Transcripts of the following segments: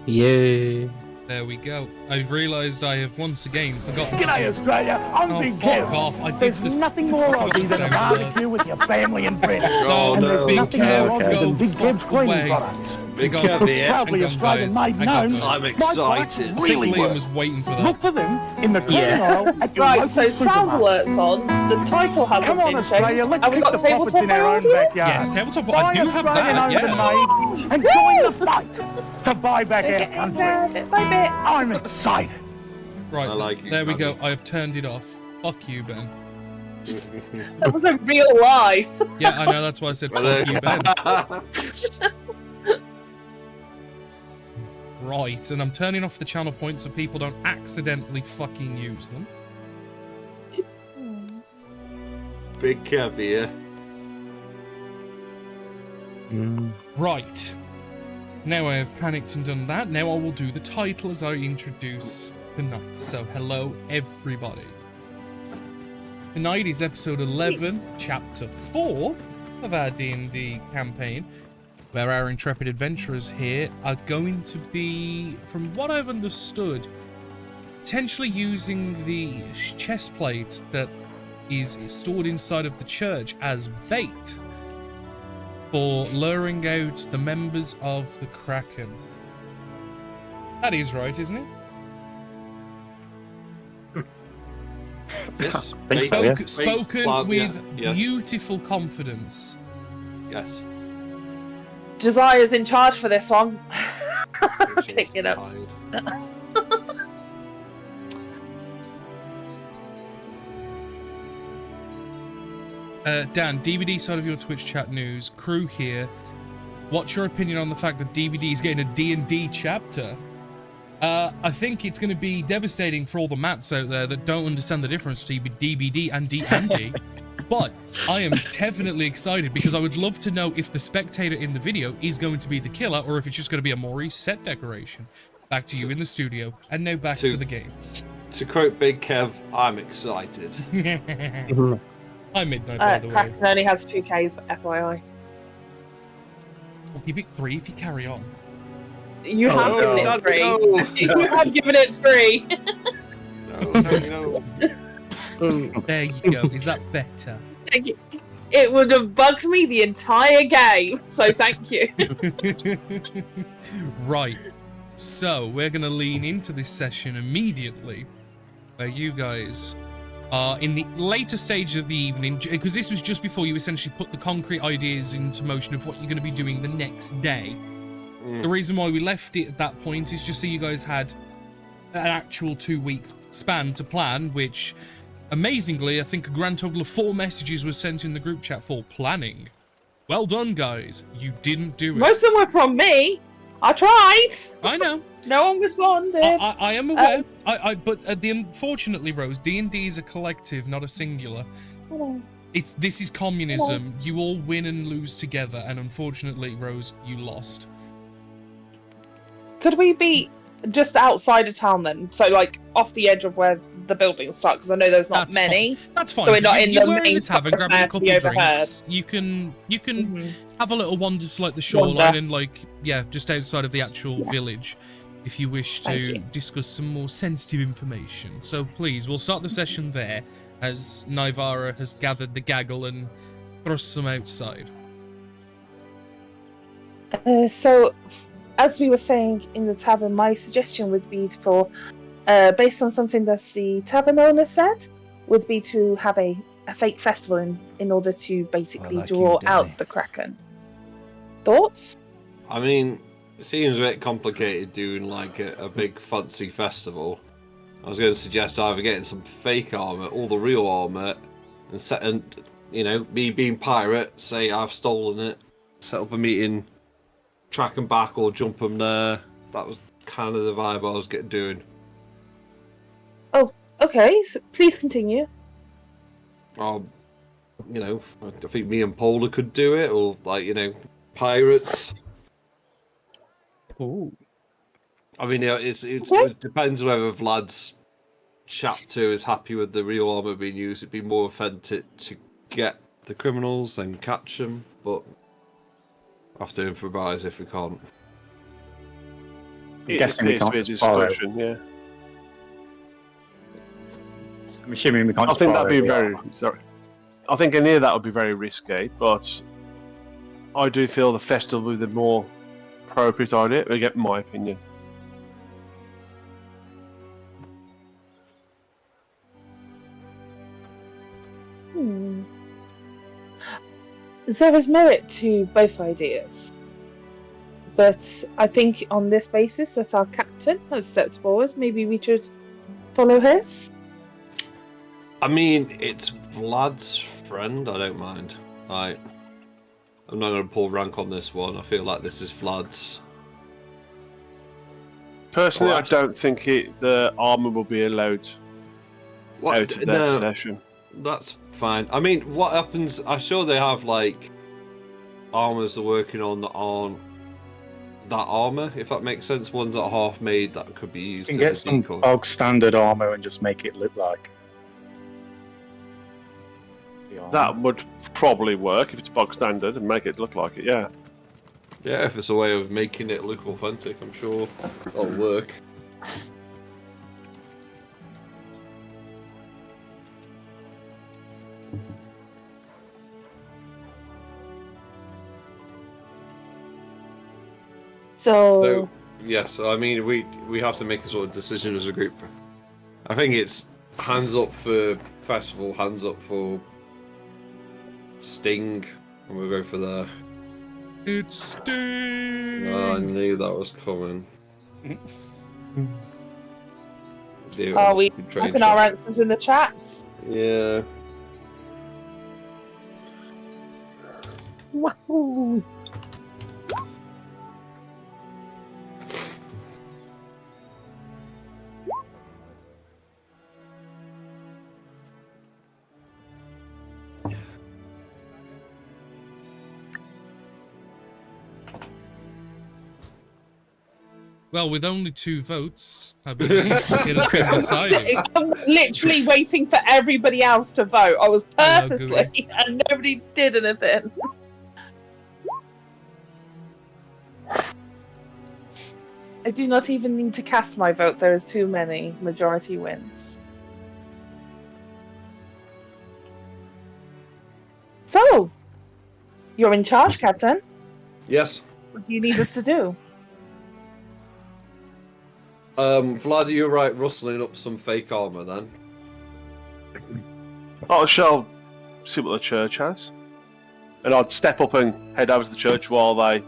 Yay. There we go. I've realised I have once again forgotten to G'day, do... Australia. I'm Big fuck Kev. off. I did There's this... nothing more I forgot Aussie the than a sound barbecue words. with your family and friends. No, and there's Big nothing Kev, more Aussie go than Big fuck Kev's cleaning away. products. Big Hang on. Kev here. Proudly Hang on, Australian guys. made Hang on, known. guys. I'm excited. Really Liam work. was waiting for that. Look for them in the cleaning Yeah. aisle at your Right, local so sound supermarket. alerts on. The title hasn't Come on, been Australia, changed. let's Have we kick got the profits tabletop in our own audio? backyard. Yes, tabletop. I Buy do have Australian that, owned yeah. and made, and join the fight to buy back our country. Bit by bit. I'm excited. Right, I like you, there we go. Danny. I have turned it off. Fuck you, Ben. That was a real life. Yeah, I know, that's why I said fuck you, Ben. Right, and I'm turning off the channel points so people don't accidentally fucking use them. Big Kev here. Right. Now I have panicked and done that. Now I will do the title as I introduce tonight. So, hello, everybody. Tonight is episode 11, chapter 4 of our D&D campaign, where our intrepid adventurers here are going to be, from what I've understood, potentially using the chest plate that is stored inside of the church as bait for luring out the members of the Kraken. That is right, isn't it? Yes. Spoken with Yes. beautiful confidence. Yes. Josiah's in charge for this one. Pick it up. Dan, DVD side of your Twitch chat news, crew here. What's your opinion on the fact that DVD is getting a D&D chapter? I think it's going to be devastating for all the mats out there that don't understand the difference between DVD and D&D. But I am definitely excited because I would love to know if the spectator in the video is going to be the killer or if it's just going to be a Maurice set decoration. Back to you in the studio, and now back to the game. To quote Big Kev, I'm excited. I'm midnight, by the way. Kraken only has 2 Ks, FYI. I'll give it 3 if you carry on. You have given it Don't 3. go. You have given it 3. No. There you go. Is that better? It would have bugged me the entire game, so thank you. Right. So, we're going to lean into this session immediately, where you guys are in the later stages of the evening, because this was just before you essentially put the concrete ideas into motion of what you're going to be doing the next day. The reason why we left it at that point is just so you guys had an actual 2-week span to plan, which, amazingly, I think a grand total of 4 messages were sent in the group chat for planning. Well done, guys. You didn't do it. Most of them were from me. I tried. I know. No one responded. I am aware. But unfortunately, Rose, D&D is a collective, not a singular. This is communism. You all win and lose together, and unfortunately, Rose, you lost. Could we be just outside of town then? So, like, off the edge of where the buildings start? Because I know there's not many. That's fine. So we're not in you the were in main the tavern, grabbing a couple be of overheard. drinks. You can have a little wander to like the shoreline and just outside of the actual village, if you wish to discuss some more sensitive information. So please, we'll start the session there, as Naivara has gathered the gaggle and thrust them outside. So, as we were saying in the tavern, my suggestion would be for, based on something that the tavern owner said, would be to have a fake festival in order to basically draw out the Kraken. Thoughts? I mean, it seems a bit complicated doing like a big fancy festival. I was going to suggest either getting some fake armor or the real armor and me being pirate, say I've stolen it, set up a meeting, track them back or jump them there. That was kind of the vibe I was doing. Oh, okay. So please continue. I think me and Polar could do it, or pirates. Ooh. I mean, it depends whether Vlad's chapter is happy with the real armor being used. It'd be more authentic to get the criminals and catch them, but have to improvise if we can't. I'm guessing we appears to can't be a just borrow. discussion, yeah. I'm assuming we can't I just think borrow that'd be the very. armor. Sorry. I think any of that would be very risky, but I do feel the festival would be the more appropriate idea. Again, my opinion. Hmm. There is merit to both ideas, but I think on this basis that our captain has stepped forward, maybe we should follow his. I mean, it's Vlad's friend. I don't mind. I'm not going to pull rank on this one. I feel like this is Vlad's. Personally, Well, I don't think the armor will be allowed out of their No, possession. that's fine. I mean, what happens? I'm sure they have like armors they're working on that aren't that armor, if that makes sense. Ones that are half made that could be You used can get as a some decoy. bog standard armor and just make it look like the armor. That would probably work if it's bog standard and make it look like it. Yeah. Yeah, if it's a way of making it look authentic, I'm sure that'll work. So yes, I mean we have to make a sort of decision as a group. I think it's hands up for festival, hands up for Sting, and we'll go for the. It's Sting! Oh, I knew that was coming. Dude, Are I'm we fucking train typing our track. answers in the chat? Yeah. Wahoo! Well, with only 2 votes, I believe it has been decided. I was literally waiting for everybody else to vote. I was Hello, purposely, and nobody did anything. I do not even need to cast my vote. There is too many. Majority wins. So, you're in charge, Captain. Yes. What do you need us to do? Vlad, are you right rustling up some fake armor then? I shall see what the church has, and I'd step up and head over to the church while they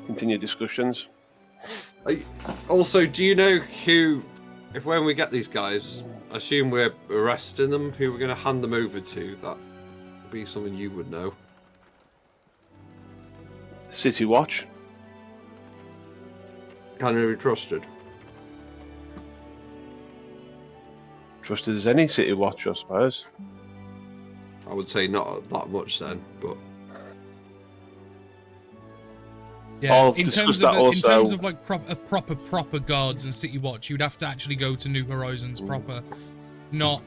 continue discussions. Also, do you know who, if when we get these guys, I assume we're arresting them, who we're going to hand them over to? That would be something you would know. City Watch. Can they be trusted? Trusted as any City Watch, I suppose. I would say not that much then, but Yeah, I'll in discuss terms that of in also. terms of like proper guards and City Watch, you'd have to actually go to New Horizons proper, not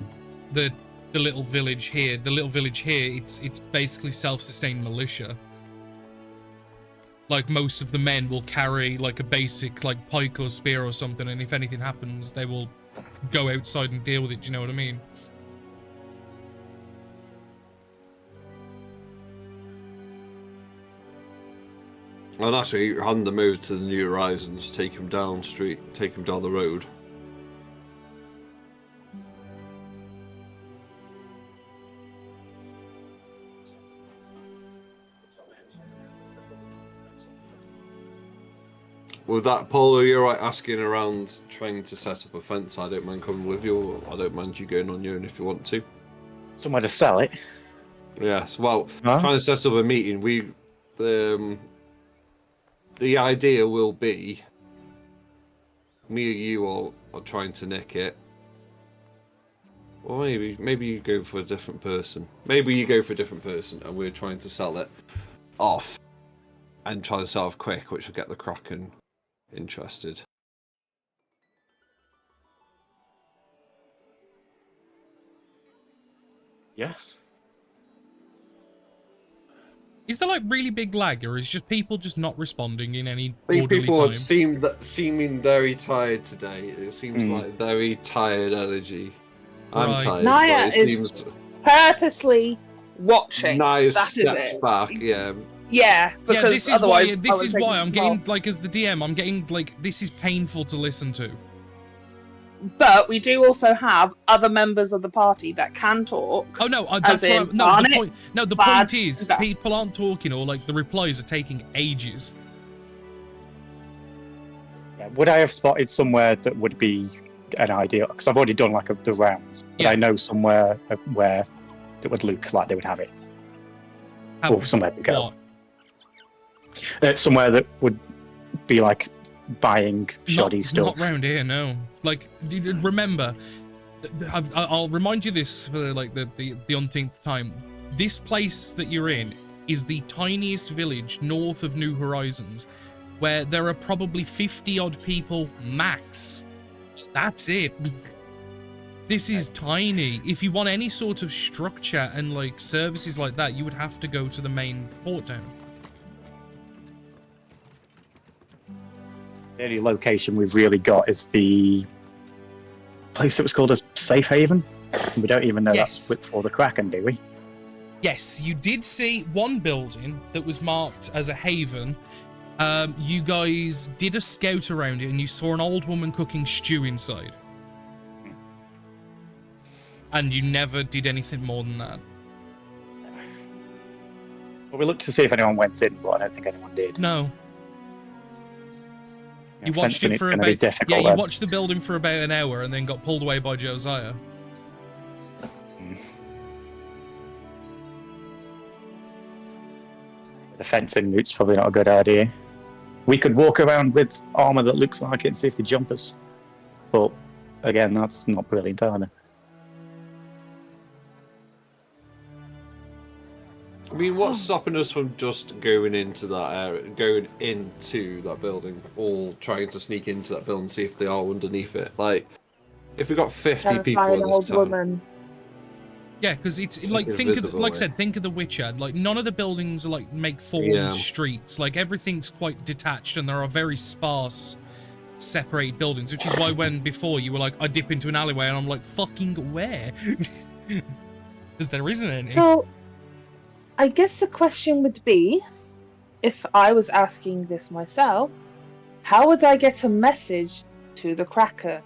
the little village here. The little village here, it's basically self-sustained militia. Like most of the men will carry like a basic like pike or spear or something, and if anything happens, they will go outside and deal with it. Do you know what I mean? and actually hand them over to the New Horizons, take them down the road. With that, Polo, you're right asking around trying to set up a fence. I don't mind coming with you. I don't mind you going on your own if you want to. Somewhere to sell it. Yes, well, Huh? trying to set up a meeting. The idea will be me or you are trying to nick it. Or maybe you go for a different person. Maybe you go for a different person and we're trying to sell it off and try to sell off quick, which will get the Kraken interested. Yes. Is there like really big lag, or is just people just not responding in any I think orderly people time? seeming very tired today. It seems like very tired energy. I'm Right. tired. Naya but it is seems purposely watching. Naya That is steps it. back. Yeah. Yeah, because Yeah, this is otherwise why. I This would is take why it I'm small. getting like, as the DM, I'm getting like, this is painful to listen to. But we do also have other members of the party that can talk. Oh no, As that's what in I'm, no. The Barnet, point. No, the Bad, point is and Dax. people aren't talking, or like the replies are taking ages. Yeah, would I have spotted somewhere that would be an ideal? Because I've already done like the rounds, but Yeah. I know somewhere where it would look like they would have it, or somewhere to go. What? Somewhere that would be like buying shoddy stuff. Not round here, no. Like, remember, I'll remind you this for like the umpteenth time. This place that you're in is the tiniest village north of New Horizons, where there are probably 50 odd people max. That's it. This is tiny. If you want any sort of structure and like services like that, you would have to go to the main port town. The only location we've really got is the place that was called a safe haven. We don't even know Yes. that's for the Kraken, do we? Yes, you did see one building that was marked as a haven. You guys did a scout around it and you saw an old woman cooking stew inside. And you never did anything more than that. Well, we looked to see if anyone went in, but I don't think anyone did. No. You Yeah, watched fencing it it's for gonna be about difficult you then. watched the building for about an hour and then got pulled away by Josiah. The fencing route's probably not a good idea. We could walk around with armor that looks like it and see if they jump us. But again, that's not brilliant either. I mean, what's stopping us from just going into that area, going into that building, all trying to sneak into that building and see if they are underneath it? Like, if we got 50 people Terrifying in this old town, woman. Yeah, because it's like Invisible, like I yeah. said, think of The Witcher. Like none of the buildings are like make formed Yeah. streets. Like everything's quite detached, and there are very sparse, separated buildings. Which is why when before you were like, I dip into an alleyway, and I'm like, fucking where? Because there isn't any. So, I guess the question would be, if I was asking this myself, how would I get a message to the Kraken?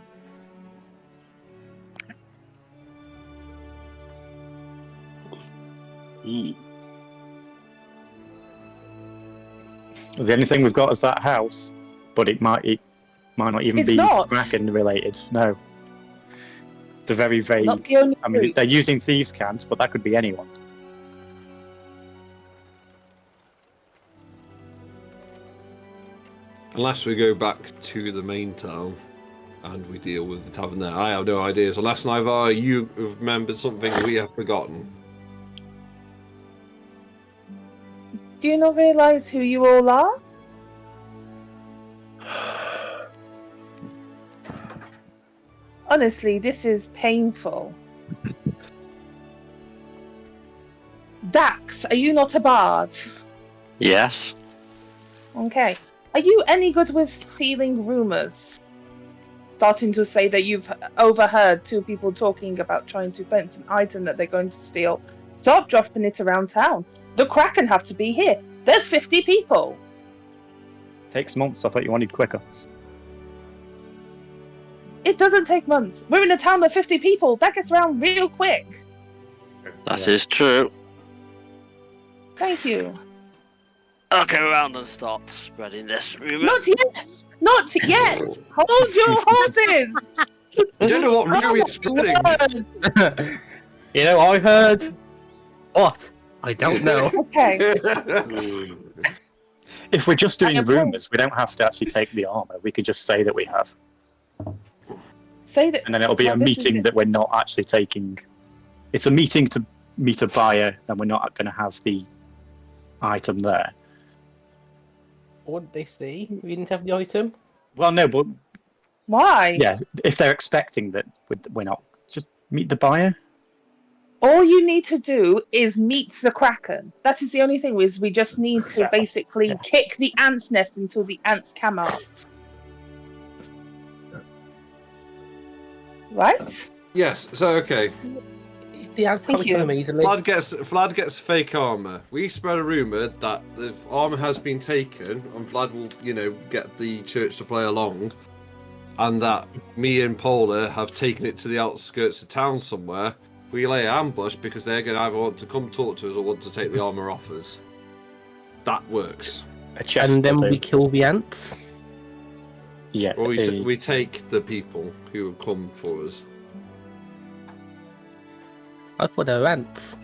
The only thing we've got is that house, but it might not even It's be not. Kraken related. No. The very vague. Not the only I mean, route. they're using thieves' cant, but that could be anyone. unless we go back to the main town and we deal with the tavern there, I have no idea. So, last night, you have remembered something we have forgotten. Do you not realise who you all are? Honestly, this is painful. Dax, are you not a bard? Yes. Okay. Are you any good with sealing rumours? Starting to say that you've overheard two people talking about trying to fence an item that they're going to steal. Stop dropping it around town. The Kraken have to be here. There's 50 people. Takes months. I thought you wanted quicker. It doesn't take months. We're in a town of 50 people. That gets around real quick. That is true. Thank you. I'll go around and start spreading this rumor. Not yet. Not yet. Hold your horses. I don't know what rumor you're spreading. Words. You know, I heard. What? I don't know. Okay. If we're just doing I agree. rumours, we don't have to actually take the armor. We could just say that we have. Say that. And then it'll be Well, a this is meeting it. that we're not actually taking. It's a meeting to meet a buyer, and we're not going to have the item there. What did they say? We didn't have the item? Well, no, but Why? yeah, if they're expecting that we're not, just meet the buyer. All you need to do is meet the Kraken. That is the only thing. Is we just need to basically kick the ant's nest until the ants come out. Right? Yes. So okay. The ants Thank can't you. kill him easily. Vlad gets fake armor. We spread a rumor that if armor has been taken, and Vlad will, get the church to play along, and that me and Paula have taken it to the outskirts of town somewhere. We lay an ambush because they're going to either want to come talk to us or want to take the armor off us. That works. A chest And then will we do. kill the ants. Yeah. Or we take the people who have come for us. I thought they were ants.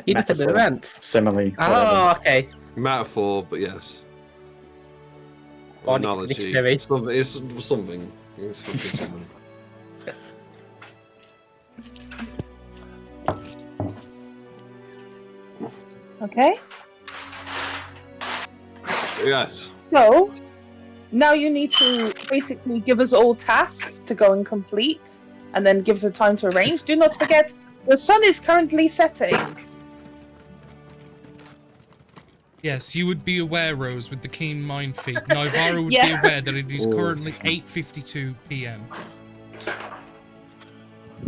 You just said they were Metaphor. ants. Simile. Oh, okay. Metaphor, but yes. Or Analogy. dictionary. It's something. It's fucking something. Okay. Yes. So now you need to basically give us all tasks to go and complete, and then give us a time to arrange. Do not forget, the sun is currently setting. Yes, you would be aware, Rose, with the keen mind feat. Naivara would be Yeah. aware that it is Oh. currently 8:52 p.m.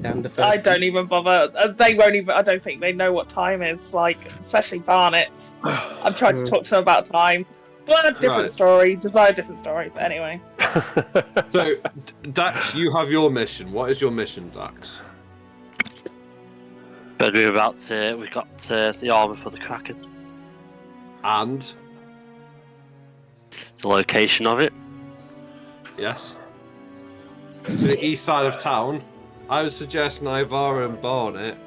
And the first I don't even bother. They won't even. I don't think they know what time is. Like, especially Barnett. I've tried to talk to them about time. But different Right. story. Desire different story. But anyway. So, Dax, you have your mission. What is your mission, Dax? But we got the armor for the Kraken. And The location of it. yes, to the east side of town. I would suggest Naivara and Barnet,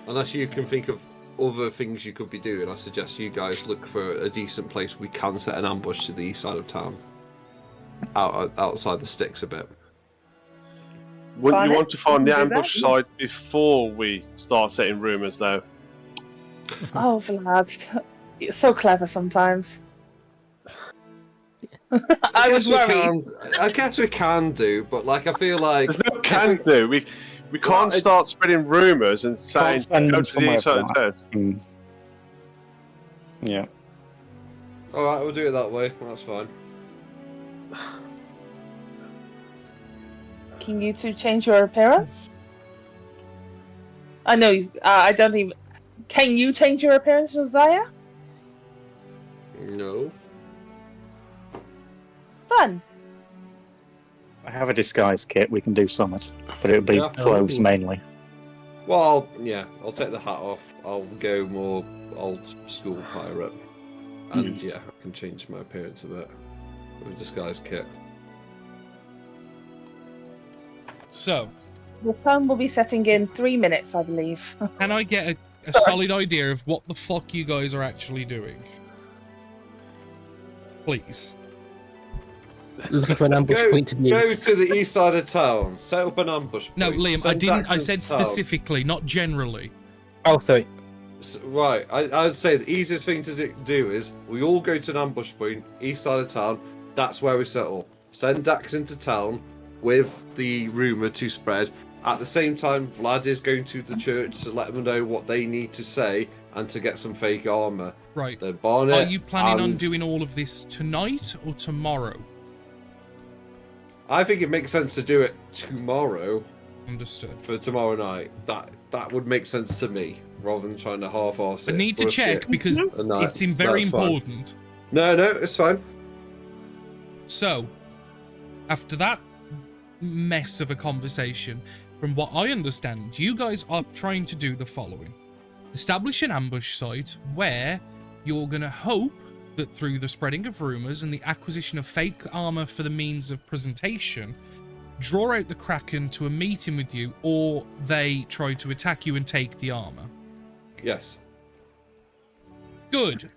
unless you can think of other things you could be doing. I suggest you guys look for a decent place we can set an ambush to the east side of town, outside the sticks a bit. Wouldn't Barnet, you want to find you the can do ambush that. site before we start setting rumours, though? Oh, Vlad. You're so clever sometimes. I was worried. I guess we can do, but I feel like There's no can do. We can't Well, start spreading rumours and saying send go them to the somewhere east side for of that. town. Yeah. all right, we'll do it that way. That's fine. Can you two change your appearance? I know. I don't even. Can you change your appearance, Josiah? No. Fun. I have a disguise kit. We can do summit, but it'll be Yeah. clothes mainly. Well, I'll take the hat off. I'll go more old school pirate, and I can change my appearance a bit with a disguise kit. So, The sun will be setting in 3 minutes, I believe. can I get a solid idea of what the fuck you guys are actually doing? Please. looking for an ambush point to the Go east. to the east side of town. Set up an ambush. No, point, Liam, I send didn't. Dax I into said town. specifically, not generally. Oh, sorry. Right, I would say the easiest thing to do is we all go to an ambush point, east side of town. That's where we settle. Send Dax into town with the rumour to spread. At the same time, Vlad is going to the church to let them know what they need to say and to get some fake armour. Right. Then Barnet. Are you planning on and- doing all of this tonight or tomorrow? I think it makes sense to do it tomorrow Understood. for tomorrow night. That would make sense to me, rather than trying to half-arse I it. need to rush check it because a night. it's very That's fine. important. No, it's fine. So, after that mess of a conversation, from what I understand, you guys are trying to do the following. Establish an ambush site where you're going to hope that through the spreading of rumours and the acquisition of fake armour for the means of presentation, draw out the Kraken to a meeting with you, or they try to attack you and take the armour. Yes. Good.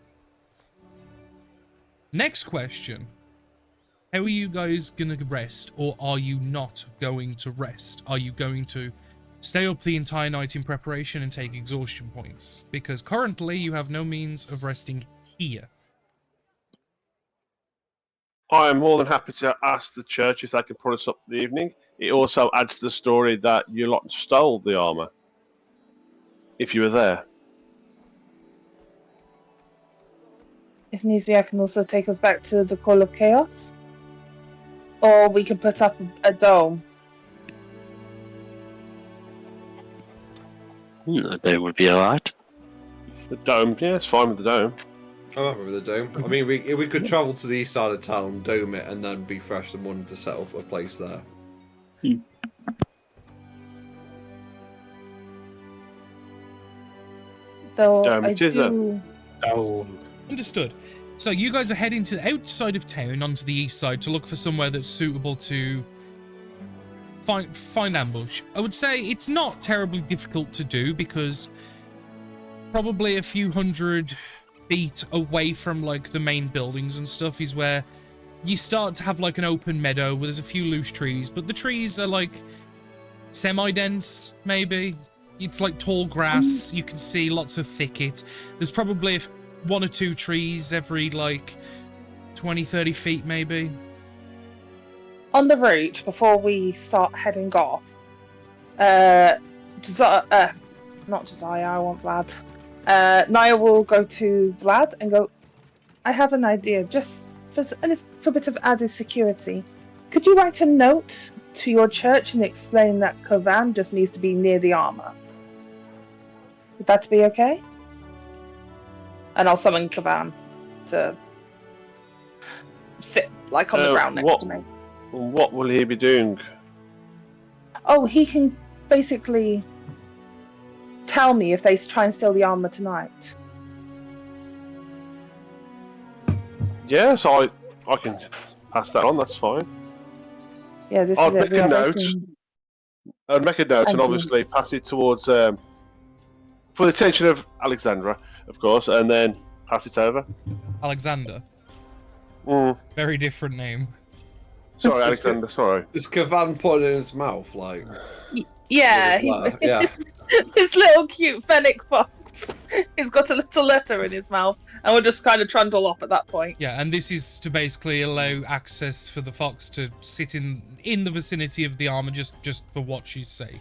Next question. How are you guys going to rest, or are you not going to rest? Are you going to stay up the entire night in preparation and take exhaustion points? Because currently you have no means of resting here. I am more than happy to ask the church if they can put us up for the evening. it also adds to the story that you lot stole the armor. If you were there. If needs be, I can also take us back to the Call of Chaos. Or we can put up a dome. They would be alright. The dome, yeah, it's fine with the dome. I'm happy with the dome. I mean, we could travel to the east side of town, dome it, and then be fresh and wanting to set up a place there. Though Dome, I it is do... Oh, Understood. So you guys are heading to the outside of town onto the east side to look for somewhere that's suitable to find ambush. I would say it's not terribly difficult to do because probably a few hundred feet away from like the main buildings and stuff is where you start to have like an open meadow where there's a few loose trees, but the trees are like semi-dense, maybe. It's like tall grass. You can see lots of thicket. There's probably one or two trees every like 20-30 feet maybe. On the route, before we start heading off, not Josiah, I want Vlad. Naya will go to Vlad and go, I have an idea, just for a little bit of added security. Could you write a note to your church and explain that Kovan just needs to be near the armor? Would that be okay? And I'll summon Kovan to sit like on the ground next to me. What will he be doing? Oh, he can basically tell me if they try and steal the armor tonight. Yes, I can pass that on, that's fine. Yeah, this I'll is it. make a note. I'd make a note and obviously pass it towards, for the attention of Alexandra, of course, and then pass it over. Alexander. Very different name. Sorry, Alexander, sorry. Does Kavan put it in his mouth, like... Yeah, yeah. This little cute fennec fox. He's got a little letter in his mouth, and we'll just kind of trundle off at that point. Yeah, and this is to basically allow access for the fox to sit in the vicinity of the armor just for watch's sake.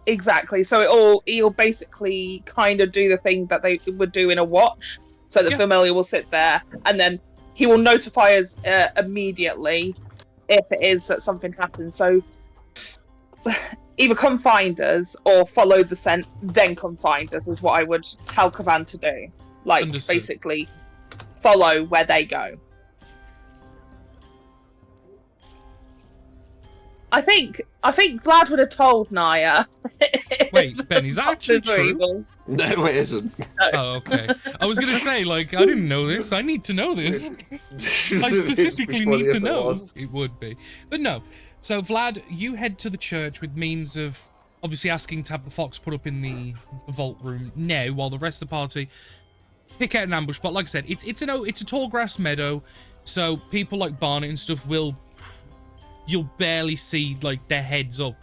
Exactly. So he'll basically kind of do the thing that they would do in a watch. So the familiar will sit there, and then he will notify us immediately if it is that something happens. So either come find us or follow the scent, then come find us is what I would tell Kavan to do. Like, Understood. basically follow where they go. I think Vlad would have told Naya. Wait, Ben, is that actually true? No, it isn't. Oh, okay. I was gonna say, like, I didn't know this. I need to know this. I specifically need to know. It would be. But no. So, Vlad, you head to the church with means of obviously asking to have the fox put up in the vault room now, while the rest of the party pick out an ambush. But like I said, it's a tall grass meadow, so people like Barnet and stuff you'll barely see like their heads up.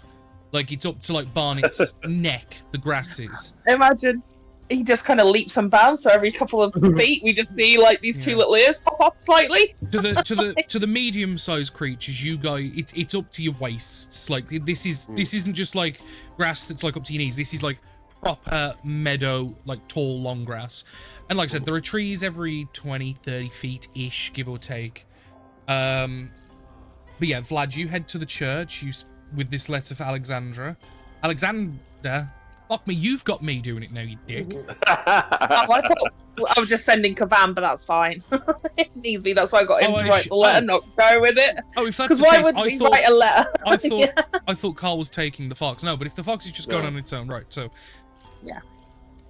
Like, it's up to like Barnet's neck, the grass is. Imagine he just kind of leaps and bounds, so every couple of feet we just see like these two little ears pop up slightly. To the medium-sized creatures, you guys, it's up to your waists. Like, this isn't just like grass that's like up to your knees. This is like proper meadow, like tall, long grass. And like I said, there are trees every 20-30 feet ish, give or take. But yeah, Vlad, you head to the church. With this letter for Alexandra. Alexander, fuck me, you've got me doing it now, you dick. I was just sending Kavan, but that's fine. It needs me. That's why I got him to write the letter, not go with it. Oh, if that's the why case, would we write a letter? I thought Carl was taking the fox. No, but if the fox is just going on its own, right? So yeah.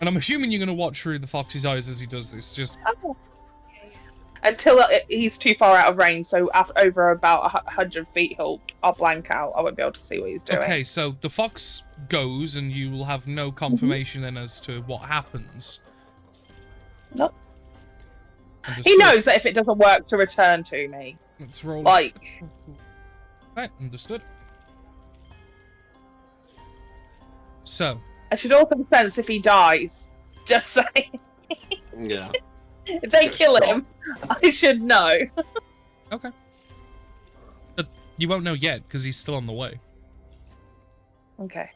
And I'm assuming you're going to watch through the fox's eyes as he does this. Just until he's too far out of range. So over about 100 feet, I'll blank out. I won't be able to see what he's doing. Okay, so the fox goes, and you will have no confirmation then as to what happens. Nope. Understood. He knows that if it doesn't work, to return to me. Let's roll. Like. Right, understood. So. I should open sense if he dies. Just saying. Yeah. If they kill him, I should know. Okay. You won't know yet because he's still on the way. Okay.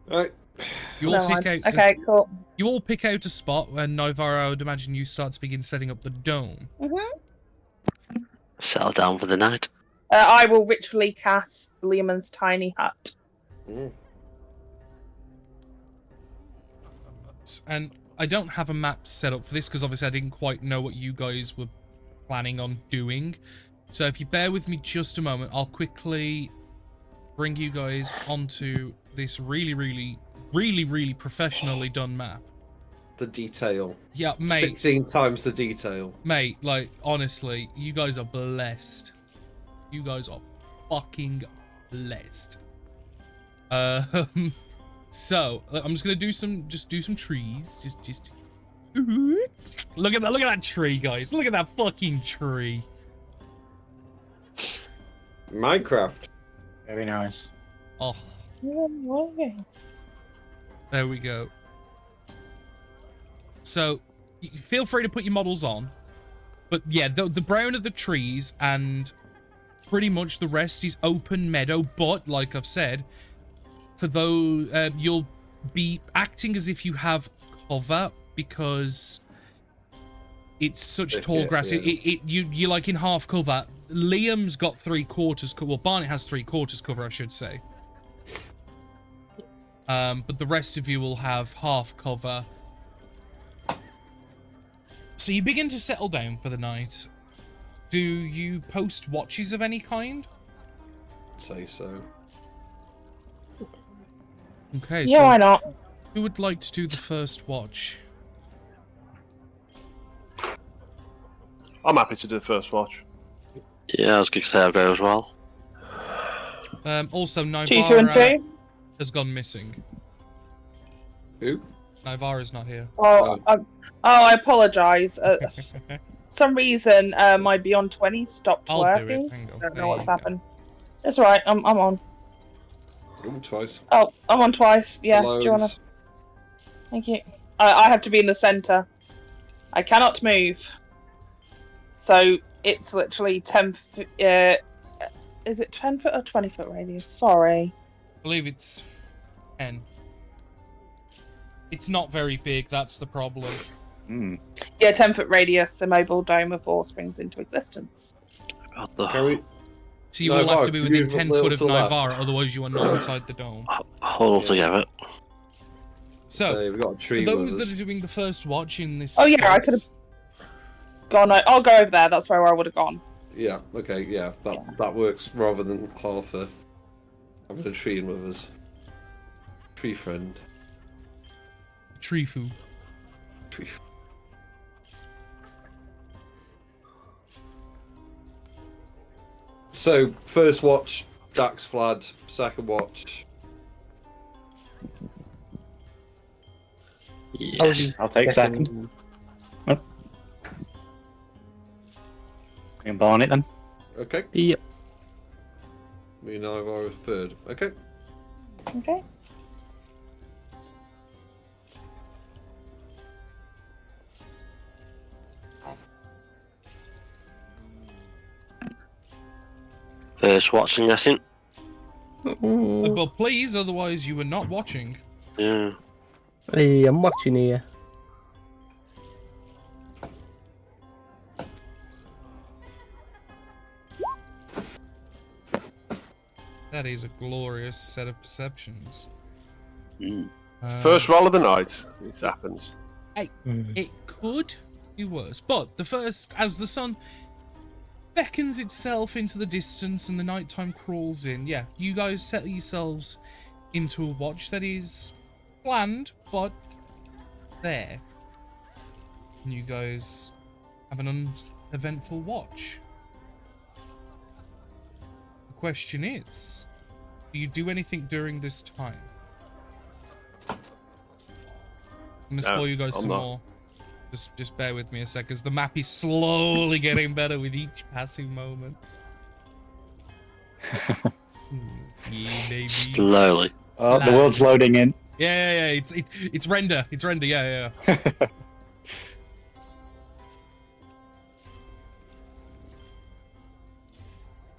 Right. You all Never pick out. mind. Okay, cool. You all pick out a spot, and Naivara, I would imagine you start to begin setting up the dome. Settle down for the night. I will ritually cast Lehman's tiny hut. Mm. And I don't have a map set up for this because obviously I didn't quite know what you guys were planning on doing. So if you bear with me just a moment, I'll quickly bring you guys onto this really professionally done map. The detail. Yeah, mate. 16 times the detail. Mate, like, honestly, you guys are blessed. You guys are fucking blessed. So, I'm just gonna do some trees. Just look at that tree, guys. Look at that fucking tree. Minecraft. Very nice. Oh, there we go. So, feel free to put your models on. But yeah, the brown of the trees and pretty much the rest is open meadow. But, like I've said, for those, you'll be acting as if you have cover because it's such tall grass. Yeah. You're like in half cover. Liam's got 3/4 cover. Well, Barney has 3/4 cover, I should say. But the rest of you will have half cover. So you begin to settle down for the night. Do you post watches of any kind? Say so. Okay, Yeah, so why not? who would like to do the first watch? I'm happy to do the first watch. Yeah, I was going to say I'll go as well. Also, 2, 2, and 2. has gone missing. Who? Naivara's not here. I apologise. Some reason my Beyond 20 stopped I'll do working. it. Hang on. I don't There know what's you go. happened. That's right. I'm on. Ooh, twice. Oh, I'm on twice. Yeah. Loads. Do you wanna? Thank you. I have to be in the centre. I cannot move. So it's literally 10 foot. Is it 10 foot or 20 foot radius? Sorry. I believe it's 10. It's not very big, that's the problem. Yeah, 10 foot radius. A mobile dome of war springs into existence. What the... Can we? So you will have to be Naivara, within you 10 move a foot of little to the Naivara, left. otherwise you are not inside the dome. Hold on together. So, we've got a tree for those with that us. are doing the first watch in this Oh, yeah, I space- Gone. I'll go over there. That's where I would have gone. Yeah, okay, yeah, that works rather than half a having a tree in with us. Tree friend. Trifu. Tree. So, first watch, Dax Vlad. Second watch, Yes. I'll take second. And Barney then. okay. Yep. Me and Ivar are third. Okay. Okay. First watching, I think. But please, otherwise you are not watching. Yeah. Hey, I'm watching here. That is a glorious set of perceptions. First roll of the night. This happens. It could be worse, but the first, as the sun beckons itself into the distance and the nighttime crawls in, yeah, you guys settle yourselves into a watch that is planned, but there. And you guys have an uneventful watch. The question is, do you do anything during this time? I'm gonna spoil you guys I'm some not. more. Just bear with me a sec, as the map is slowly getting better with each passing moment. Yeah, baby. Slowly. Oh, the world's loading in. Yeah. It's render. It's render. Yeah.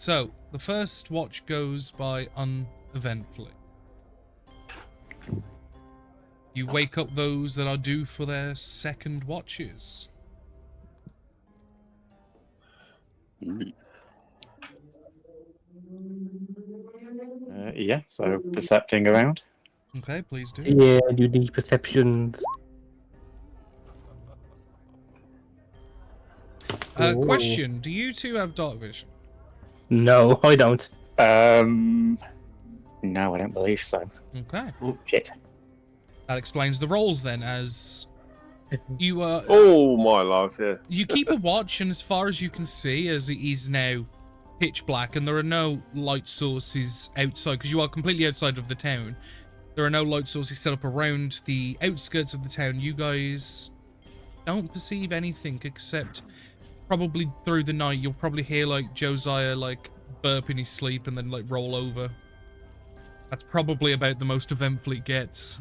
So, the first watch goes by uneventfully. You wake up those that are due for their second watches. Yeah, so percepting around. Okay, please do. Yeah, you need perceptions. Ooh. Question, do you two have dark vision? No, I don't. No, I don't believe so. Okay. Shit. That explains the rolls then, as you Oh my life, yeah. you keep a watch, and as far as you can see, as it is now pitch black, and there are no light sources outside, because you are completely outside of the town. There are no light sources set up around the outskirts of the town. You guys don't perceive anything except probably through the night. You'll probably hear like Josiah like burp in his sleep and then like roll over. That's probably about the most eventful it gets.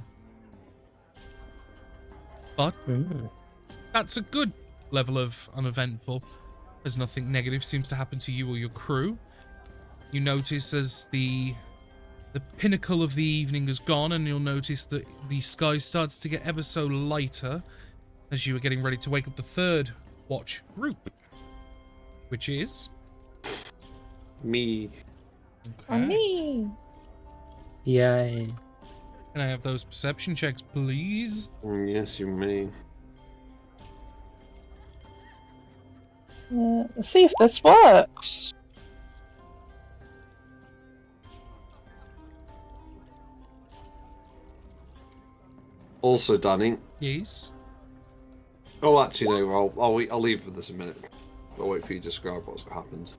But that's a good level of uneventful, as nothing negative seems to happen to you or your crew. You notice as the pinnacle of the evening is gone, and you'll notice that the sky starts to get ever so lighter as you are getting ready to wake up the third watch group, which is Me. On me. Yay. Can I have those perception checks, please? Yes, you may. Let's see if this works. Also, Danny. Yes. Oh, actually, no. I'll leave for this a minute. I'll wait for you to describe what happens.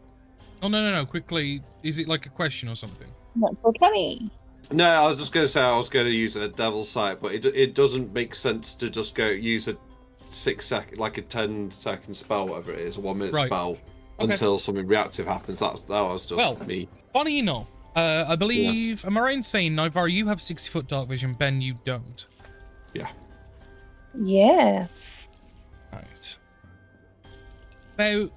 Oh, no. Quickly. Is it like a question or something? Natural 20. No, I was just going to say I was going to use a devil's sight, but it doesn't make sense to just go use a 6-second, like a 10-second spell, whatever it is, a 1-minute Right. spell, Okay. until something reactive happens. That was just Well, me. funny enough, I believe, am I right in saying, Nivara, you have 60-foot dark vision, Ben, you don't? Yeah. Yes. Right. About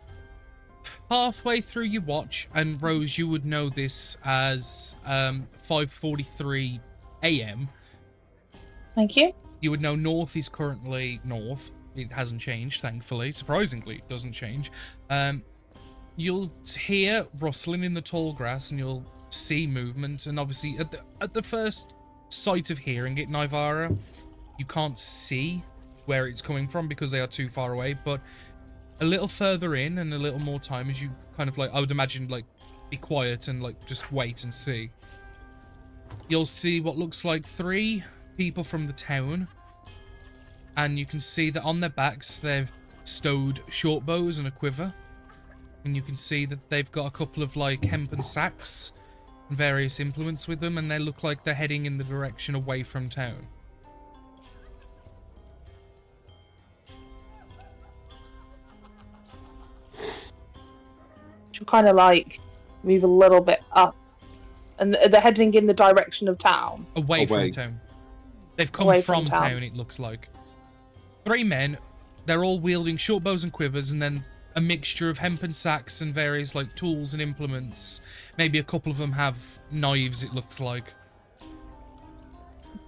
halfway through your watch, and Rose, you would know this as 5:43 a.m. Thank you. You would know north is currently north. It hasn't changed, thankfully. Surprisingly, it doesn't change. You'll hear rustling in the tall grass, and you'll see movement. And obviously, at the first sight of hearing it, Nivara, you can't see where it's coming from because they are too far away. But a little further in and a little more time, as you kind of like, I would imagine, like, be quiet and like just wait and see. You'll see what looks like 3 people from the town, and you can see that on their backs they've stowed short bows and a quiver, and you can see that they've got a couple of like hempen sacks and various implements with them, and they look like they're heading in the direction away from town. She'll kind of like move a little bit up, and they're heading in the direction of town. Away from town. They've come Away from from town. town, it looks like. 3 men, they're all wielding short bows and quivers, and then a mixture of hempen sacks and various like tools and implements. Maybe a couple of them have knives, it looks like.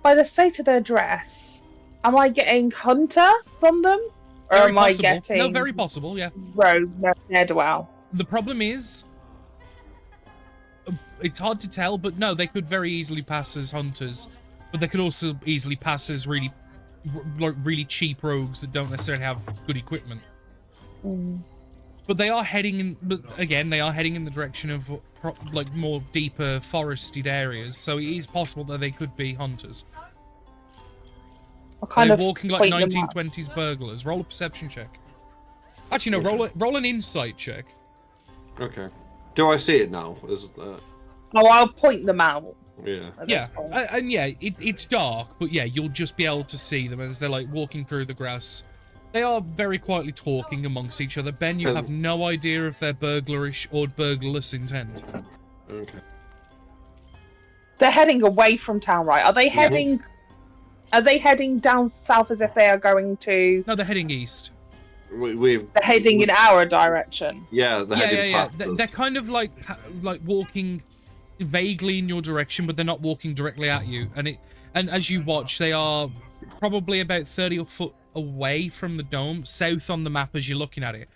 By the state of their dress, am I getting hunter from them, or Very am possible. I getting No, very possible, yeah. rogue ne'er-do-well? The problem is, it's hard to tell, but no, they could very easily pass as hunters, but they could also easily pass as really cheap rogues that don't necessarily have good equipment. But they are heading in. But again, they are heading in the direction of like more deeper forested areas, so it is possible that they could be hunters. I'll kind They're of walking like point them up. 1920s burglars. Roll a perception check. Actually, no. Roll an insight check. Okay. Do I see it now? Oh, I'll point them out. Yeah. at Yeah, this point. and yeah, it's dark, but yeah, you'll just be able to see them as they're like walking through the grass. They are very quietly talking amongst each other. Ben, you have no idea of their burglarish or burglarless intent. Okay. They're heading away from town, right? Are they heading? Are they heading down south as if they are going to? No, they're heading east. We've They're heading in our direction. Yeah, they're heading past us. They're kind of like walking vaguely in your direction, but they're not walking directly at you. And as you watch, they are probably about 30 foot away from the dome, south on the map as you're looking at it,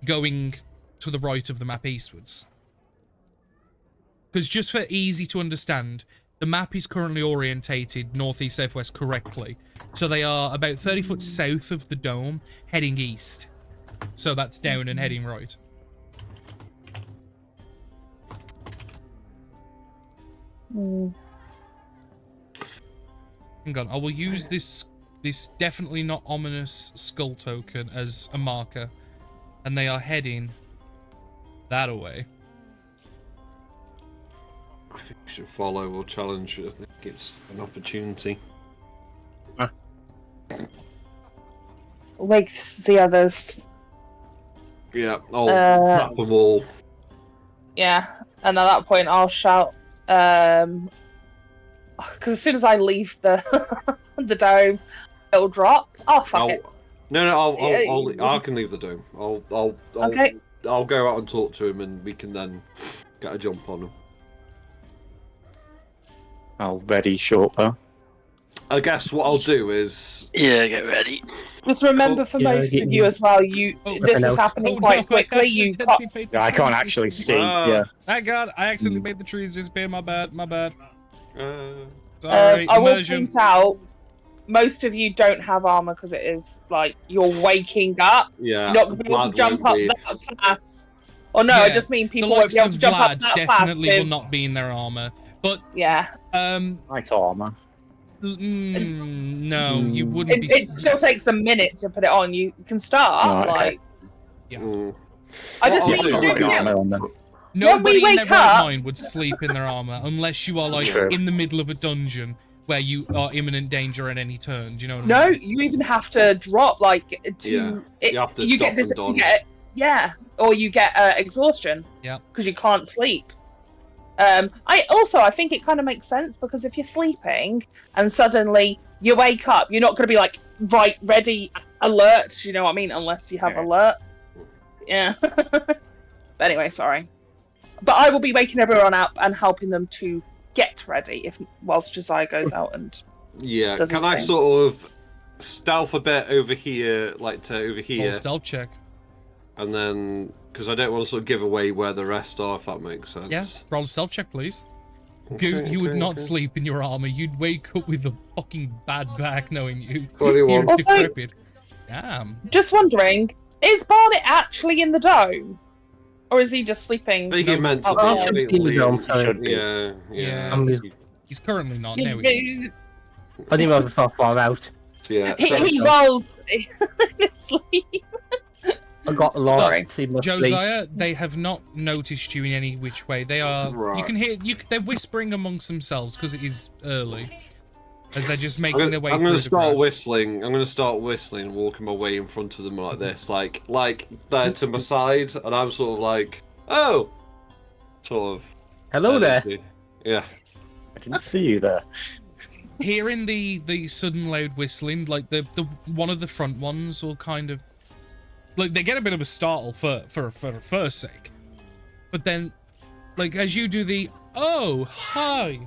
going to the right of the map eastwards. Because just for easy to understand, the map is currently orientated northeast, southwest correctly. So they are about 30 foot south of the dome, heading east. So that's down and heading right. Hang on, I will use this definitely not ominous skull token as a marker. And they are heading that away. I think we should follow or challenge. I think it's an opportunity. Wake the others. Yeah, I'll wrap them all. Yeah, and at that point I'll shout, because as soon as I leave the the dome, it'll drop. Oh fuck it. No, I can leave the dome. Okay. I'll go out and talk to him, and we can then get a jump on him. I'll ready short bow. I guess what I'll do is Yeah, get ready. Just remember for most of you as well, this is happening quite quickly. I can't actually see. Yeah. Thank God, I accidentally made the trees disappear. My bad. I will Immersion. point out, most of you don't have armor because it is like you're waking up. Yeah. You're not going to be able to Vlad jump won't up be. that fast. Or no, I just mean people the won't be able likes to of jump up Vlad that definitely fast. will not be in their armor. But Yeah. Light armor. No, you wouldn't be. It still takes a minute to put it on. You can start. Oh, okay. Like Yeah. I just Well, mean I'll you do do it. get Armor on them. Nobody in wake their right up- mind would sleep in their armor unless you are like True. in the middle of a dungeon where you are imminent danger at any turn. Do you know what I No, mean? you even have to drop like to. Yeah, you have to you get drop this. and don. Or you get exhaustion. Yeah. Because you can't sleep. I think it kind of makes sense because if you're sleeping and suddenly you wake up, you're not going to be like right, ready, alert. You know what I mean? Unless you have Yeah. alert. Yeah. But anyway, sorry. But I will be waking everyone up and helping them to get ready whilst Josiah goes out and. Yeah, Does his can I thing. sort of stealth a bit over here, like to over Roll here, a stealth check. and then because I don't want to sort of give away where the rest are, if that makes sense. Yeah, roll a stealth check, please. Okay, You would okay, not okay. sleep in your armor. You'd wake up with a fucking bad back knowing you. 21. You're Also- decrepit. Damn. Just wondering, is Barnet actually in the dome? Or is he just sleeping? I think it meant to Oh, be. yeah. I think In the Liam dome, sorry. should be. Yeah, Yeah. I'm He's currently not. Yeah, Now he is. I didn't have a far out. Yeah. he so- rolls sleep. I got lost in my sleep. Josiah, they have not noticed you in any which way. They are. You Right. can hear. They're whispering amongst themselves because it is early, as they're just I'm making their gonna, way I'm through gonna the start grass. whistling. I'm gonna start whistling and walking my way in front of them like this, like they're to my side, and I'm sort of like, oh, sort of. Hello there. Yeah. I didn't see you there. Hearing the sudden loud whistling, like the one of the front ones will kind of like they get a bit of a startle for first sake, but then like as you do the oh hi,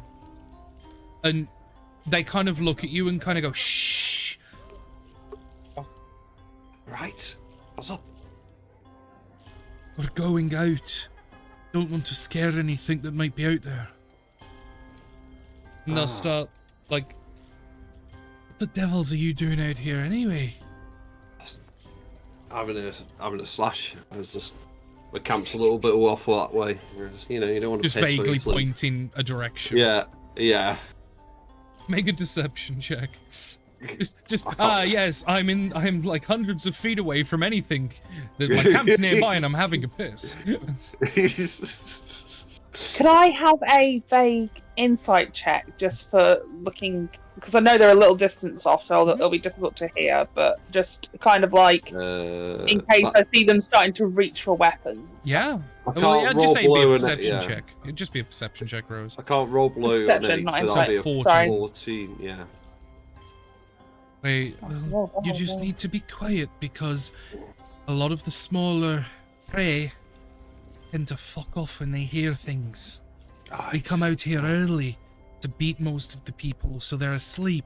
and they kind of look at you and kind of go shh. Right. What's up? We're going out. Don't want to scare anything that might be out there. And they'll start like, what the devils are you doing out here anyway? Having a slash. I was just the camp's a little bit off that way. Just, you don't want to Just piss vaguely when you sleep. pointing a direction. Yeah. Make a deception check. Just I can't- yes, I'm like hundreds of feet away from anything. My camp's nearby and I'm having a piss. Can I have a vague insight check just for looking? Because I know they're a little distance off, so it'll be difficult to hear. But just kind of like in case I see them starting to reach for weapons. and stuff. Yeah. I Well, can't yeah, roll just say it'd be below a an- perception yeah. check. It'd just be a perception check, Rose. I can't roll below an Perception, 8, not so insight. that'll be a 14. Sorry. 14. Yeah. Wait, well, you just need to be quiet because a lot of the smaller prey tend to fuck off when they hear things. We come out here early to beat most of the people, so they're asleep.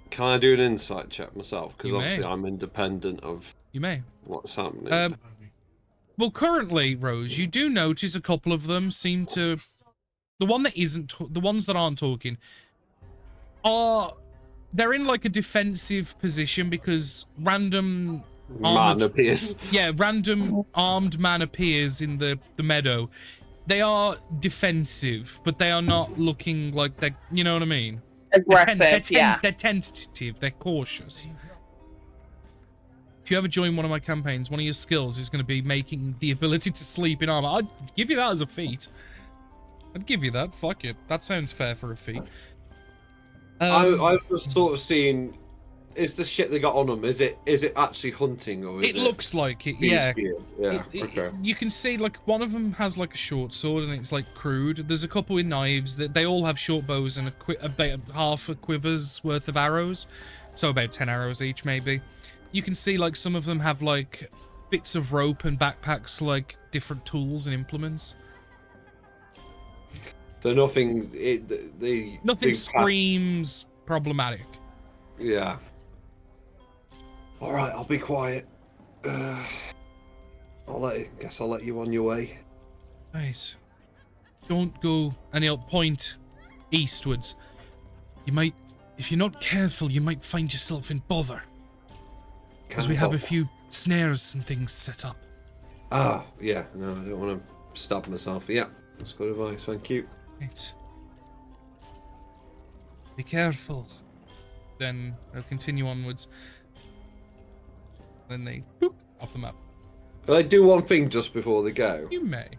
Can I do an insight check myself? Because You may. obviously I'm independent of You may. what's happening. Well, currently, Rose, you do notice a couple of them seem to... The one that isn't... The ones that aren't talking are... They're in, like, a defensive position because random... Man appears. Yeah, random armed man appears in the meadow. They are defensive, but they are not looking like they're... You know what I mean? Aggressive, yeah. They're tentative. They're cautious. If you ever join one of my campaigns, one of your skills is going to be making the ability to sleep in armor. I'd give you that as a feat. I'd give you that. Fuck it. That sounds fair for a feat. I've just sort of seen. Is the shit they got on them? Is it actually hunting or is it looks like it. beast Yeah. gear? Yeah. Okay. You can see like one of them has like a short sword and it's like crude. There's a couple with knives. That they all have short bows and about half a quiver's worth of arrows, so about 10 arrows each maybe. You can see like some of them have like bits of rope and backpacks, like different tools and implements. So nothing. Nothing screams problematic. Yeah. All right, I'll be quiet. Guess I'll let you on your way. Right. Don't go, and he'll point eastwards. You might, if you're not careful, you might find yourself in bother. Because we have a few snares and things set up. Ah, yeah. No, I don't want to stab myself. Yeah, that's good advice. Thank you. Right. Be careful. Then they'll continue onwards. Then they boop off the map. Can I do one thing just before they go? You may.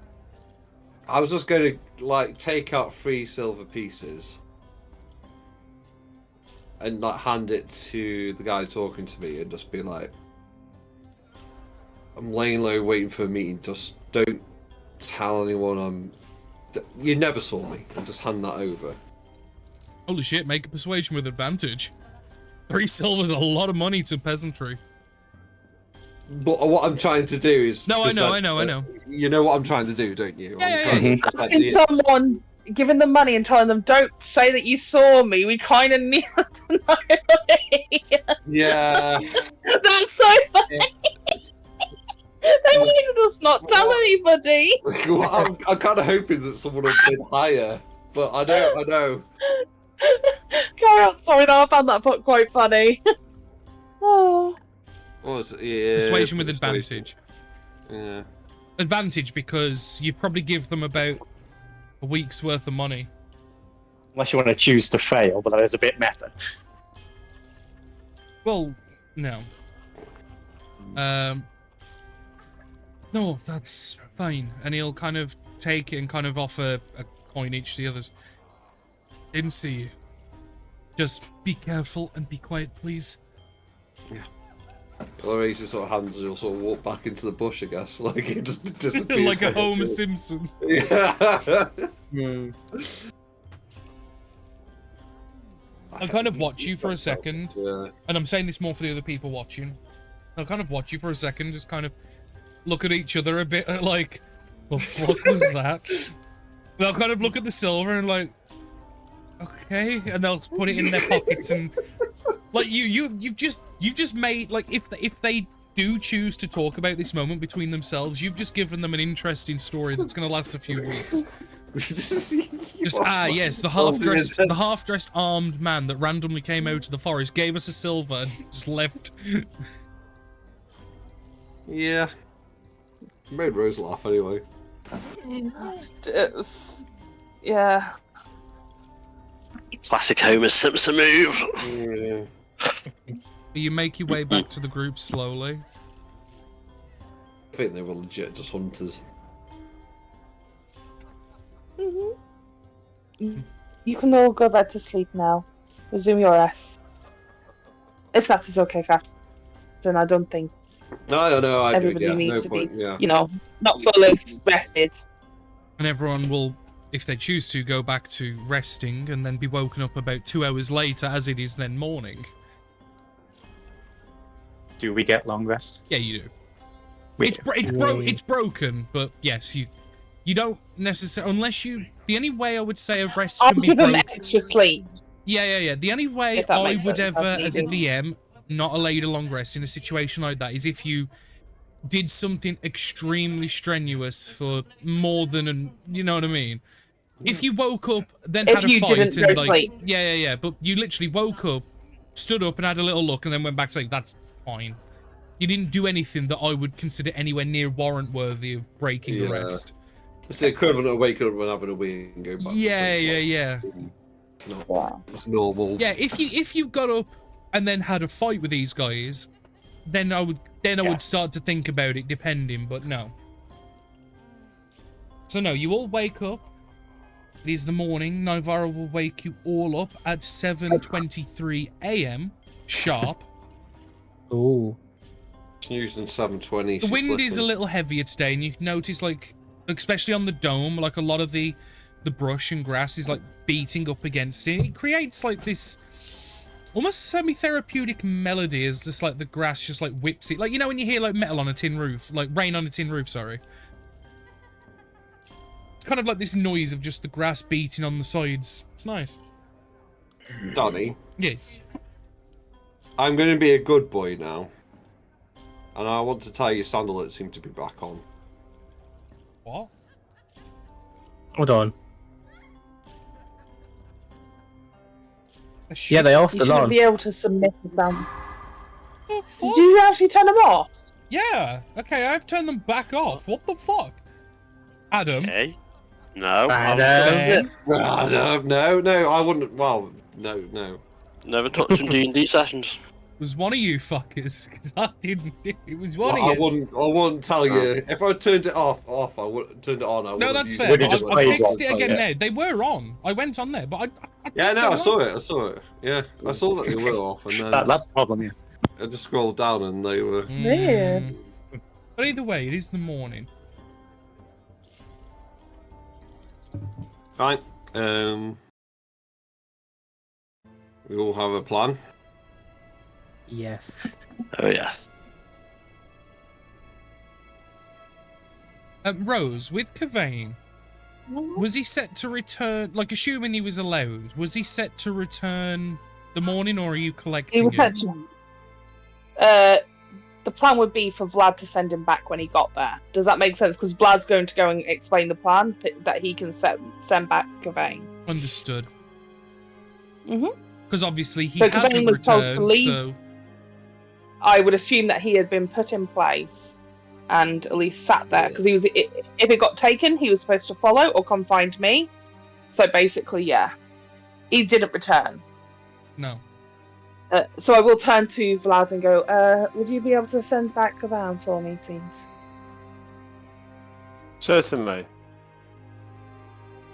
I was just going to like take out 3 silver pieces and like hand it to the guy talking to me and just be like, I'm laying low waiting for a meeting, just don't tell anyone you never saw me, and just hand that over. Holy shit, make a persuasion with advantage. 3 silver is a lot of money to peasantry. But what I'm trying to do is... No, I know. You know what I'm trying to do, don't you? Yeah. Asking someone, giving them money and telling them, don't say that you saw me, we kind of need to know. Yeah. That's so funny. Then you just not tell anybody. Well, I'm kind of hoping that someone will bid higher, but I know. Carry on, sorry, no, I found that part quite funny. Oh. What was it? Yeah, Persuasion with advantage. Yeah. Advantage because you probably give them about a week's worth of money. Unless you want to choose to fail, but that is a bit meta. Well, no. No, that's fine. And he'll kind of take it and kind of offer a coin each to the others. Didn't see you. Just be careful and be quiet, please. Yeah. Or he just sort of hands and he'll sort of walk back into the bush, I guess. Like he just disappears. Like a Homer Simpson. Yeah. I'll kind of watch you for a second. Yeah. And I'm saying this more for the other people watching. I'll kind of watch you for a second, just kind of look at each other a bit like, the fuck was that? And I'll kind of look at the silver and like, okay, and they'll put it in their pockets and like you've just made like if they do choose to talk about this moment between themselves, you've just given them an interesting story that's going to last a few weeks. Yes, the half-dressed armed man that randomly came out of the forest gave us a silver and just left. Yeah. Made Rose laugh anyway. It was, yeah. Classic Homer Simpson move. Yeah. You make your way back to the group slowly. I think they were legit just hunters. You can all go back to sleep now. Resume your rest. If that is okay, Captain. I don't think No, everybody needs no to point, be, yeah. not fully rested. And everyone will, if they choose to, go back to resting and then be woken up about 2 hours later as it is then morning. Do we get long rest? Yeah, you do. We It's do. it's broken, but yes, you don't necessarily unless you. The only way I would say a rest I'll can be give him broken. extra sleep. Yeah. The only way If that I makes would sense, ever, as as a needed. DM, not allow you to long rest in a situation like that is if you did something extremely strenuous for more than an. You know what I mean? If you woke up, then If had a you fight, didn't and go like, sleep. yeah. But you literally woke up, stood up, and had a little look, and then went back to sleep. That's fine. You didn't do anything that I would consider anywhere near warrant worthy of breaking the Yeah. rest. It's the equivalent of waking up and having a wee and go back to Yeah. sleep. It's not Yeah. it's normal. Yeah, if you got up and then had a fight with these guys, then I would start to think about it depending, but no. So no, you all wake up. It is the morning. Nivara will wake you all up at 7:23 a.m. sharp. Ooh. Using 720. The wind is a little heavier today, and you notice, like, especially on the dome, like a lot of the brush and grass is like beating up against it. It creates like this almost semi-therapeutic melody as just like the grass just like whips it. Like, you know when you hear like metal on a tin roof, like rain on a tin roof, sorry. It's kind of like this noise of just the grass beating on the sides. It's nice. Danny, Yes. I'm going to be a good boy now. And I want to tie your sandal that seem to be back on. What? Hold on. A Yeah, shit- they are You still shouldn't on. be able to submit the sound. the fuck? Did you actually turn them off? Yeah. Okay, I've turned them back off. What the fuck? Adam. Okay. No. Ben. No, I wouldn't. Well, no. Never touched some D&D sessions. Was one of you fuckers, because I didn't. It was one Well, of you. I wouldn't tell you. If I turned it off, I would turned it on. I No, wouldn't that's use fair. it. Would've But just I played fixed one, it again yeah. now. They were on. I went on there, but I Yeah, picked no, them I saw off. it. I saw it. Yeah, I saw that they were off, and then That's the problem, yeah. I just scrolled down and they were. Weird. But either way, it is the morning. Right. We all have a plan. Yes. Oh, yeah. Rose, with Cavane, was he set to return? Like, assuming he was allowed, was he set to return the morning, or are you collecting He was him? sent to. The plan would be for Vlad to send him back when he got there. Does that make sense? Because Vlad's going to go and explain the plan that he can send back Cavane. Understood. Mhm. Because obviously he So Cavane hasn't was told to returned, leave. so I would assume that he had been put in place and at least sat there because he was. If it got taken, he was supposed to follow or confine to me. So basically, yeah, he didn't return. no. So I will turn to Vlad and go. Would you be able to send back Cavane for me, please? Certainly.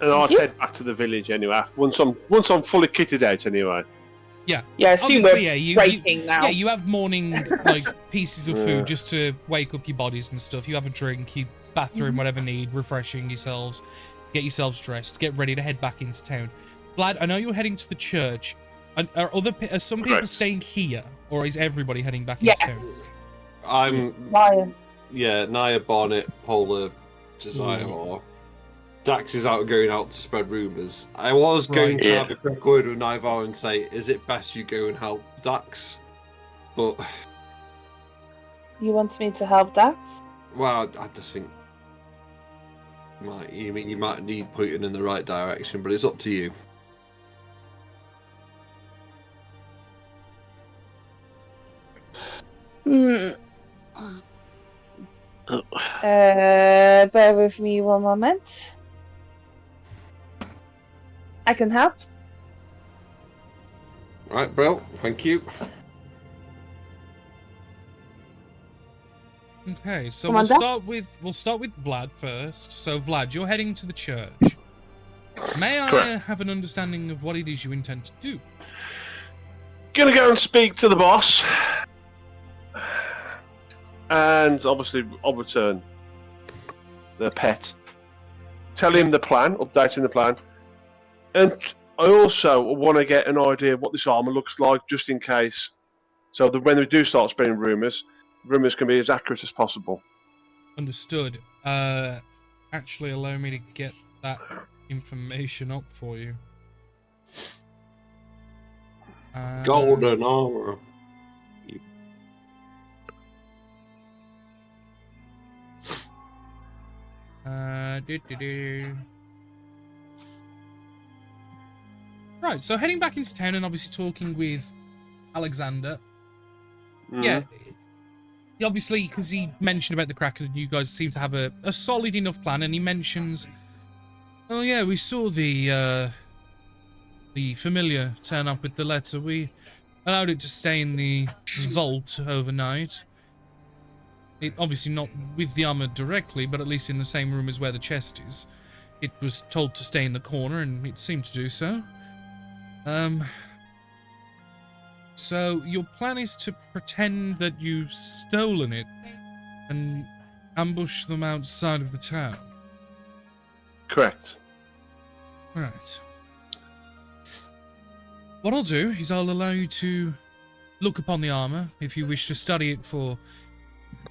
And I'd you. head back to the village anyway. Once I'm fully kitted out anyway. Yeah, I assume Obviously, we're yeah, you breaking now. Yeah, you have morning like pieces of Yeah. food just to wake up your bodies and stuff. You have a drink, you bathroom, whatever need, refreshing yourselves, get yourselves dressed, get ready to head back into town. Vlad, I know you're heading to the church. Are some people Correct. staying here, or is everybody heading back into town? Yes, I'm Ryan. Naya, Barnett, Polar, Josiah, Ooh. or Dax is going out to spread rumours. I was going Right. to Yeah. have a quick word with Nivar and say, is it best you go and help Dax? But You want me to help Dax? well, I just think you might need pointing in the right direction, but it's up to you. Hmm. Oh. Bear with me one moment. I can help. Right, Brill, thank you. Okay, so Come we'll on, start Dax. with Vlad first. So Vlad, you're heading to the church. May I Correct. have an understanding of what it is you intend to do? Gonna go and speak to the boss. And obviously I'll return the pet. Tell him the plan, updating the plan. And I also want to get an idea of what this armour looks like, just in case So that when we do start spreading rumours can be as accurate as possible. Understood. Actually, allow me to get that information up for you. Golden armor. Right, so heading back into town and obviously talking with Alexander. Mhm. Yeah, obviously, because he mentioned about the Kraken, you guys seem to have a solid enough plan, and he mentions, oh yeah, we saw the familiar turn up with the letter. We allowed it to stay in the vault overnight. It obviously not with the armor directly, but at least in the same room as where the chest is. It was told to stay in the corner, and it seemed to do so. So your plan is to pretend that you've stolen it and ambush them outside of the town. Correct. Right. What I'll do is I'll allow you to look upon the armor if you wish to study it for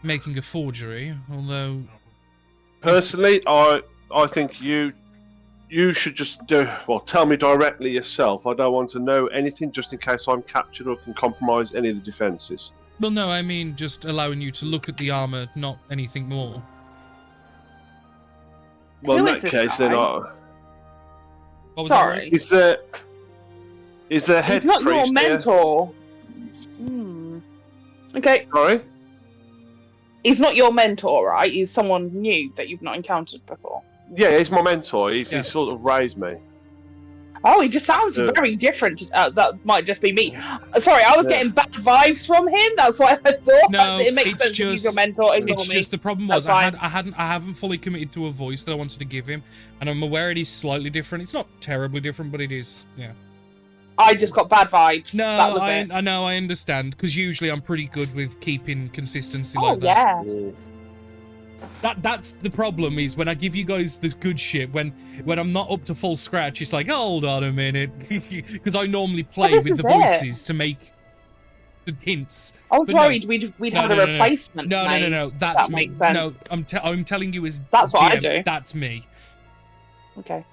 making a forgery, although... Personally, I think you should just tell me directly yourself. I don't want to know anything just in case I'm captured or can compromise any of the defences. Well, no, I mean just allowing you to look at the armor, not anything more. Well, Who in is that this case, guy? then What was Sorry. that, Rose? is there head He's not your priest here? mentor. Okay, Sorry? he's not your mentor, right? He's someone new that you've not encountered before. Yeah, he's my mentor. He Yeah. sort of raised me. Oh, he just sounds Yeah. very different. That might just be me. Sorry, I was Yeah. getting bad vibes from him. That's why I thought. No, it makes it's sense if he's your just- mentor. Ignore It's me. just the problem That's was fine. I haven't fully committed to a voice that I wanted to give him, and I'm aware it is slightly different. It's not terribly different, but it is, yeah. I just got bad vibes. No, that was it. I know, I understand, because usually I'm pretty good with keeping consistency Oh like that. yeah. That's the problem, is when I give you guys the good shit, when I'm not up to full scratch, it's like, hold on a minute, because I normally play this with the is it. voices to make the hints. I was But no. worried we'd have a replacement. No, made. that's that me. makes sense. No, I'm telling you as That's what I GM, do. that's me. Okay.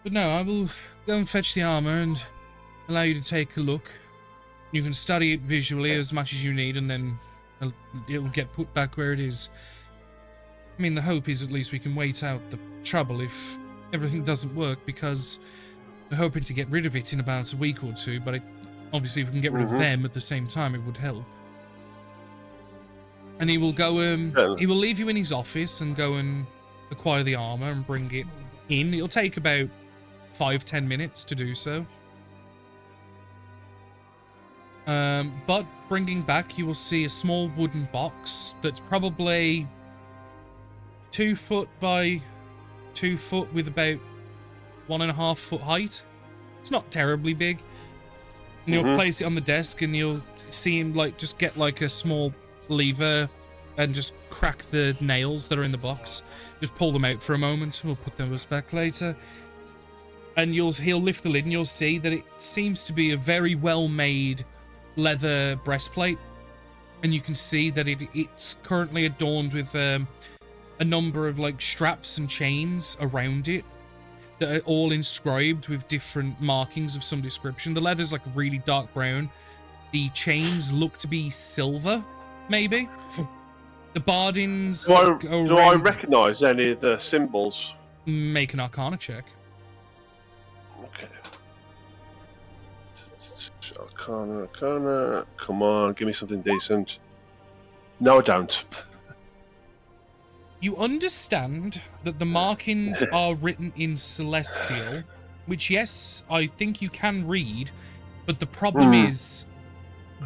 But no, I will go and fetch the armor and allow you to take a look. You can study it visually as much as you need, and then it'll get put back where it is. I mean, the hope is at least we can wait out the trouble if everything doesn't work, because we're hoping to get rid of it in about a week or two, but obviously if we can get rid of them at the same time, it would help. And he will go, he will leave you in his office and go and acquire the armor and bring it in. It'll take about 5-10 minutes to do so. But bringing back, you will see a small wooden box that's probably 2 foot by 2 foot with about 1.5 foot height. It's not terribly big. And you'll place it on the desk, and you'll see him like just get like a small lever and just crack the nails that are in the box. Just pull them out for a moment. We'll put those back later. And he'll lift the lid, and you'll see that it seems to be a very well-made leather breastplate. And you can see that it's currently adorned with a number of like straps and chains around it that are all inscribed with different markings of some description. The leather's like really dark brown. The chains look to be silver, maybe. The bardings Do I recognise any of the symbols? Make an Arcana check. Okay. Arcana. Come on, give me something decent. No, I don't. You understand that the markings are written in Celestial, which, yes, I think you can read, but the problem is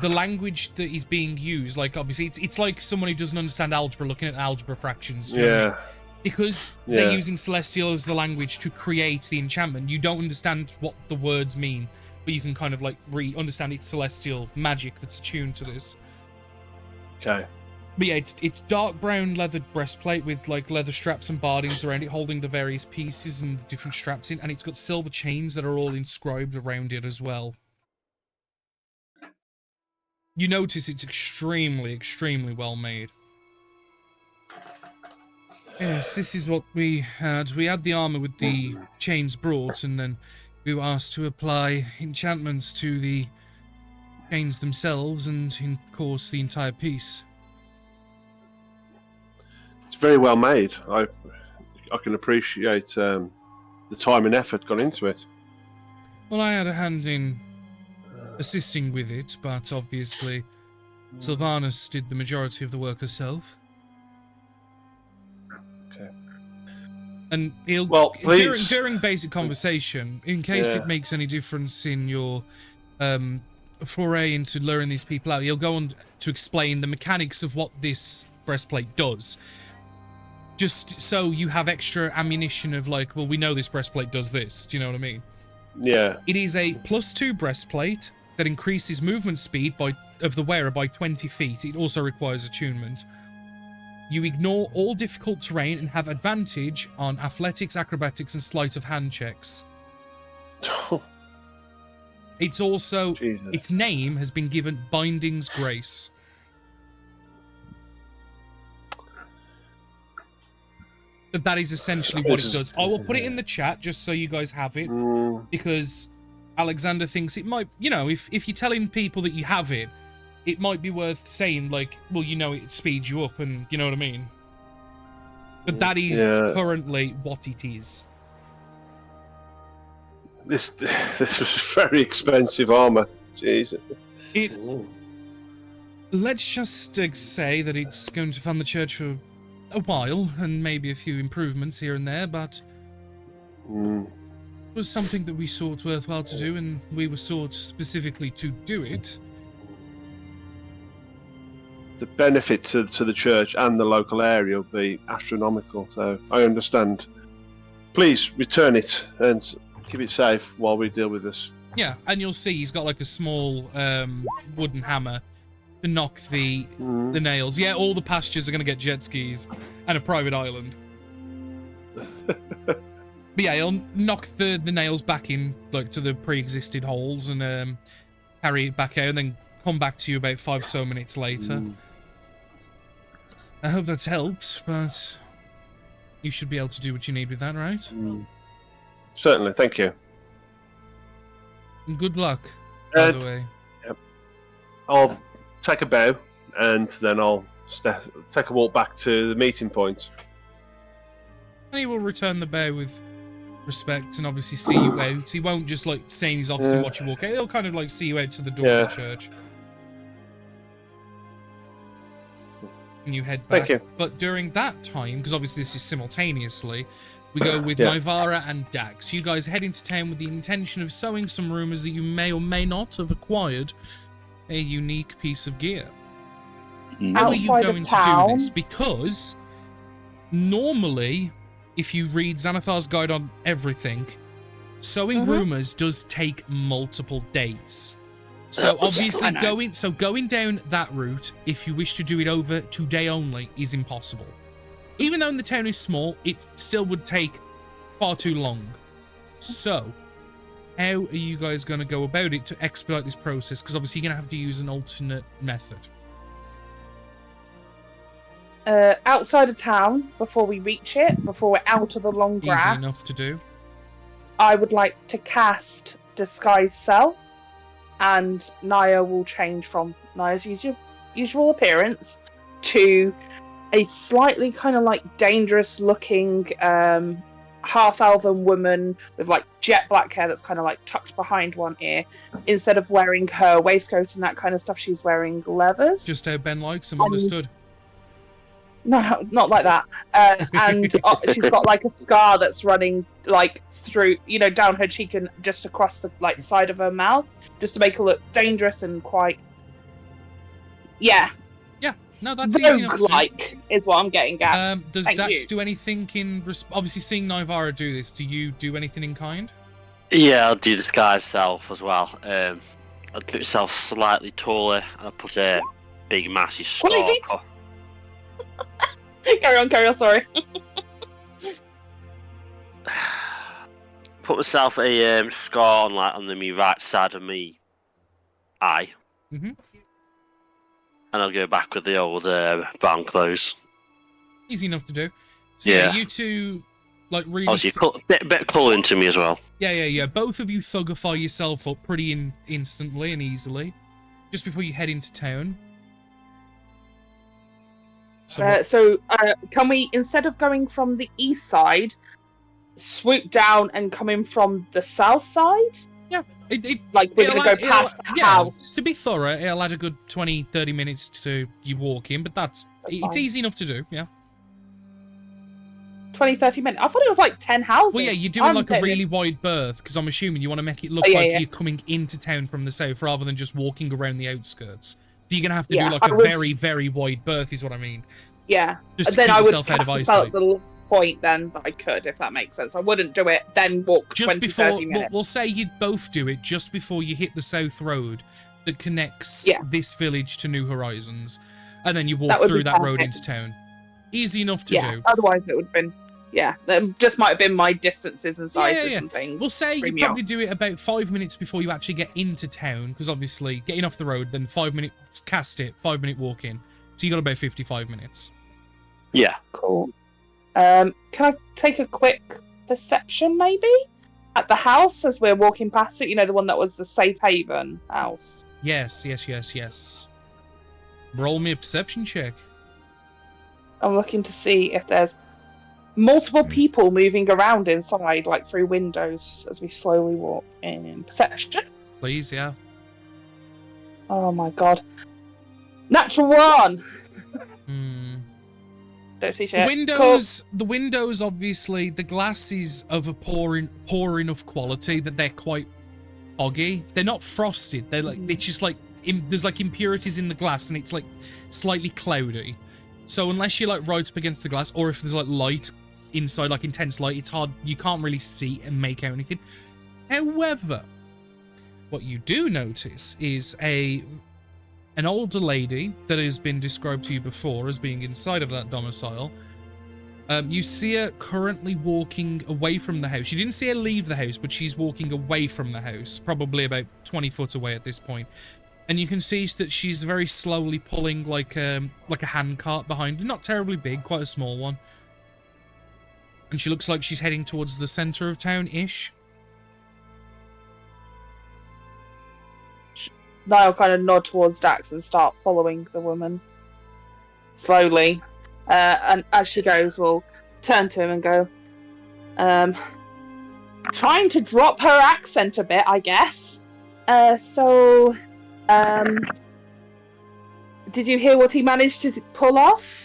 the language that is being used. Like, obviously, it's like someone who doesn't understand algebra looking at algebra fractions. Do you know what I mean? Because they're using Celestial as the language to create the enchantment, you don't understand what the words mean, but you can kind of, like, understand it's Celestial magic that's attuned to this. Okay. But yeah, it's dark brown leather breastplate with like leather straps and bardings around it, holding the various pieces and the different straps in, and it's got silver chains that are all inscribed around it as well. You notice it's extremely, extremely well made. Yes, this is what we had. We had the armor with the chains brought, and then we were asked to apply enchantments to the chains themselves and, in course, the entire piece. It's very well made. I can appreciate the time and effort gone into it. Well, I had a hand in assisting with it, but obviously Sylvanas did the majority of the work herself. Okay. And he'll during basic conversation, in case it makes any difference in your foray into luring these people out, he'll go on to explain the mechanics of what this breastplate does. Just so you have extra ammunition of like, well, we know this breastplate does this. Do you know what I mean? Yeah. It is a +2 breastplate that increases movement speed of the wearer by 20 feet. It also requires attunement. You ignore all difficult terrain and have advantage on athletics, acrobatics, and sleight of hand checks. It's also, its name has been given Binding's Grace. But that is essentially what it does. I will put it in the chat just so you guys have it, because Alexander thinks it might, you know, if you're telling people that you have it, it might be worth saying, like, well, you know, it speeds you up, and you know what I mean? But that is currently what it is. This was very expensive armor. Jesus. Let's just say that it's going to fund the church for a while, and maybe a few improvements here and there, but it was something that we thought worthwhile to do, and we were sought specifically to do it. The benefit to the church and the local area will be astronomical, so I understand. Please return it and keep it safe while we deal with this. Yeah, and you'll see he's got like a small wooden hammer to knock the nails. Yeah, all the pastures are going to get jet skis and a private island. But yeah, he'll knock the nails back in, like, to the pre-existed holes and carry it back out and then come back to you about 5 so minutes later. I hope that's helped, but you should be able to do what you need with that, right? Certainly, thank you. And good luck, by the way. Yep. I'll take a bow, and then I'll take a walk back to the meeting point. And he will return the bow with respect and obviously see you out. He won't just, like, stay in his office and watch you walk out. He'll kind of, like, see you out to the door of the church. And you head back. Thank you. But during that time, because obviously this is simultaneously, we go with Nivara and Dax. You guys head into town with the intention of sowing some rumors that you may or may not have acquired a unique piece of gear. How are you going to do this? Because normally, if you read Xanathar's Guide on Everything, sowing rumors does take multiple days. So obviously going down that route, if you wish to do it over today only, is impossible. Even though the town is small, it still would take far too long. So, how are you guys going to go about it to expedite this process? Because obviously you're going to have to use an alternate method. Outside of town, before we reach it, before we're out of the long grass, Easy enough to do. I would like to cast Disguise Self, and Naya will change from Naya's usual appearance to a slightly kind of like dangerous looking half-elven woman with like jet black hair that's kind of like tucked behind one ear. Instead of wearing her waistcoat and that kind of stuff, she's wearing leathers. Just how Ben likes them, understood. No, not like that. And she's got like a scar that's running like through, you know, down her cheek and just across the like side of her mouth, just to make her look dangerous and quite. Yeah. Yeah. No, that's easy enough. Rogue-like is what I'm getting at. Does Dax do anything in obviously seeing Nivara do this? Do you do anything in kind? Yeah, I'll do Disguise Self as well. I'll put myself slightly taller and I'll put a big massive scar. Carry on, sorry. Put myself a scar on, like, on the right side of me eye. and I'll go back with the old barn clothes. Easy enough to do. So yeah, Yeah. you two, like, really... Obviously, bit of colour into me as well. Yeah. Both of you thugify yourself up pretty instantly and easily, just before you head into town. So, can we, instead of going from the east side, swoop down and come in from the south side? Yeah. Like, we're going to go past the house. To be thorough, it'll add a good 20-30 minutes to you walking, but it's fine. easy enough to do, yeah. 20-30 minutes. I thought it was like 10 houses. Well, yeah, you're doing like a really wide berth, because I'm assuming you want to make it look you're coming into town from the south rather than just walking around the outskirts. So you're going to have to do like a very, very wide berth, is what I mean. Yeah. Just to then keep I would yourself out of cast a spell eyesight. at the last point then that I could, if that makes sense. I wouldn't do it, then walk Just 30 minutes. we'll say you'd both do it just before you hit the south road that connects this village to New Horizons, and then you walk through that road into town. Easy enough to do. Otherwise it would have been... Yeah, that just might have been my distances and sizes and things. We'll say you probably do it about 5 minutes before you actually get into town, because obviously getting off the road, then 5 minutes cast it, 5 minute walk in. So you got about 55 minutes. Yeah. Cool. Can I take a quick perception maybe at the house as we're walking past it? You know, the one that was the safe haven house. Yes. Roll me a perception check. I'm looking to see if there's multiple people moving around inside, like through windows, as we slowly walk in. Perception? Please, yeah. Oh my god. Natural 1! Don't see shit. The windows, obviously, the glass is of a poor enough quality that they're quite foggy. They're not frosted. They're like, it's just like, there's like impurities in the glass and it's like slightly cloudy. So unless you're like right up against the glass, or if there's like light inside, like intense light, it's hard, you can't really see and make out anything. However, what you do notice is an older lady that has been described to you before as being inside of that domicile. You see her currently walking away from the house. You didn't see her leave the house, but she's walking away from the house, probably about 20 foot away at this point. And you can see that she's very slowly pulling like a hand cart behind her. Not terribly big, quite a small one. And she looks like she's heading towards the center of town-ish. Niall kind of nod towards Dax and start following the woman slowly. And as she goes, we'll turn to him and go, trying to drop her accent a bit, I guess. Did you hear what he managed to pull off?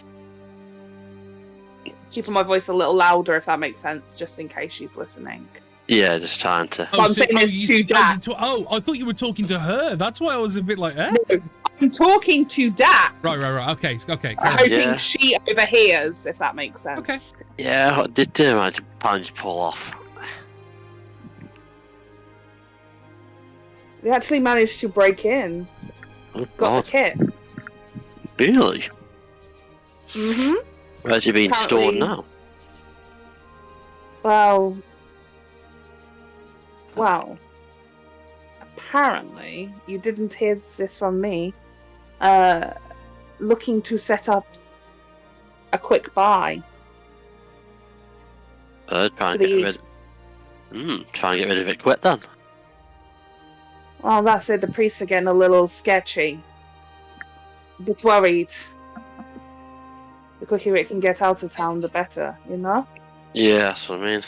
Keeping my voice a little louder, if that makes sense, just in case she's listening. Yeah, just trying to... I'm saying this to Dax. I thought you were talking to her. That's why I was a bit like, eh? No, I'm talking to Dax. Right. Okay. I'm hoping she overhears, if that makes sense. Okay. Yeah, I did manage to pull off. We actually managed to break in. Oh, Got the kit. Really? Mm-hmm. Where's it being stored now? Well, apparently you didn't hear this from me. Looking to set up a quick buy. Trying to get rid of it quick then. Well, that's it. The priests are getting a little sketchy. A bit worried. The quicker it can get out of town, the better, you know? Yeah, that's what I mean.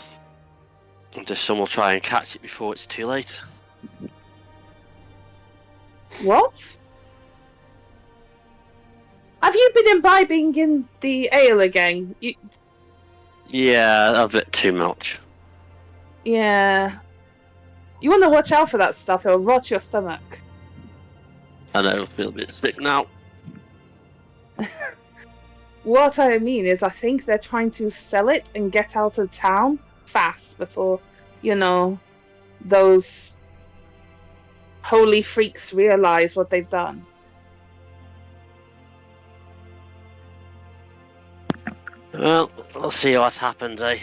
Just someone will try and catch it before it's too late. What? Have you been imbibing in the ale again? Yeah, a bit too much. Yeah. You want to watch out for that stuff, it'll rot your stomach. I know, I feel a bit sick now. What I mean is, I think they're trying to sell it and get out of town fast before, those holy freaks realize what they've done. Well, we'll see what happens, eh?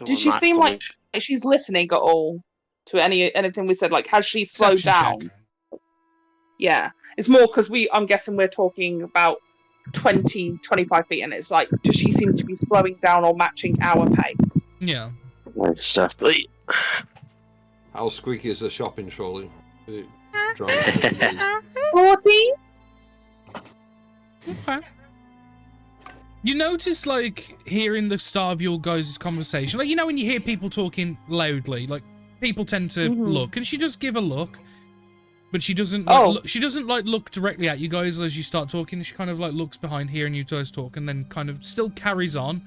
Did she seem like she's listening at all to anything we said? Like, has she slowed Perception down? check. Yeah, it's more because I'm guessing we're talking about 20, 25 feet, and it's like, does she seem to be slowing down or matching our pace? Yeah. Exactly. How squeaky is the shopping trolley? Is it driving? 40? Okay. You notice, like, hearing the start of your guys' conversation, like, you know when you hear people talking loudly, like, people tend to look, and she does give a look, but she doesn't, like, she doesn't, like, look directly at you guys as you start talking. She kind of, like, looks behind hearing you guys talk, and then kind of still carries on.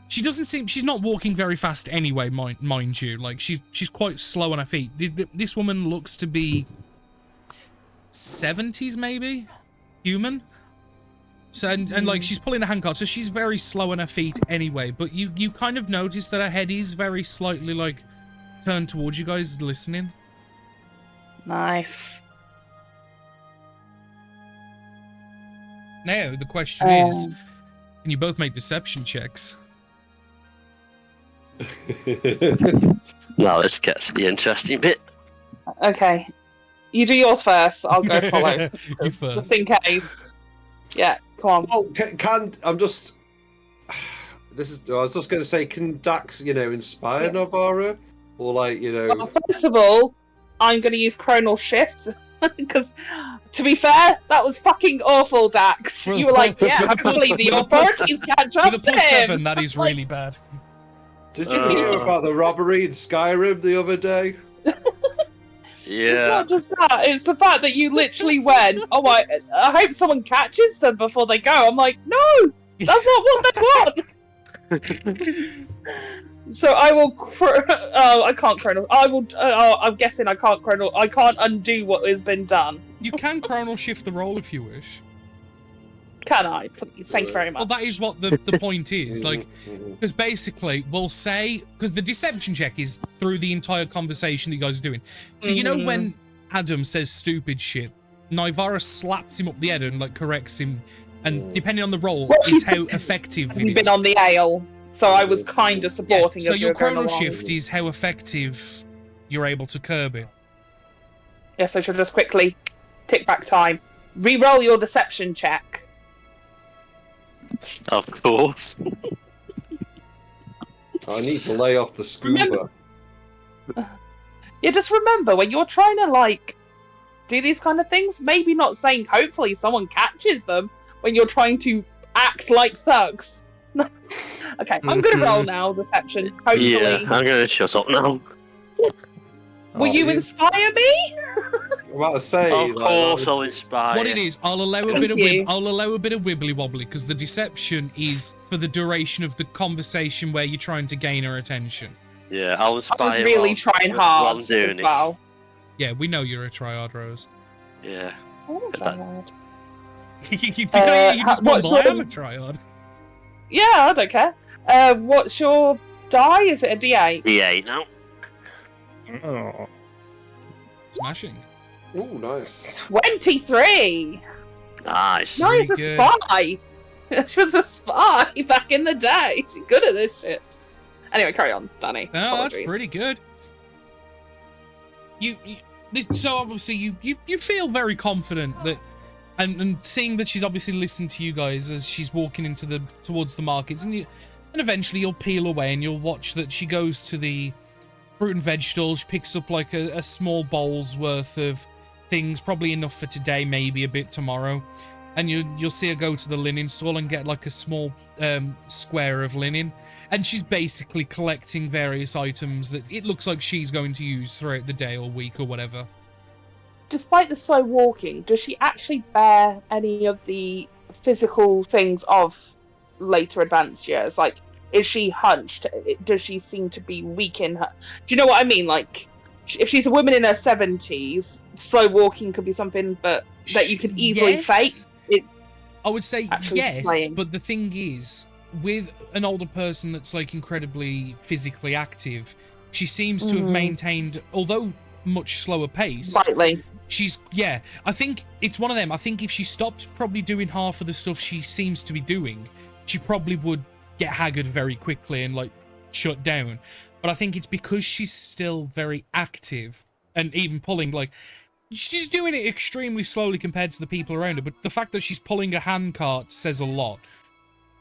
She doesn't seem, she's not walking very fast anyway, mind you. Like, she's quite slow on her feet. This woman looks to be 70s, maybe? Human? So, and like, she's pulling a handcart, so she's very slow on her feet anyway, but you kind of notice that her head is very slightly, like, turned towards you guys, listening. Nice. Now, the question is, can you both make deception checks? Now let's get to the interesting bit. Okay. You do yours first, I'll go follow. You first. Just in case. Yeah, come on. Oh, I'm just. I was just going to say, can Dax, inspire Navara, or like, Well, first of all, I'm going to use Chronal Shift because, to be fair, that was fucking awful, Dax. You were like, yeah, hopefully the authorities catch up With a to plus him. 7, that is really bad. Did you hear about the robbery in Skyrim the other day? It's Yeah. not just that, it's the fact that you literally went, oh, I hope someone catches them before they go. I'm like, no, that's not what they want. So I will, I can't chronal. I will, I'm guessing I can't chronal. I can't undo what has been done. You can chronal shift the roll if you wish. Can I, please? Thank you very much. Well, that is what the point is. Like, because basically, we'll say, because the deception check is through the entire conversation that you guys are doing. So, you know, when Adam says stupid shit, Nivara slaps him up the head and, like, corrects him. And depending on the roll, Well, it's how effective it You've is. been on the ale, so I was kind of supporting. So as your we were going chronal along. shift is how effective you're able to curb it. Yes, I should just quickly tick back time. Re-roll your deception check. Of course. I need to lay off the scuba. Yeah, just remember when you're trying to like do these kind of things, maybe not saying hopefully someone catches them when you're trying to act like thugs. Okay, I'm gonna roll now, deception. Hopefully. Yeah, I'm gonna shut up now. Will you inspire me? I'm about to say. Of course, I'll inspire. What it is, I'll allow a Thank bit of you. I'll allow a bit of wibbly wobbly because the deception is for the duration of the conversation where you're trying to gain her attention. Yeah, I'll I inspire. was really while- trying while hard I'm doing as this. well. Yeah, we know you're a triad, Rose. Yeah. Oh, If that- God. you just what's mumble, I am your- a triad. Yeah, I don't care. What's your die? Is it a D8? D8 now. Oh. Smashing. Oh, nice. 23! Nice. Nice, a Very good. spy! She was a spy back in the day. She's good at this shit. Anyway, carry on, Danny. No, that's Apologies. pretty good. So obviously you feel very confident that, and seeing that she's obviously listened to you guys as she's walking towards the markets, and eventually you'll peel away and you'll watch that she goes to the fruit and veg stall. She picks up like a small bowl's worth of things, probably enough for today, maybe a bit tomorrow. And you'll see her go to the linen stall and get like a small square of linen. And she's basically collecting various items that it looks like she's going to use throughout the day or week or whatever. Despite the slow walking, does she actually bear any of the physical things of later advanced years? Like, is she hunched? Does she seem to be weak in her? Do you know what I mean? Like, if she's a woman in her 70s, slow walking could be something that you could easily fake. I would say Actually yes, displaying. but the thing is, with an older person that's like incredibly physically active, she seems to have maintained, although much slower pace. Slightly. I think it's one of them. I think if she stopped probably doing half of the stuff she seems to be doing, she probably would get haggard very quickly and like shut down. But I think it's because she's still very active and even pulling like She's doing it extremely slowly compared to the people around her, but the fact that she's pulling a handcart says a lot.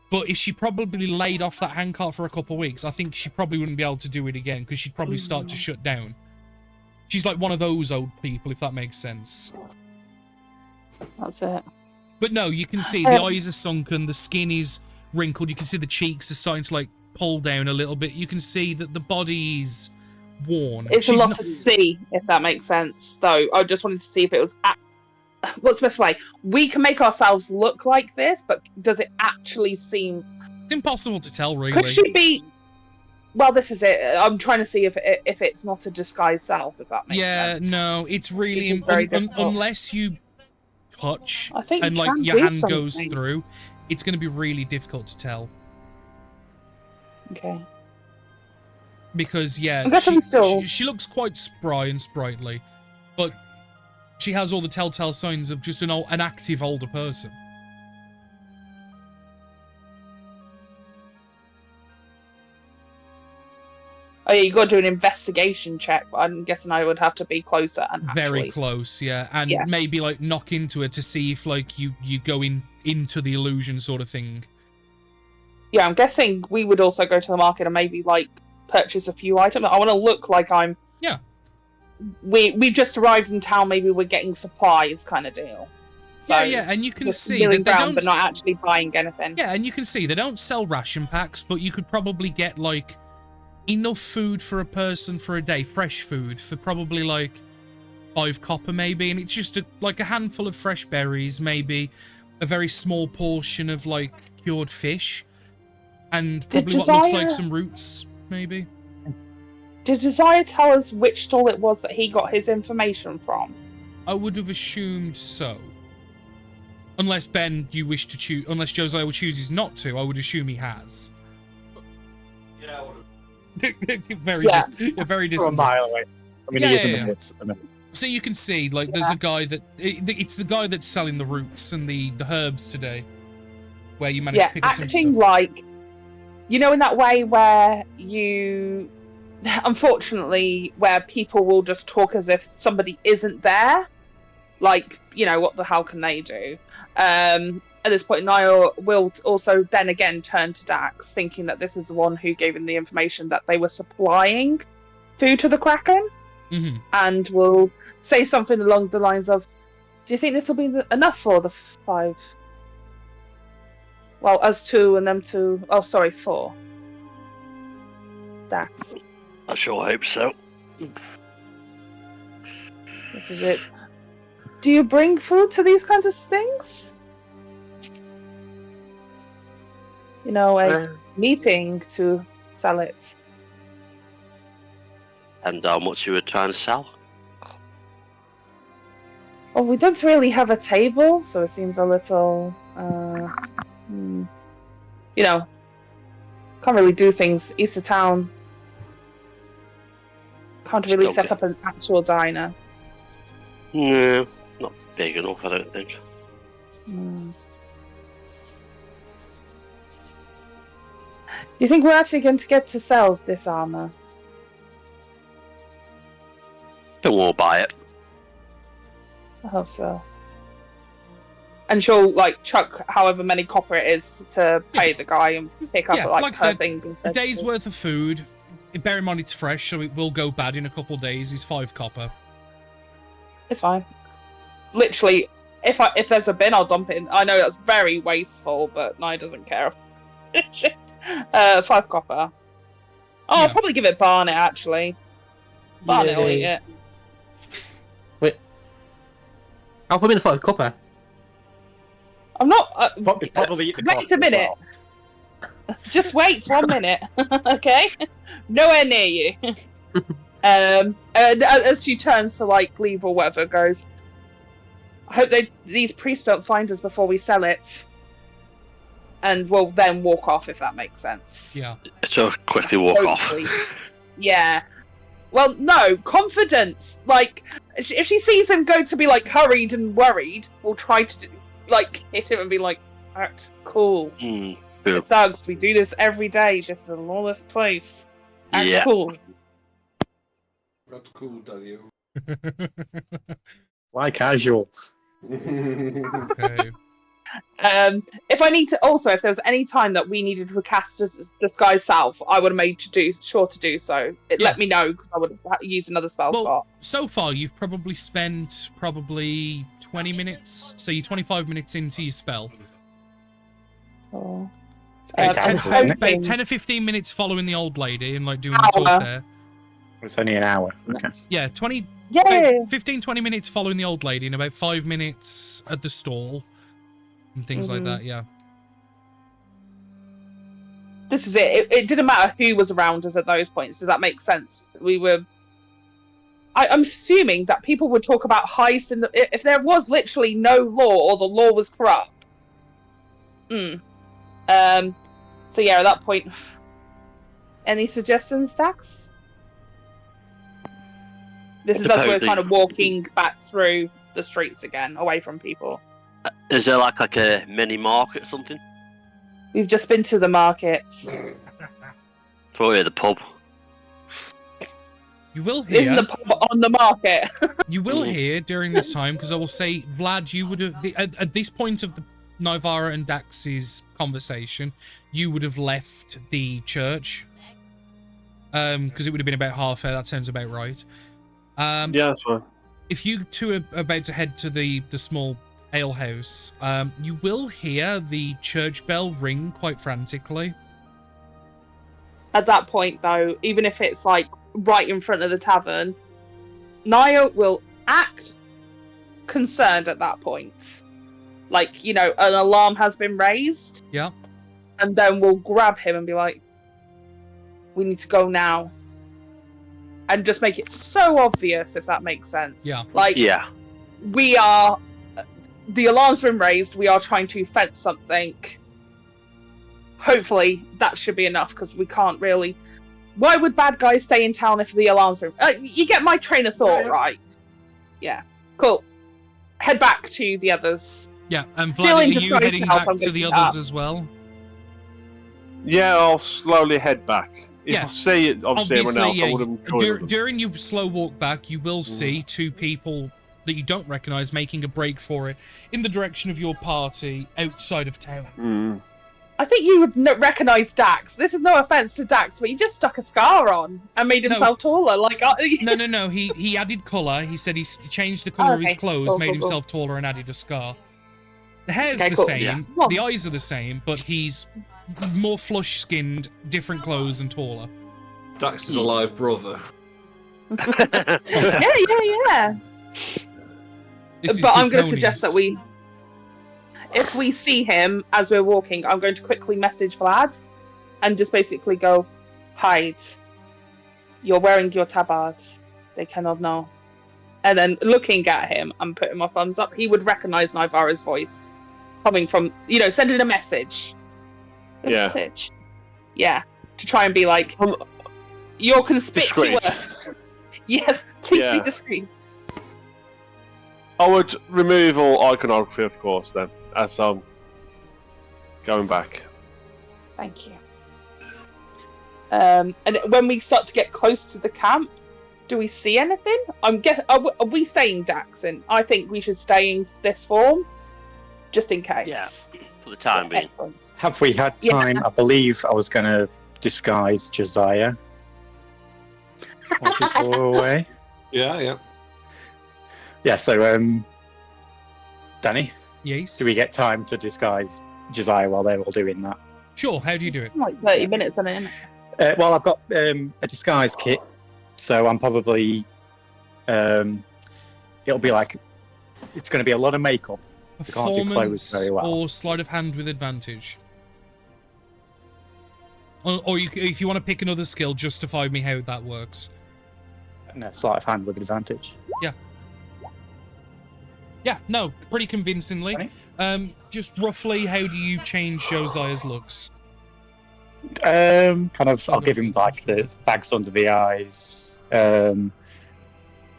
But if she probably laid off that handcart for a couple of weeks, I think she probably wouldn't be able to do it again, because she'd probably start to shut down. She's like one of those old people, if that makes sense. That's it. But no, you can see the eyes are sunken, the skin is wrinkled, you can see the cheeks are starting to like pull down a little bit. You can see that the body's worn. It's a lot to see, if that makes sense, though. I just wanted to see if it was... What's the best way? We can make ourselves look like this, but does it actually seem... It's impossible to tell, really. Could she be... Well, this is it. I'm trying to see if it's not a disguised self, if that makes sense. Yeah, no, it's really... Which is very difficult. Unless you touch I think and you like can your do hand goes something. through, it's going to be really difficult to tell. Okay. Because, yeah, I'm guessing still... she looks quite spry and sprightly, but she has all the telltale signs of just an active older person. Oh yeah, you got to do an investigation check, but I'm guessing I would have to be closer and Very close, yeah. And maybe, like, knock into it to see if, like, you go into the illusion sort of thing. Yeah, I'm guessing we would also go to the market and maybe, like, purchase a few items. I want to look like I'm... Yeah. We've just arrived in town, maybe we're getting supplies kind of deal. So yeah, and you can just see milling that they around, don't... but not actually buying anything. Yeah, and you can see they don't sell ration packs, but you could probably get, like, enough food for a person for a day, fresh food, for probably, like, 5 copper maybe, and it's just like a handful of fresh berries, maybe a very small portion of, like, cured fish, and probably what looks like some roots, maybe. Did Desire tell us which stall it was that he got his information from? I would have assumed so. Unless, Ben, you wish to choose... Unless Josiah chooses not to, I would assume he has. Yeah, I would have. very From a distant. mile away. I mean, Yeah, he is yeah, in the yeah. woods at the minute. So you can see, like, there's a guy that... It's the guy that's selling the roots and the herbs today. Where you managed to pick up some acting stuff. like... You know, in that way where you... Unfortunately, where people will just talk as if somebody isn't there. Like, you know, what the hell can they do? At this point, Niall will also then again turn to Dax, thinking that this is the one who gave him the information that they were supplying food to the Kraken, and will say something along the lines of, "Do you think this will be enough for the 5? Well, us 2 and them 2. Oh, sorry, 4. Dax, I sure hope so. this is it. Do you bring food to these kinds of things? You know, a meeting to sell it. And how much you were trying to sell? Well, we don't really have a table, so it seems a little, you know, can't really do things east of town. Can't really set up an actual diner. No, not big enough, I don't think. Do you think we're actually going to get to sell this armor? Then we'll buy it. I hope so. And she'll, like, chuck however many copper it is to pay the guy and pick up, like I her said, thing. a day's worth of food. Bear in mind it's fresh, so it will go bad in a couple of days. Is 5 copper. It's fine. Literally, if there's a bin, I'll dump it in. I know that's very wasteful, but Nye doesn't care. Shit. 5 copper. Oh, I'll probably give it Barnet, actually. Barnet will eat it. Wait. I'll put in 5 copper. I'm not... Probably wait a minute. Just wait 1 minute, okay? Nowhere near you. As she turns to, like, leave or whatever, goes, I hope these priests don't find us before we sell it. And we'll then walk off, if that makes sense. Yeah. So quickly walk Hopefully. off. Yeah. Well, no, confidence. Like, if she sees him go to be, like, hurried and worried, we'll try to, like, hit him and be like, act cool. Yeah. Thugs, we do this every day. This is a lawless place. Act cool. That's cool, Daniel. Why casual? Okay. If I need to, also, if there was any time that we needed to cast Disguise Self, I would have made sure to do so. Let me know, because I would have used another spell Well, slot. so far you've probably spent 20 minutes. So you're 25 minutes into your spell. Oh. Eight I'm hours, isn't it? hoping- About 10 or 15 minutes following the old lady and like doing the talk there. It's only an hour. Okay. Yeah, 20, Yay! 15-20 minutes following the old lady and about 5 minutes at the stall and things like that. Yeah. This is it. It didn't matter who was around us at those points. Does that make sense? We were. I'm assuming that people would talk about heist in if there was literally no law or the law was corrupt. So yeah, at that point, any suggestions, Dax? This is as we're kind of walking back through the streets again, away from people. Is there like a mini market or something? We've just been to the market. Probably the pub. You will hear. Isn't the pub on the market? You will hear during this time, because I will say, Vlad, you would have at this point of the Nivara and Dax's conversation, you would have left the church, because it would have been about half hour. That sounds about right. Yeah, that's fine. If you two are about to head to the small ale house, you will hear the church bell ring quite frantically. At that point, though, even if it's like right in front of the tavern, Naya will act concerned at that point. Like, you know, an alarm has been raised. Yeah. And then we'll grab him and be like, we need to go now. And just make it so obvious, if that makes sense. Yeah. Like, Yeah. we are... The alarm's been raised. We are trying to fence something. Hopefully, that should be enough, because we can't really... Why would bad guys stay in town if the alarm's been... you get my train of thought, right? Yeah. Cool. Head back to the others. Yeah, and Still Vlad, are in you disguise heading self, back I'm to the picking others up. as well? Yeah, I'll slowly head back. If Yeah. I see it, obviously everyone else, I yeah, wouldn't join them. during your slow walk back, you will see two people that you don't recognise making a break for it in the direction of your party outside of town. I think you would recognise Dax. This is no offence to Dax, but he just stuck a scar on and made himself taller. Like, No. He added colour. He said he changed the colour of his Okay. clothes, Cool, made cool, himself taller, and added a scar. The hair's Okay, the cool. same. Yeah. The eyes are the same, but he's more flush-skinned, different clothes, and taller. Dax is a live brother. yeah. This is But I'm going to suggest Gluconius. that if we see him as we're walking, I'm going to quickly message Vlad and just basically go, hide. You're wearing your tabard. They cannot know. And then looking at him and putting my thumbs up, he would recognise Nivara's voice coming from, sending a message. Message. Yeah. To try and be like, you're conspicuous. Yes, please be discreet. I would remove all iconography, of course, then, as I'm going back. Thank you. And when we start to get close to the camp, do we see anything? Are we staying, Daxon? I think we should stay in this form, just in case. Yeah, for the time being. Excellent. Have we had time? I believe I was going to disguise Josiah while people were away. Yeah. Yeah, so, Danny, Yes. do we get time to disguise Josiah while they're all doing that? Sure. How do you do it? Like 30 minutes on it. Well, I've got a disguise kit, so I'm probably... it'll be like... It's going to be a lot of makeup. You can't do clothes Performance very well. or sleight of hand with advantage. Or if you want to pick another skill, justify me how that works. No, sleight of hand with advantage. Yeah, no, pretty convincingly. Just roughly, how do you change Josiah's looks? I'll give him like the bags under the eyes.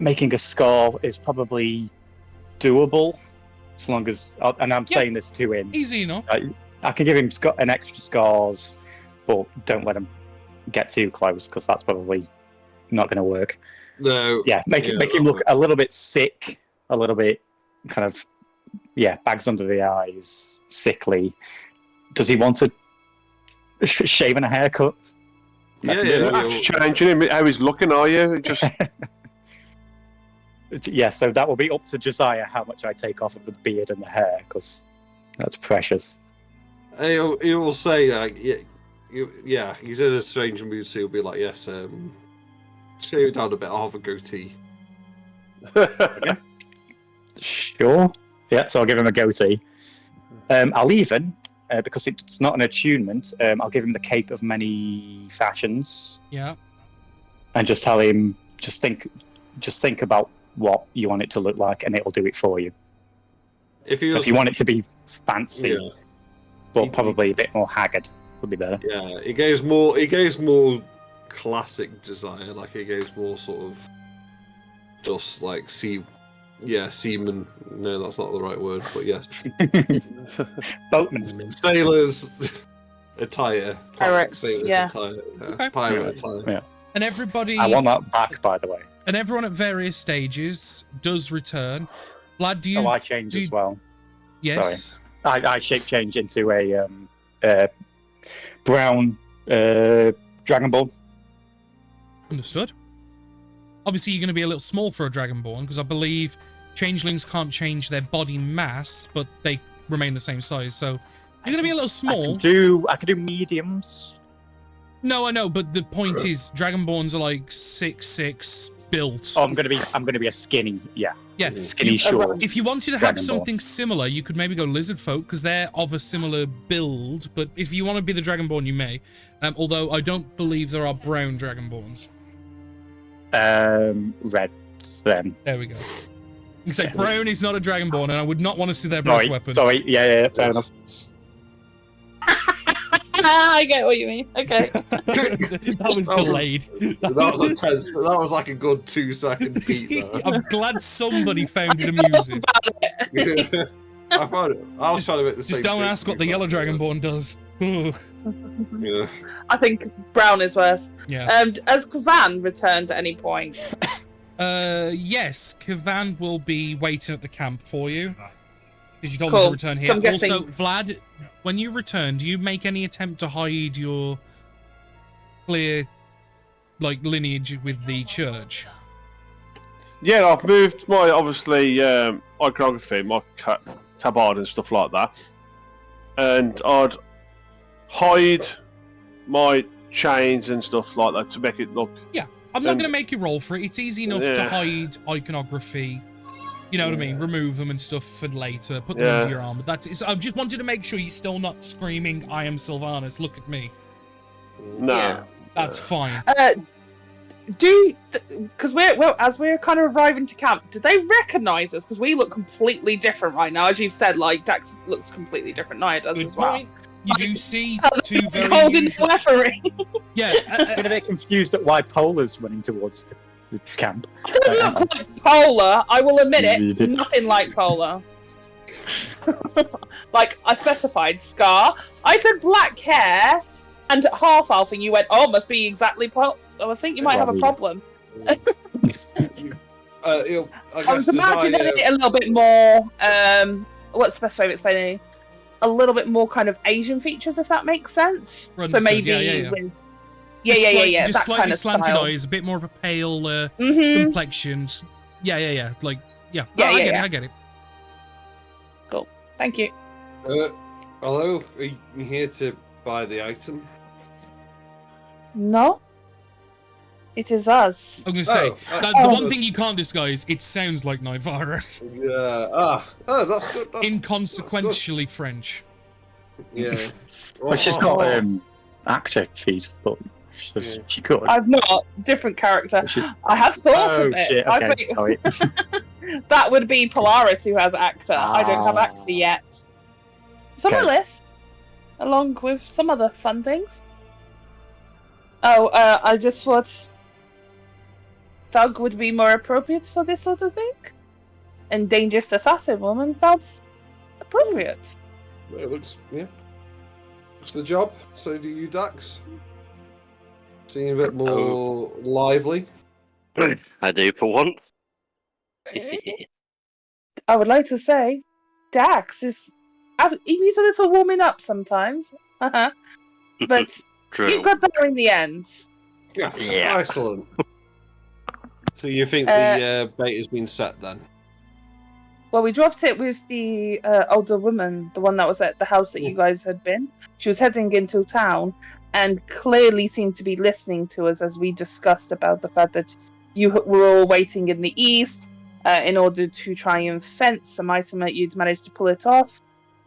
Making a scar is probably doable, as long as, and I'm saying this to him. Easy enough. I can give him an extra scars, but don't let him get too close, because that's probably not going to work. No. Yeah, make him look a little bit sick, a little bit kind of, bags under the eyes, sickly. Does he want a shave and a haircut? That's changing him. How he's looking, are you? Just Yeah, so that will be up to Josiah how much I take off of the beard and the hair, because that's precious. He will say, he's in a strange mood, so he'll be like, yes, shave down a bit, I'll have a goatee. Sure. Yeah, so I'll give him a goatee. I'll even, because it's not an attunement, I'll give him the cape of many fashions. Yeah. And just tell him, just think about what you want it to look like, and it'll do it for you. If you want it to be fancy, but probably a bit more haggard, would be better. Yeah, it goes more classic Josiah, like it goes more sort of just like seaman. No, that's not the right word, but yes. Boatman. Sailors attire. Pirates, sailors attire. Okay. Pirate attire. Yeah. And everybody. I want that back, by the way. And everyone at various stages does return. Vlad, do you? Oh, I change as well. Yes. Sorry. I shape change into a brown Dragonborn. Understood. Obviously, you're going to be a little small for a Dragonborn, because I believe changelings can't change their body mass, but they remain the same size. So you're going to be a little small. I can do mediums. No, I know, but the point is, Dragonborns are like 6'6" built. Oh, I'm gonna be a skinny, skinny short. If you wanted to have Dragonborn. something similar, you could maybe go lizard folk, because they're of a similar build. But if you want to be the Dragonborn, you may. Although I don't believe there are brown Dragonborns. Reds then. There we go. You say brown is not a Dragonborn, and I would not want to see their breath weapon. Sorry, yeah, fair enough. I get what you mean. Okay. That was delayed. That was intense. That was like a good 2-second beat there. I'm glad somebody found it amusing. I found it. I was trying to make the same. Just don't thing. ask what the yellow Dragonborn does. Yeah. I think brown is worse. Yeah. Has Kavan returned at any point? Yes, Kavan will be waiting at the camp for you. Because you told Cool. him to return here. So I'm guessing- Also, Vlad, when you return, do you make any attempt to hide your clear, lineage with the church? yeah, I've moved my obviously iconography, my tabard and stuff like that, and I'd hide my chains and stuff like that to make it look. Yeah, I'm not going to make you roll for it. It's easy enough to hide iconography. You know what I mean? Remove them and stuff for later. Put them into your armor. That's it. So I just wanted to make sure you're still not screaming, "I am Sylvanas, look at me." No. Yeah. That's fine. Because as we're kind of arriving to camp, do they recognise us? Because we look completely different right now. As you've said, like Dax looks completely different. Naya does Good as well. point. You do see two very holding unusual... weaponry. Yeah. I'm a bit confused at why Polar's running towards the camp. Doesn't look like Polar. I will admit You it. did. Nothing like Polar. Like I specified, Scar. I said black hair and half elf, and you went, "Oh, must be exactly Polar." I think you might have a problem. I I was imagining it a little bit more. What's the best way of explaining? A little bit more kind of Asian features, if that makes sense. Understood, So maybe yeah. with Just that slightly kind of slanted style. eyes, a bit more of a pale Mhm. complexions. Yeah. I get it. Cool. Thank you. Hello, are you here to buy the item? No, it is us. I'm gonna say the one thing you can't disguise. It sounds like Nivara. Yeah. That's good. That's Inconsequentially French. Yeah. Well, she's got actor feet, but she could. I've not different character. She- I have thought Oh of it. shit! I've Okay, sorry. That would be Polaris who has actor. I don't have actor yet. It's on my Okay. list, along with some other fun things. Oh, I just thought Thug would be more appropriate for this sort of thing. And Dangerous Assassin Woman felt appropriate. It looks, It's the job. So do you, Dax. Seem a bit more lively. I do for once. I would like to say, Dax is. He needs a little warming up sometimes. But True. you got there in the end. Yeah. Yeah. Excellent. So you think the bait has been set then? Well, we dropped it with the older woman, the one that was at the house that you guys had been. She was heading into town and clearly seemed to be listening to us as we discussed about the fact that you were all waiting in the east in order to try and fence some item that you'd managed to pull it off.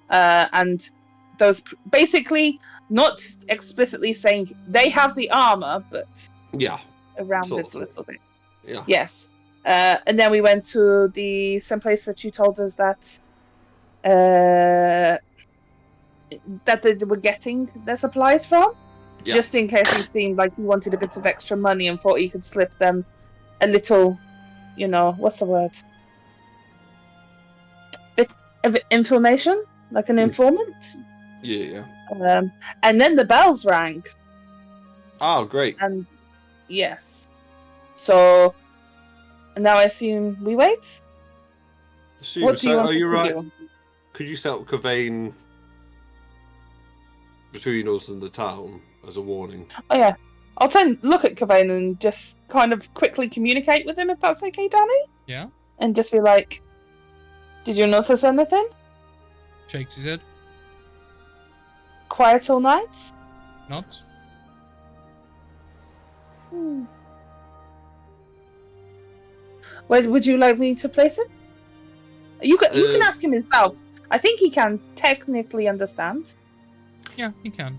And those basically not explicitly saying they have the armor, but around it a little bit. Yeah. Yes. And then we went to the same place that you told us that they were getting their supplies from, just in case it seemed like you wanted a bit of extra money and thought you could slip them a little, what's the word? Bit of information, like an informant. Yeah. And then the bells rang. Oh, great. And yes. So now I assume we wait? What do you want us to do? Could you set up Cavane between us and the town as a warning? Oh yeah. I'll try and look at Cavane and just kind of quickly communicate with him if that's okay, Danny? Yeah. And just be like, did you notice anything? Shakes his head. Quiet all night? Nods. Where would you like me to place him? You can ask him himself. I think he can technically understand. Yeah, he can.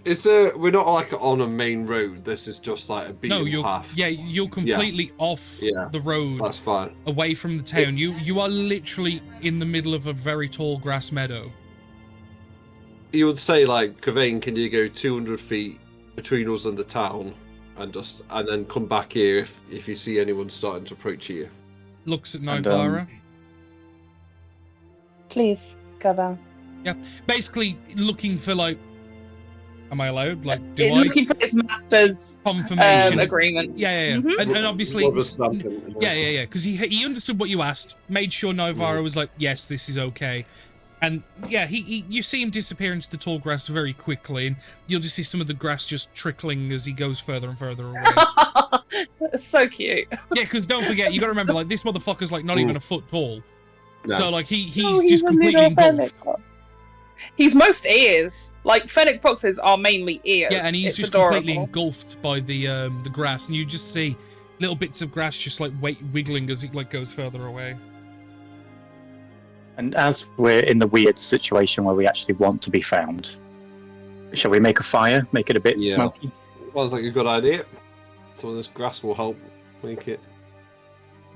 We're not like on a main road. This is just like a beaten path. Yeah, you're completely off the road. That's fine. Away from the town. You are literally in the middle of a very tall grass meadow. You would say like, Cavane, can you go 200 feet between us and the town, and then come back here if you see anyone starting to approach you? Looks at Novara. Please, Cavane. Yeah, basically looking for like. Am I allowed? Like, looking for his master's confirmation agreement? Yeah. Mm-hmm. And obviously, because he understood what you asked, made sure Novara was like, yes, this is okay, and you see him disappear into the tall grass very quickly, and you'll just see some of the grass just trickling as he goes further and further away. That's so cute. Yeah, because don't forget, you got to remember, like this motherfucker's like not even a foot tall, so like he's just completely engulfed. He's most ears. Like Fennec foxes are mainly ears. Yeah, and he's just completely engulfed by the grass, and you just see little bits of grass just like wiggling as it like goes further away. And as we're in the weird situation where we actually want to be found, shall we make a fire? Make it a bit smoky? Sounds like a good idea. Some of this grass will help make it.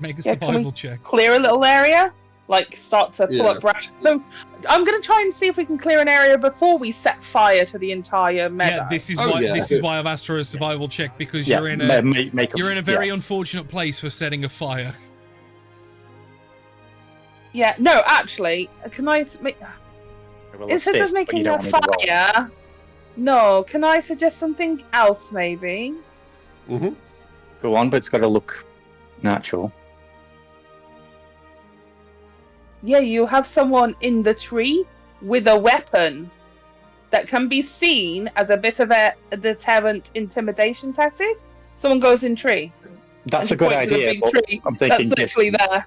Make a survival check. Clear a little area? Like, start to pull up brush. So, I'm going to try and see if we can clear an area before we set fire to the entire meadow. Yeah, this is why I've asked for a survival check, because you're in a very unfortunate place for setting a fire. Yeah, no, actually, can I make... Instead of making a fire... No, can I suggest something else, maybe? Mm-hmm. Go on, but it's got to look natural. Yeah, you have someone in the tree with a weapon that can be seen as a bit of a deterrent intimidation tactic. Someone goes in tree. That's a good idea. I'm thinking that's literally there.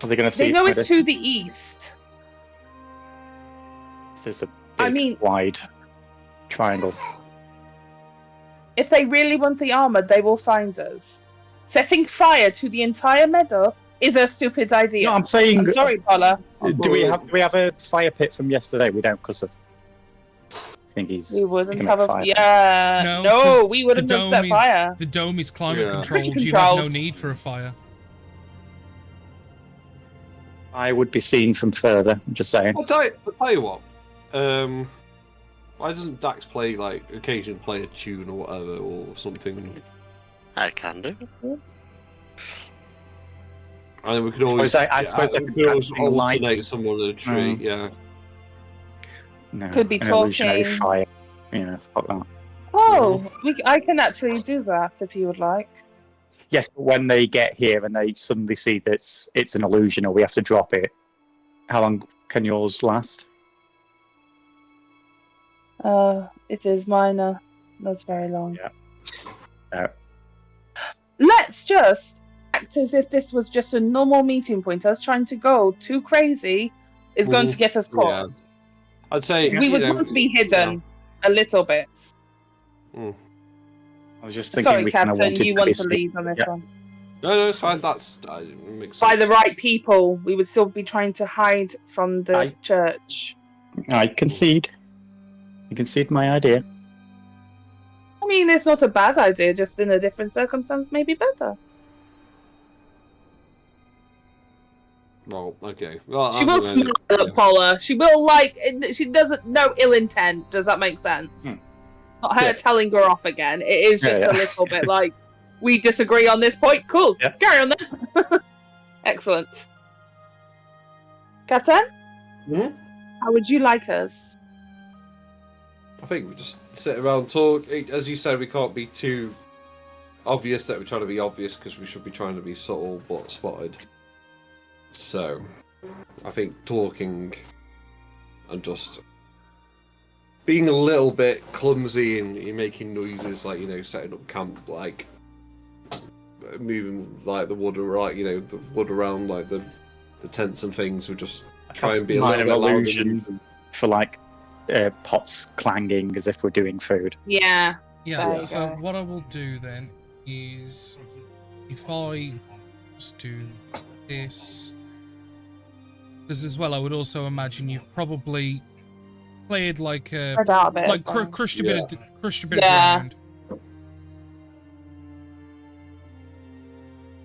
Are they going to see? They know it's to the east. This is a big, wide triangle. If they really want the armor, they will find us. Setting fire to the entire meadow is a stupid idea. No, I'm saying. I'm sorry, Paula. Do we have a fire pit from yesterday? We don't, because of thingies. We wouldn't have a. Yeah. No, we wouldn't have set fire. The dome is climate controlled. You have no need for a fire. I would be seen from further. I'm just saying. I'll tell you what. Why doesn't Dax occasionally play a tune or whatever or something? I can do. And then we could always. I suppose I could always alternate someone in a tree. Yeah. No, could be talking. Fire. Yeah, fuck that. Oh, I can actually do that if you would like. Yes, but when they get here and they suddenly see that it's an illusion or we have to drop it, how long can yours last? It is minor. Not very long. Yeah. Let's just act as if this was just a normal meeting point. Us trying to go too crazy is going to get us caught. I'd say We would want to be hidden a little bit. I was just thinking Sorry, we kind of Captain, wanted you to want be to lead on this one. No, it's fine. That makes sense. By the right people, we would still be trying to hide from the church. I concede. You concede my idea. I mean, it's not a bad idea, just in a different circumstance, maybe better. Well, okay. Well, She will smile at Paula. She will, she doesn't, no ill intent. Does that make sense? Not her telling her off again. It is just a little bit like, we disagree on this point. Cool. Yeah. Carry on then. Excellent. Captain? How would you like us? I think we just sit around, talk. As you said, we can't be too obvious that we're trying to be obvious because we should be trying to be subtle but spotted. So, I think talking and just being a little bit clumsy and making noises like, setting up camp, like moving like the wood around, the wood around like the tents and things. We just try and be a little bit illusion for like pots clanging as if we're doing food. Yeah. So what I will do then is, if I just do this, because as well, I would also imagine you've probably played like crushed a bit of ground.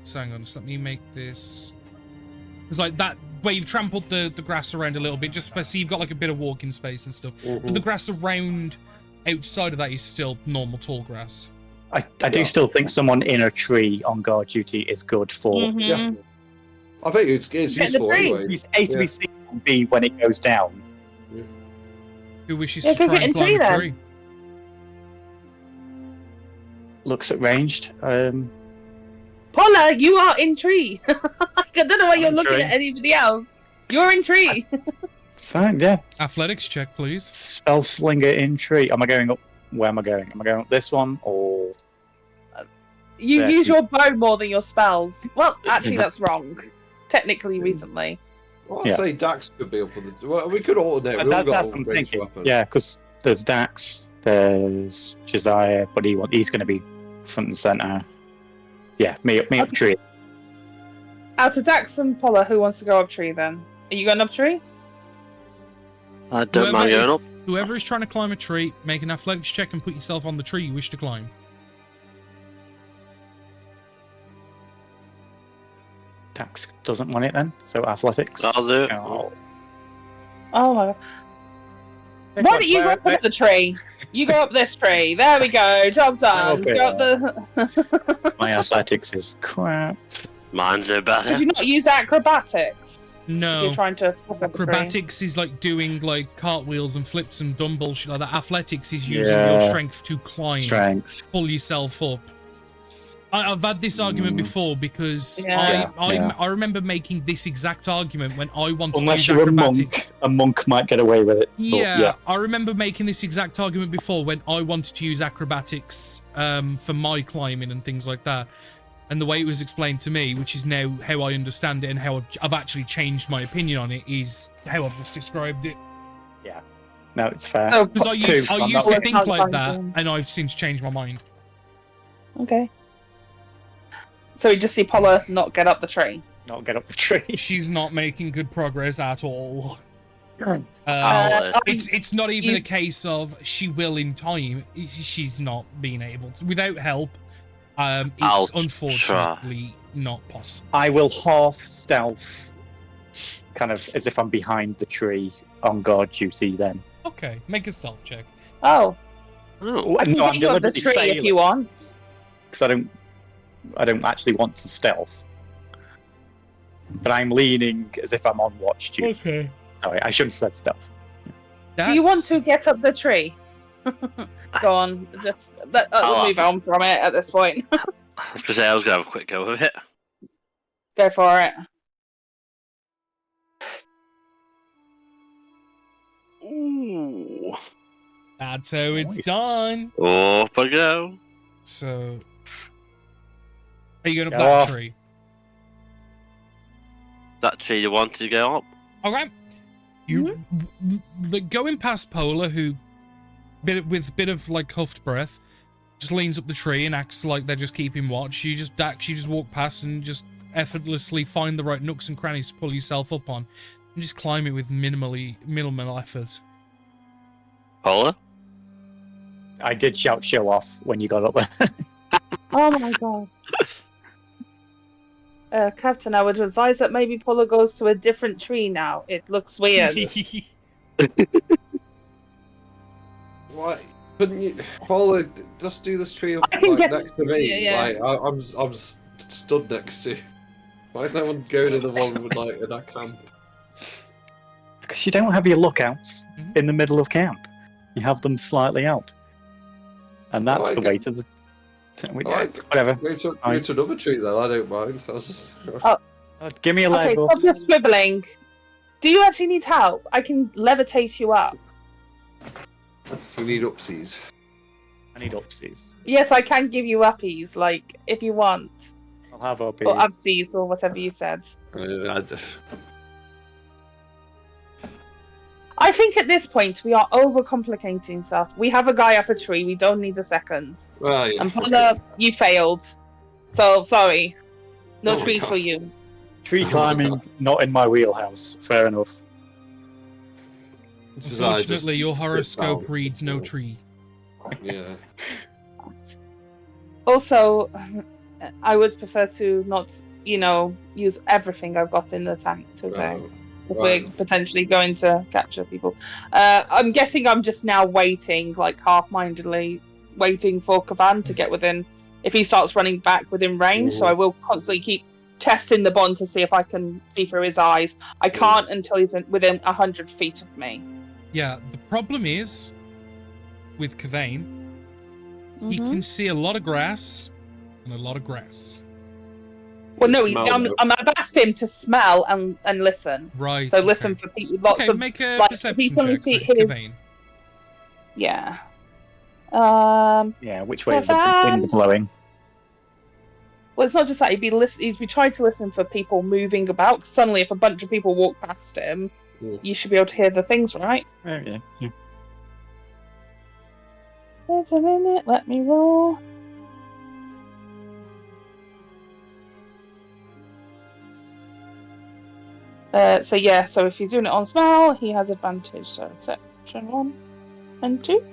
So hang on, just let me make this. It's like that where you've trampled the grass around a little bit, just so you've got like a bit of walking space and stuff. But the grass around outside of that is still normal tall grass. I do still think someone in a tree on guard duty is good for. Yeah. I think it's useful anyway. He's A to be seen and B when it goes down. Who wishes to try and climb a tree? Looks at ranged. Paula, you are in tree. I don't know why you're looking at anybody else. You're in tree. Fine, yeah. Athletics check, please. Spell slinger in tree. Am I going up? Where am I going? Am I going up this one or? You use your bow more than your spells. Well, actually, that's wrong. Technically, recently. Well, I'd say Dax could be up with the. Well, we could alternate. That's what I'm thinking. Weapons. Yeah, because there's Dax, there's Josiah, but he's going to be front and center. Yeah, me up tree. Out of Dax and Paula, who wants to go up tree then? Are you going up tree? I don't mind going up. Whoever is trying to climb a tree, make an athletics check and put yourself on the tree you wish to climb. Dax doesn't want it then, so athletics. I'll do it. Oh my god. Why don't you go up the tree? You go up this tree. There we go. Job done. Okay. Go up the... My athletics is crap. Mine's no better. Did you not use acrobatics? No. You're trying to... Acrobatics is like doing like cartwheels and flips and dumb bullshit like that. Athletics is using your strength to climb. Pull yourself up. I've had this argument before because I remember making this exact argument when I wanted to use acrobatics. A monk might get away with it. Yeah, I remember making this exact argument before when I wanted to use acrobatics for my climbing and things like that. And the way it was explained to me, which is now how I understand it and how I've actually changed my opinion on it, is how I've just described it. Yeah, no, it's fair. Because I used to think like that, and I've since changed my mind. Okay. So we just see Paula not get up the tree. Not get up the tree. She's not making good progress at all. It's it's not even a case of she will in time. She's not being able to. Without help, it's unfortunately not possible. I will half stealth, kind of as if I'm behind the tree on guard duty then. Okay, make a stealth check. Oh. I can take you up the tree if you want. Because I don't actually want to stealth. But I'm leaning as if I'm on watch duty. Okay. Sorry, I shouldn't have said stealth. Do you want to get up the tree? Go on, just we'll move on from it at this point. I was going to say, I was going to have a quick go with it. Go for it. Ooh. That's how it's Nice. done. Up I go. So, are you going Go up that off. tree? That tree you wanted to go up? Okay. You going past Polar, who with a bit of like huffed breath, just leans up the tree and acts like they're just keeping watch. You just walk past and just effortlessly find the right nooks and crannies to pull yourself up on, and just climb it with minimal effort. Paula? I did shout show off when you got up there. Oh my god. Captain, I would advise that maybe Polo goes to a different tree now. It looks weird. Why couldn't you, Paula? Just do this tree up I can get next to me. yeah. Like I'm stood next to. Why is no one going to the one with like in that camp? Because you don't have your lookouts Mhm. in the middle of camp. You have them slightly out. And that's Alright, the way to the... Alright. Whatever. Go to another tree then. I don't mind. I was just. Give me a leg Okay, up. stop just scribbling. Do you actually need help? I can levitate you up. You need upsies. I need upsies. Yes, I can give you uppies, like, if you want. I'll have uppies. Or upsies, or whatever you said. I think at this point we are overcomplicating stuff. We have a guy up a tree, we don't need a second. Well, yeah. And Paula, you failed. So, sorry. No Oh my tree God. for you. Tree climbing, not in my wheelhouse. Fair enough. This is how I just Unfortunately, your sit horoscope down. reads no tree. Yeah. Also, I would prefer to not, use everything I've got in the tank today. If Right. we're potentially going to capture people. I'm guessing I'm just now waiting, like half-mindedly, waiting for Kavan to get within, if he starts running back within range, so I will constantly keep testing the bond to see if I can see through his eyes. I can't until he's within 100 feet of me. Yeah, the problem is, with Kavane, he can see a lot of grass and a lot of grass. Well, no, Smell I've asked him to smell and listen. Right. So listen for people, lots Okay, of make a like, perception he's only check see for his. Kavane. Yeah. Yeah, which way is the Kavan. wind blowing? Well, it's not just that. He'd be trying to listen for people moving about. 'Cause suddenly, if a bunch of people walk past him, you should be able to hear the things, right? Oh, yeah. Wait a minute. Let me roll. So if he's doing it on smell, he has advantage. So section 1 and 2.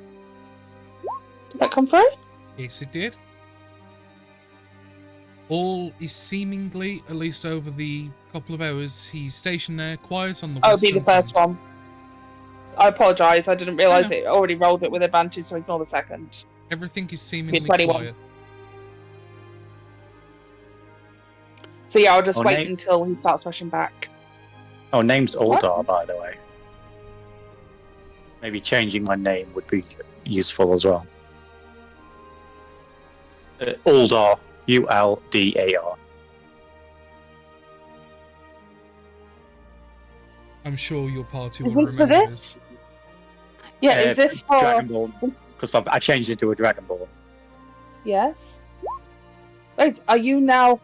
Did that come through? Yes, it did. All is seemingly, at least over the couple of hours he's stationed there, quiet on the Oh, it'll be western the first front. one. I apologise. I didn't realise No. it already rolled it with advantage, so ignore the second. Everything is seemingly 21. quiet. So yeah, I'll just Oh, wait Nate. until he starts rushing back. Oh, name's What? Uldar, by the way. Maybe changing my name would be useful as well. Uldar. Uldar. I'm sure your party Is will this for remember this? Yeah, is this for Dragonborn? this? Because I changed it to a Dragonborn. Yes. Wait, are you now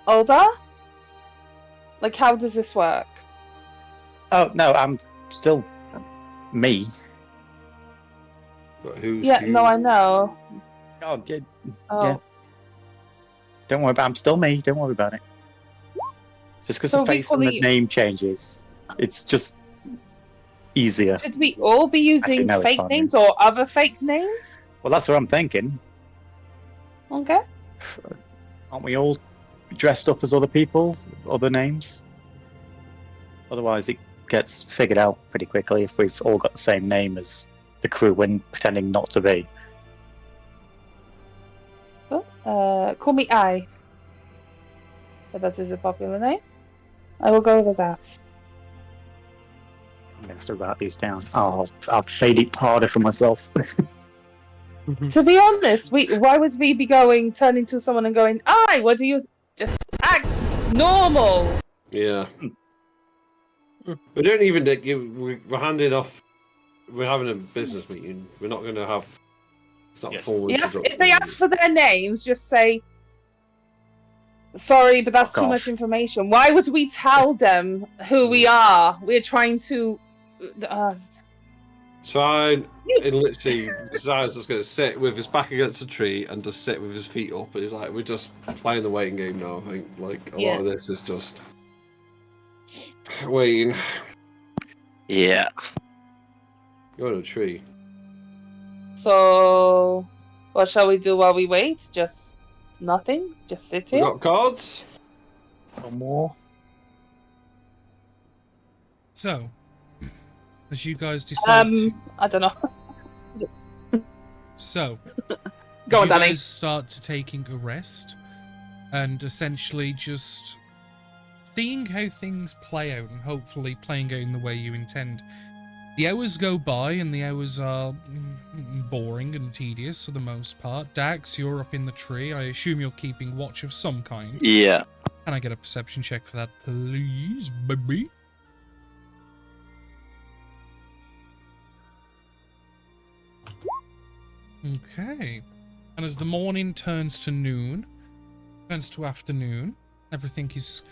older? Like, how does this work? Oh, no, I'm still me. But who's Yeah, who? no, I know. Oh, yeah. Oh, Yeah. Don't worry about I'm still me. Don't worry about it. Just because So the face and the equally- name changes, it's just easier. should we all be using no, it's fake fine, names or other fake names? Well, that's what I'm thinking. Okay. Aren't we all dressed up as other people, other names? Otherwise, it gets figured out pretty quickly if we've all got the same name as the crew when pretending not to be. Call me I. But that is a popular name. I will go with that. I'm going to have to write these down. Oh, I've made it harder for myself. To be honest, why would we be turning to someone and going, "Aye, what do you just act normal?" Yeah. We don't even. We're handing off. We're having a business meeting. We're not going to have. It's not formal. If they ask for their names, just say, "Sorry, but that's too much information." Why would we tell them who we are? We're trying to. Fine. And literally, Zai's just going to sit with his back against a tree and just sit with his feet up. He's like, we're just playing the waiting game now. I think like a lot of this is just waiting. Yeah. Go on a tree. So, what shall we do while we wait? Just nothing? Just sit We here? got cards. No more. So, as you guys decide I don't know. So, Go on, you Danny. guys start to taking a rest and essentially just seeing how things play out and hopefully playing out in the way you intend. The hours go by and the hours are boring and tedious for the most part. Dax, you're up in the tree. I assume you're keeping watch of some kind. Yeah. Can I get a perception check for that, please, baby? Okay. And as the morning turns to noon, turns to afternoon, everything is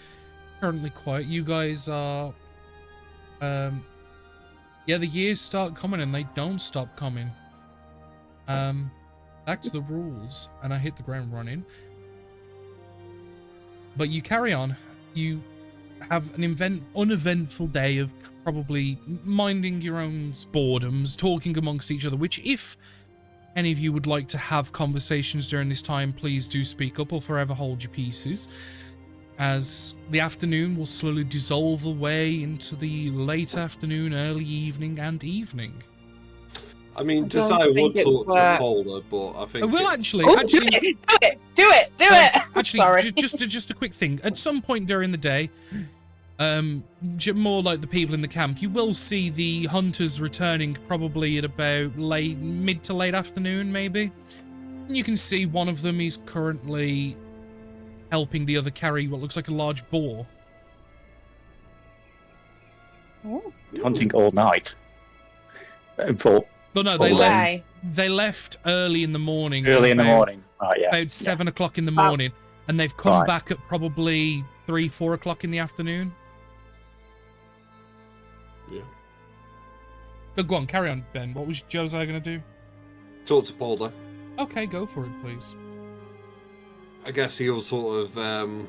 currently quiet. You guys are... yeah, the years start coming and they don't stop coming. Back to the rules, and I hit the ground running. But you carry on. You have an uneventful day of probably minding your own boredoms, talking amongst each other, which if any of you would like to have conversations during this time, please do speak up or forever hold your pieces, as the afternoon will slowly dissolve away into the late afternoon, early evening, and evening. I mean, Desire would talk to Polder, but I think I will it's... actually do it. Actually, Sorry. just a quick thing. At some point during the day, more like the people in the camp, you will see the hunters returning probably at about mid to late afternoon, maybe. And you can see one of them is currently helping the other carry what looks like a large boar. Hunting all night. But no, they left early in the morning. Early in the morning. Oh, yeah. About 7 o'clock in the morning. And they've come back at probably 3, 4 o'clock in the afternoon. Yeah. But go on, carry on, Ben. What was Josiah going to do? Talk to Polder. Okay, go for it, please. I guess he'll sort of, I'm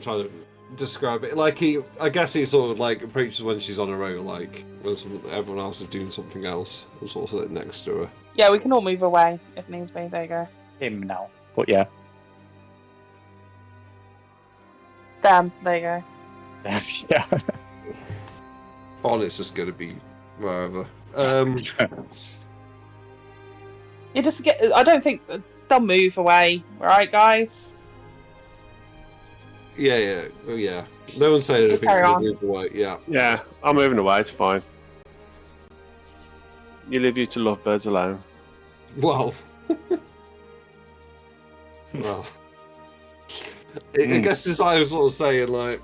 trying to describe it. Like I guess he sort of like approaches when she's on her own, like when everyone else is doing something else. He'll sort of sit next to her. Yeah, we can all move away if needs be. There you go. Him now, but yeah. Damn, there you go. Yeah. Bonnet's just going to be wherever. You just get. I don't think they'll move away, right, guys? Yeah. Oh, yeah. No one's saying anything, so they'll move away. Yeah. Yeah, I'm moving away. It's fine. You leave you to lovebirds alone. Well. Well. I guess as I was sort of saying, like,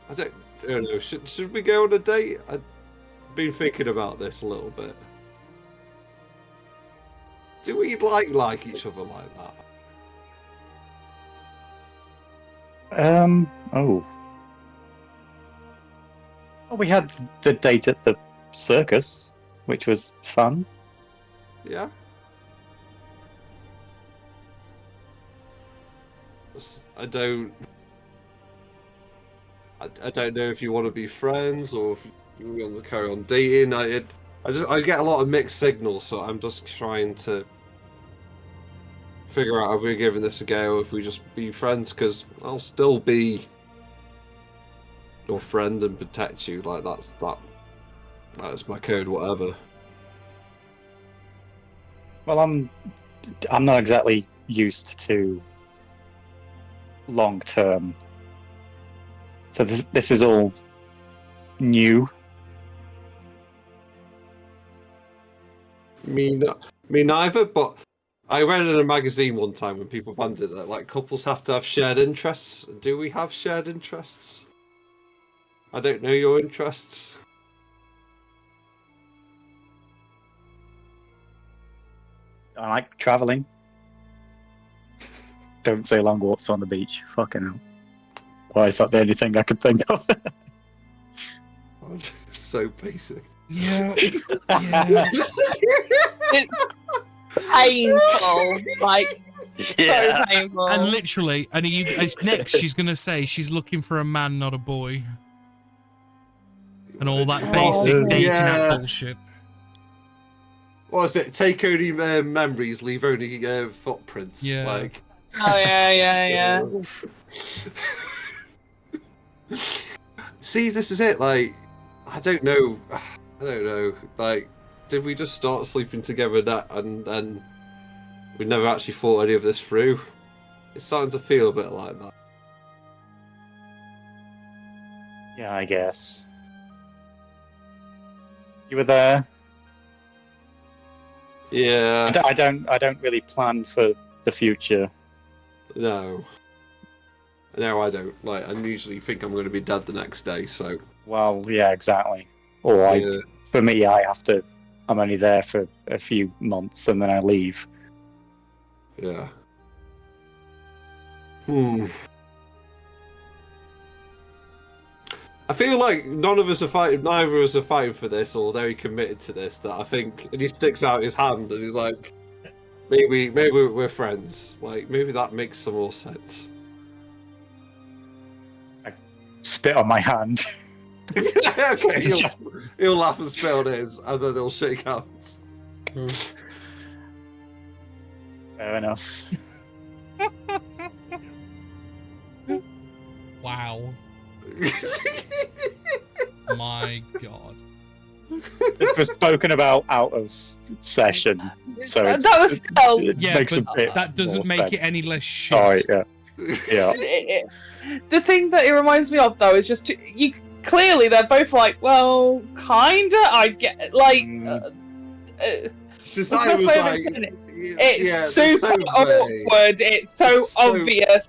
I don't know. Should we go on a date? I've been thinking about this a little bit. Do we like each other like that? Oh. Well, we had the date at the circus, which was fun. Yeah. I don't know if you want to be friends or if you want to carry on dating. I get a lot of mixed signals, so I'm just trying to figure out if we're giving this a go, or if we just be friends, because I'll still be your friend and protect you. Like that's my code, whatever. Well, I'm not exactly used to long term, so this is all new. Me neither, but I read in a magazine one time when people banded that like couples have to have shared interests. Do we have shared interests? I don't know your interests. I like traveling. Don't say long walks on the beach. Fucking hell. Why is that the only thing I could think of? So basic. Yeah. It's painful. Like, Yeah. so painful. And literally, next she's gonna say she's looking for a man, not a boy. And all that basic dating app bullshit. What is it? Take only memories, leave only footprints. Yeah. Like. Oh yeah. See, this is it. Like, I don't know. Like, did we just start sleeping together and we never actually thought any of this through? It's starting to feel a bit like that. Yeah, I guess. You were there. Yeah. I don't really plan for the future. No. No, I don't. Like, I usually think I'm going to be dead the next day, so. Well, yeah, exactly. Or Yeah. for me, I'm only there for a few months and then I leave. Yeah. I feel like neither of us are fighting for this, or very committed to this. That I think, and he sticks out his hand, and he's like, maybe we're friends. Like, maybe that makes some more sense. I spit on my hand. Okay, he'll laugh and spit on his, and then they'll shake hands. Fair enough. Wow. My God. It was spoken about out of session, so That was still. it Yeah, makes a but bit that doesn't more make sense. it any less shit. Sorry, yeah. The thing that it reminds me of, though, is just clearly they're both like, well, kinda. I get like. Josiah was like, it's super awkward. It's so obvious.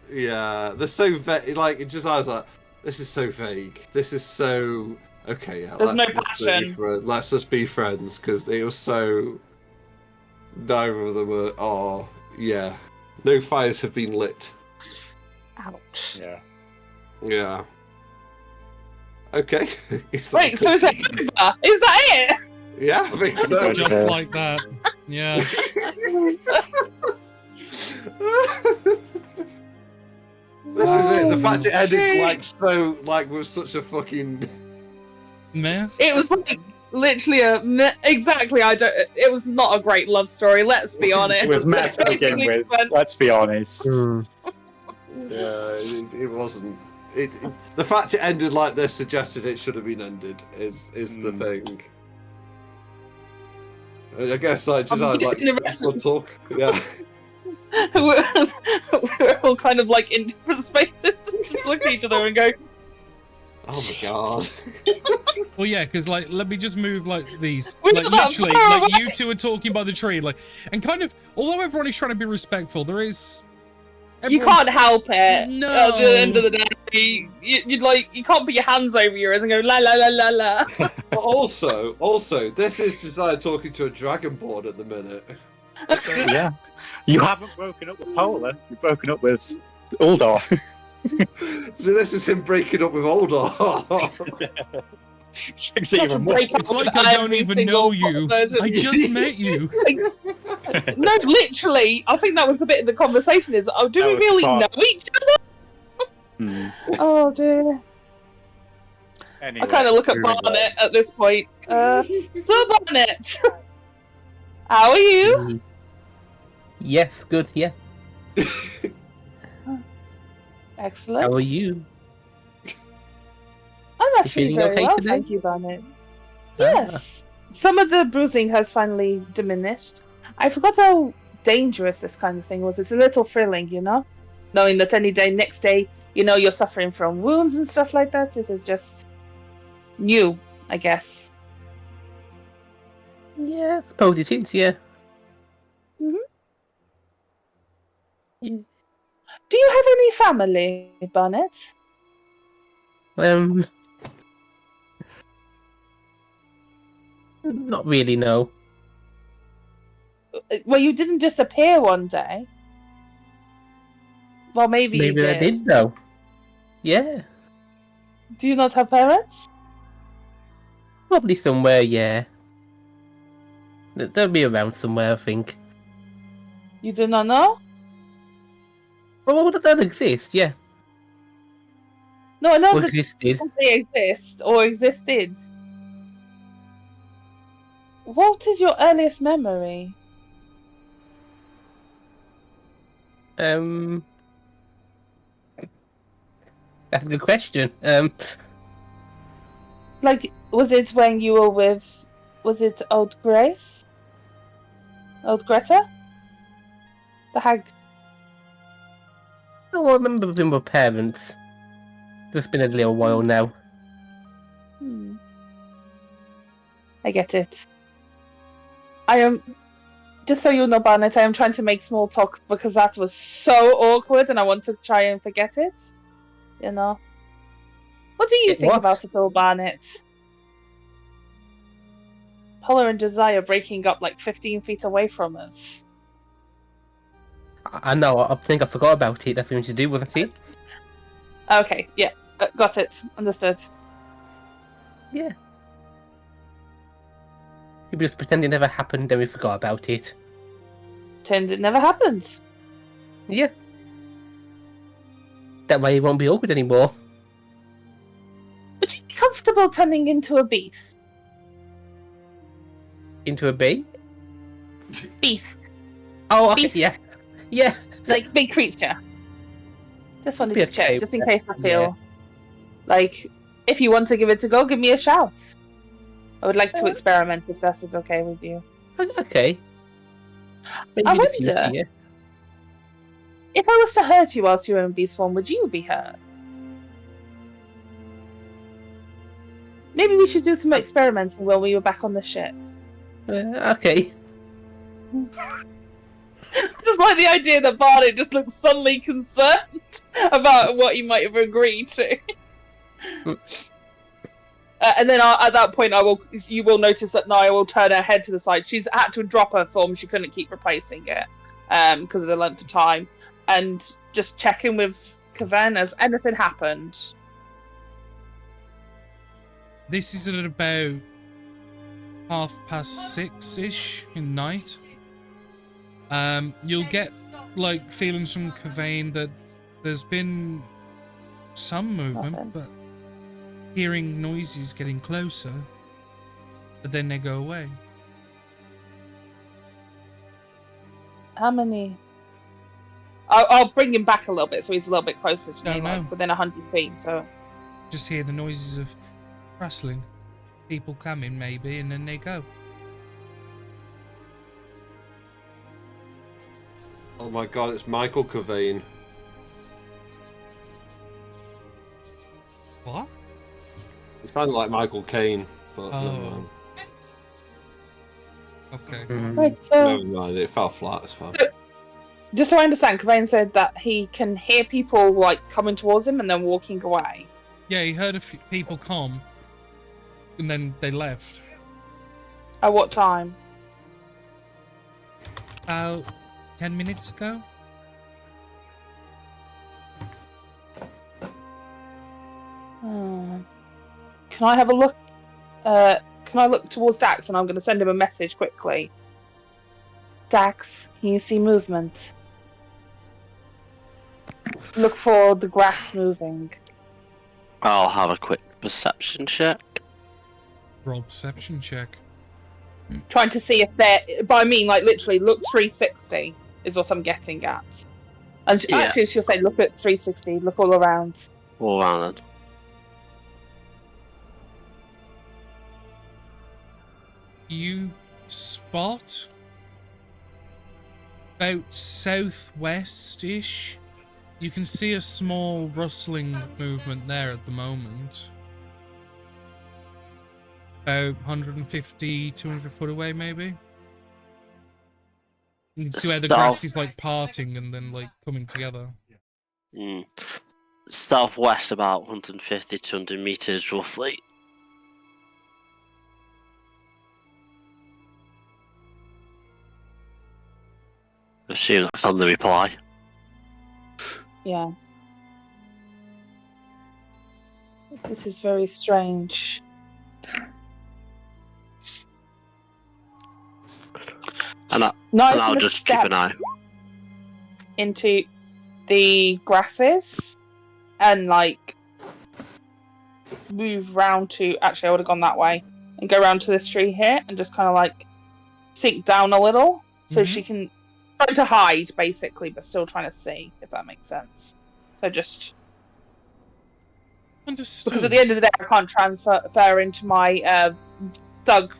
Yeah, they're so vague. Like, Josiah's like, this is so vague. This is so okay. Yeah, There's no passion. Let's just be friends, because it was so. Neither of them were. Oh, yeah. No fires have been lit. Ouch. Yeah. Yeah. Okay. Wait, so is that over? Is that it? Yeah, I think so. Just like that. Yeah. This is it. The fact it ended with such a fucking. Meh. It was like literally exactly. It was not a great love story. Let's be honest. It was meant to begin with. Let's be honest. Yeah, it wasn't. The fact it ended like this suggested it should have been ended. Is the thing. I guess like just I was like, we'll talk. Yeah. we're all kind of like in different spaces, just look at each other and go, oh my God. Well, yeah, because like, let me just move like these, We're like not literally, far like away. you two are talking by the tree, like, and kind of, although everyone is trying to be respectful, there is. you can't help it. No. At the end of the day, you'd like you can't put your hands over your ears and go la la la la la. But also, this is Josiah talking to a dragonborn at the minute. Yeah. You haven't broken up with Polar. You've broken up with Uldor. So this is him breaking up with Uldor. It's even more. It's like I don't even know you. I just met you. No, literally, I think that was the bit of the conversation is, oh, do That we was really fun. know each other? Oh dear. Anyway, I kind of look at moving on. Barnet at this point. So Barnet, how are you? Yes, good, yeah. Excellent. How are you? I'm actually feeling very okay well, today? thank you, Barnet. Yes. Some of the bruising has finally diminished. I forgot how dangerous this kind of thing was. It's a little thrilling, you know? Knowing that next day, you know, you're suffering from wounds and stuff like that. This is just new, I guess. Yeah, I suppose it is, yeah. Mhm. Yeah. Do you have any family, Barnett? Not really, no. Well, you didn't just appear one day. Well, maybe you Maybe I did. did, though. Yeah. Do you not have parents? Probably somewhere, yeah. They'll be around somewhere, I think. You do not know? Oh, that exist, yeah. No, I know Or that existed. they exist or existed. What is your earliest memory? That's a good question. Like, was it when you were with? Was it Old Grace? Old Greta? The hag. Oh, I remember with my parents. It's been a little while now. Hmm. I get it. I am. Just so you know, Barnett, I am trying to make small talk because that was so awkward, and I want to try and forget it. You know. What do you think What? about it all, Barnett? Polar and Josiah breaking up like 15 feet away from us. I know, I think I forgot about it. That's something to do, wasn't it? Okay, yeah, got it. Understood. Yeah. You just pretend it never happened, then we forgot about it. Pretend it never happened. Yeah. That way it won't be awkward anymore. Would you be comfortable turning into a beast? Into a bee? Beast. Oh, okay, Beast. yeah. Yeah. Like, big creature. Just wanted Be to check, okay just in with case I that, feel yeah. like, if you want to give it a go, give me a shout. I would like to experiment if that is okay with you. Okay. Maybe I in the future, wonder- yeah. If I was to hurt you whilst you were in beast form, would you be hurt? Maybe we should do some experimenting while we were back on the ship. Okay. Just like the idea that Barney just looks suddenly concerned about what he might have agreed to. And then at that point, you will notice that Naya will turn her head to the side. She's had to drop her form; she couldn't keep replacing it because of the length of time. And just checking with Kaven, has anything happened? This is at about 6:30ish in night. You'll get like feelings from Kavane that there's been some movement, Nothing. but hearing noises getting closer, but then they go away. How many? I'll bring him back a little bit so he's a little bit closer to me, Don't know. like within 100 feet. So Just hear the noises of rustling, people coming maybe, and then they go. Oh my god, it's Michael Cavane. What? It sounded like Michael Caine, but never Oh. mind. Okay. right, so Never mind, it fell flat, it's fine. just so I understand, Kavane said that he can hear people like coming towards him and then walking away. Yeah, he heard a few people come, and then they left. At what time? About 10 minutes ago. Can I have a look? Can I look towards Dax? And I'm going to send him a message quickly. Dax, can you see movement? Look for the grass moving. I'll have a quick perception check. Roll perception check. Trying to see if they're. By I mean, like literally, look 360 is what I'm getting at. And Yeah. actually, she'll say, look at 360, look all around. All around then. You spot about southwest-ish. You can see a small rustling movement there at the moment. About 150, 200 foot away, maybe. You can see where the grass is like parting and then like coming together. Southwest, about 150, 200 meters roughly. Assume that's on the reply. Yeah. This is very strange. And I'll just keep an eye into the grasses and like move round to. Actually, I would have gone that way and go round to this tree here and just kind of like sink down a little so she can try to hide basically, but still trying to see, if that makes sense. So just. Understood. Because at the end of the day, I can't transfer into my thug.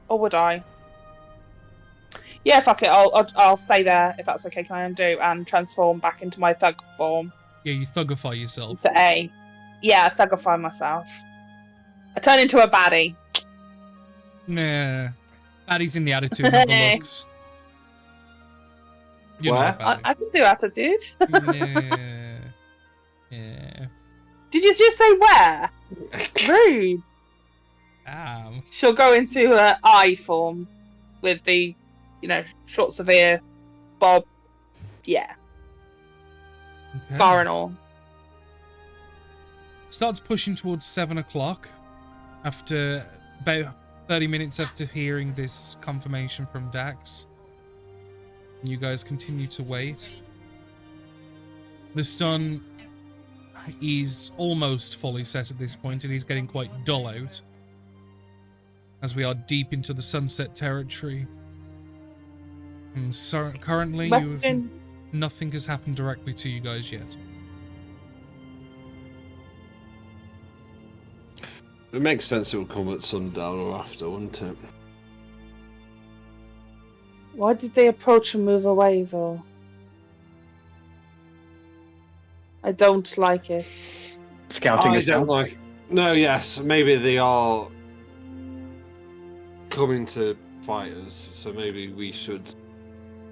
Or would I? Yeah, fuck it. I'll stay there if that's okay. Can I undo and transform back into my thug form? Yeah, you thugify yourself. To A. Yeah, thugify myself. I turn into a baddie. Nah. Baddie's in the attitude, not the looks. You know I can do attitude. Yeah. Did you just say where? Rude. She'll go into her eye form with the, short severe bob. Yeah. Okay. Scar and all. Starts pushing towards 7 o'clock after about 30 minutes after hearing this confirmation from Dax. You guys continue to wait. The stun is almost fully set at this point, and he's getting quite dull out as we are deep into the sunset territory. And so currently, nothing has happened directly to you guys yet. It makes sense it would come at sundown or after, wouldn't it? Why did they approach and move away, though? I don't like it. Scouting is don't like. No, yes, maybe they are coming to fight us, so maybe we should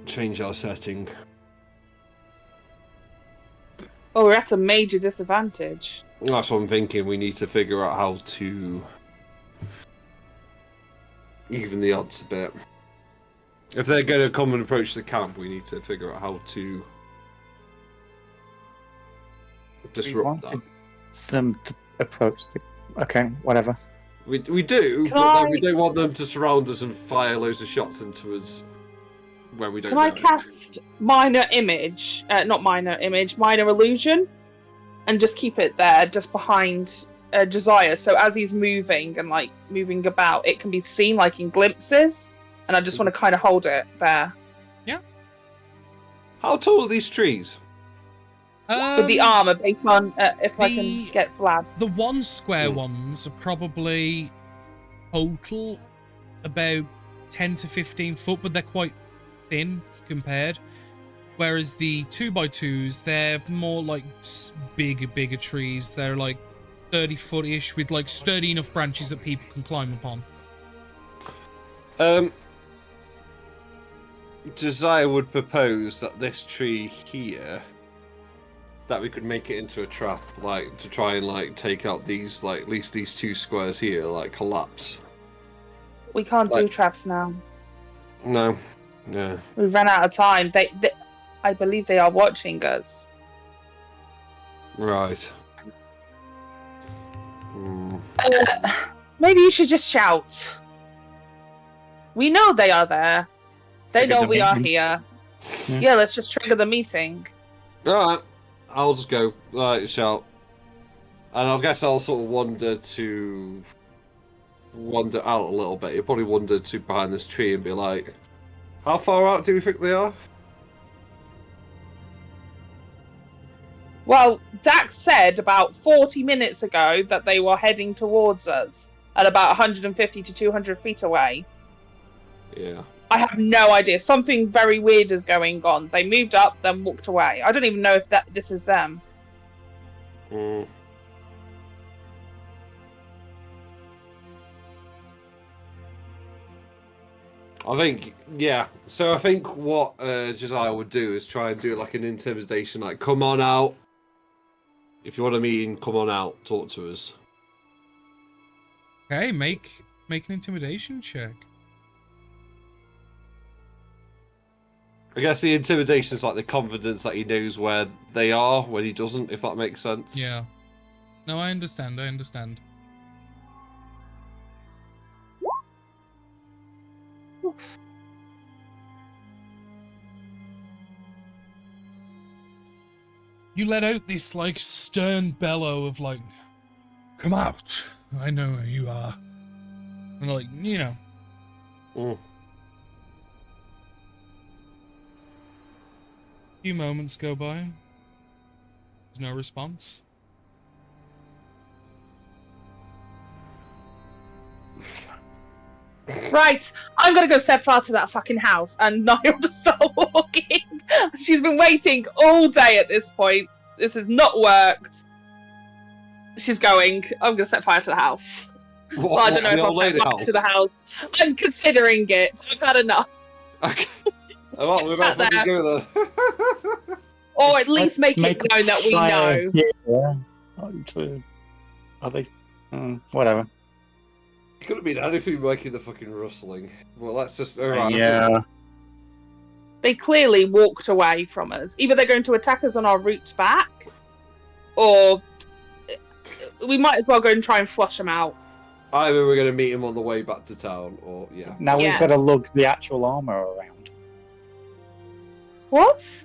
change our setting. Oh, we're at a major disadvantage. That's what I'm thinking. We need to figure out how to even the odds a bit. If they're going to come and approach the camp, we need to figure out how to disrupt that. Them to approach the... Okay, whatever. We do, but then we don't want them to surround us and fire loads of shots into us when we don't Can I cast minor illusion? And just keep it there, just behind Josiah. So as he's moving and like moving about, it can be seen like in glimpses. And I just want to kind of hold it there. Yeah. How tall are these trees? With the armor, based on if I can get Vlad. The one square ones are probably total about 10 to 15 foot, but they're quite thin compared. Whereas the 2x2s, they're more like bigger trees. They're like 30-foot-ish with like sturdy enough branches that people can climb upon. Josiah would propose that this tree here, that we could make it into a trap, like to try and like take out these, like at least these two squares here, like collapse. We can't do traps now. No. Yeah. We've run out of time. They I believe they are watching us. Right. Maybe you should just shout. We know they are there. They know we are here. Yeah, let's just trigger the meeting. Alright. I'll just go. Alright, shout. And I guess I'll sort of wander out a little bit. You'll probably wander to behind this tree and be like, how far out do we think they are? Well, Dax said about 40 minutes ago that they were heading towards us at about 150 to 200 feet away. Yeah. I have no idea. Something very weird is going on. They moved up, then walked away. I don't even know if this is them. I think, yeah. So I think what Josiah would do is try and do like an intimidation, like, come on out. If you want a meeting, come on out, talk to us. Okay, make an intimidation check. I guess the intimidation is like the confidence that he knows where they are when he doesn't, if that makes sense. Yeah. No, I understand. You let out this, like, stern bellow of, like, come out. I know who you are. And, like, you know. Mm. A few moments go by. There's no response. Right, I'm gonna go set fire to that fucking house, and Niall to start walking. She's been waiting all day at this point. This has not worked. She's going. I'm gonna set fire to the house. Well, I don't know if I'll set fire to the house. I'm considering it. I've had enough. Okay. Well, we're not going to go there. Or at least make it known that we know. Yeah. Are they? Whatever. Could have been anything making the fucking rustling. Well, let's just. Right, yeah. They clearly walked away from us. Either they're going to attack us on our route back, or we might as well go and try and flush them out. Either we're going to meet him on the way back to town, or yeah. Now we've got to lug the actual armor around. What?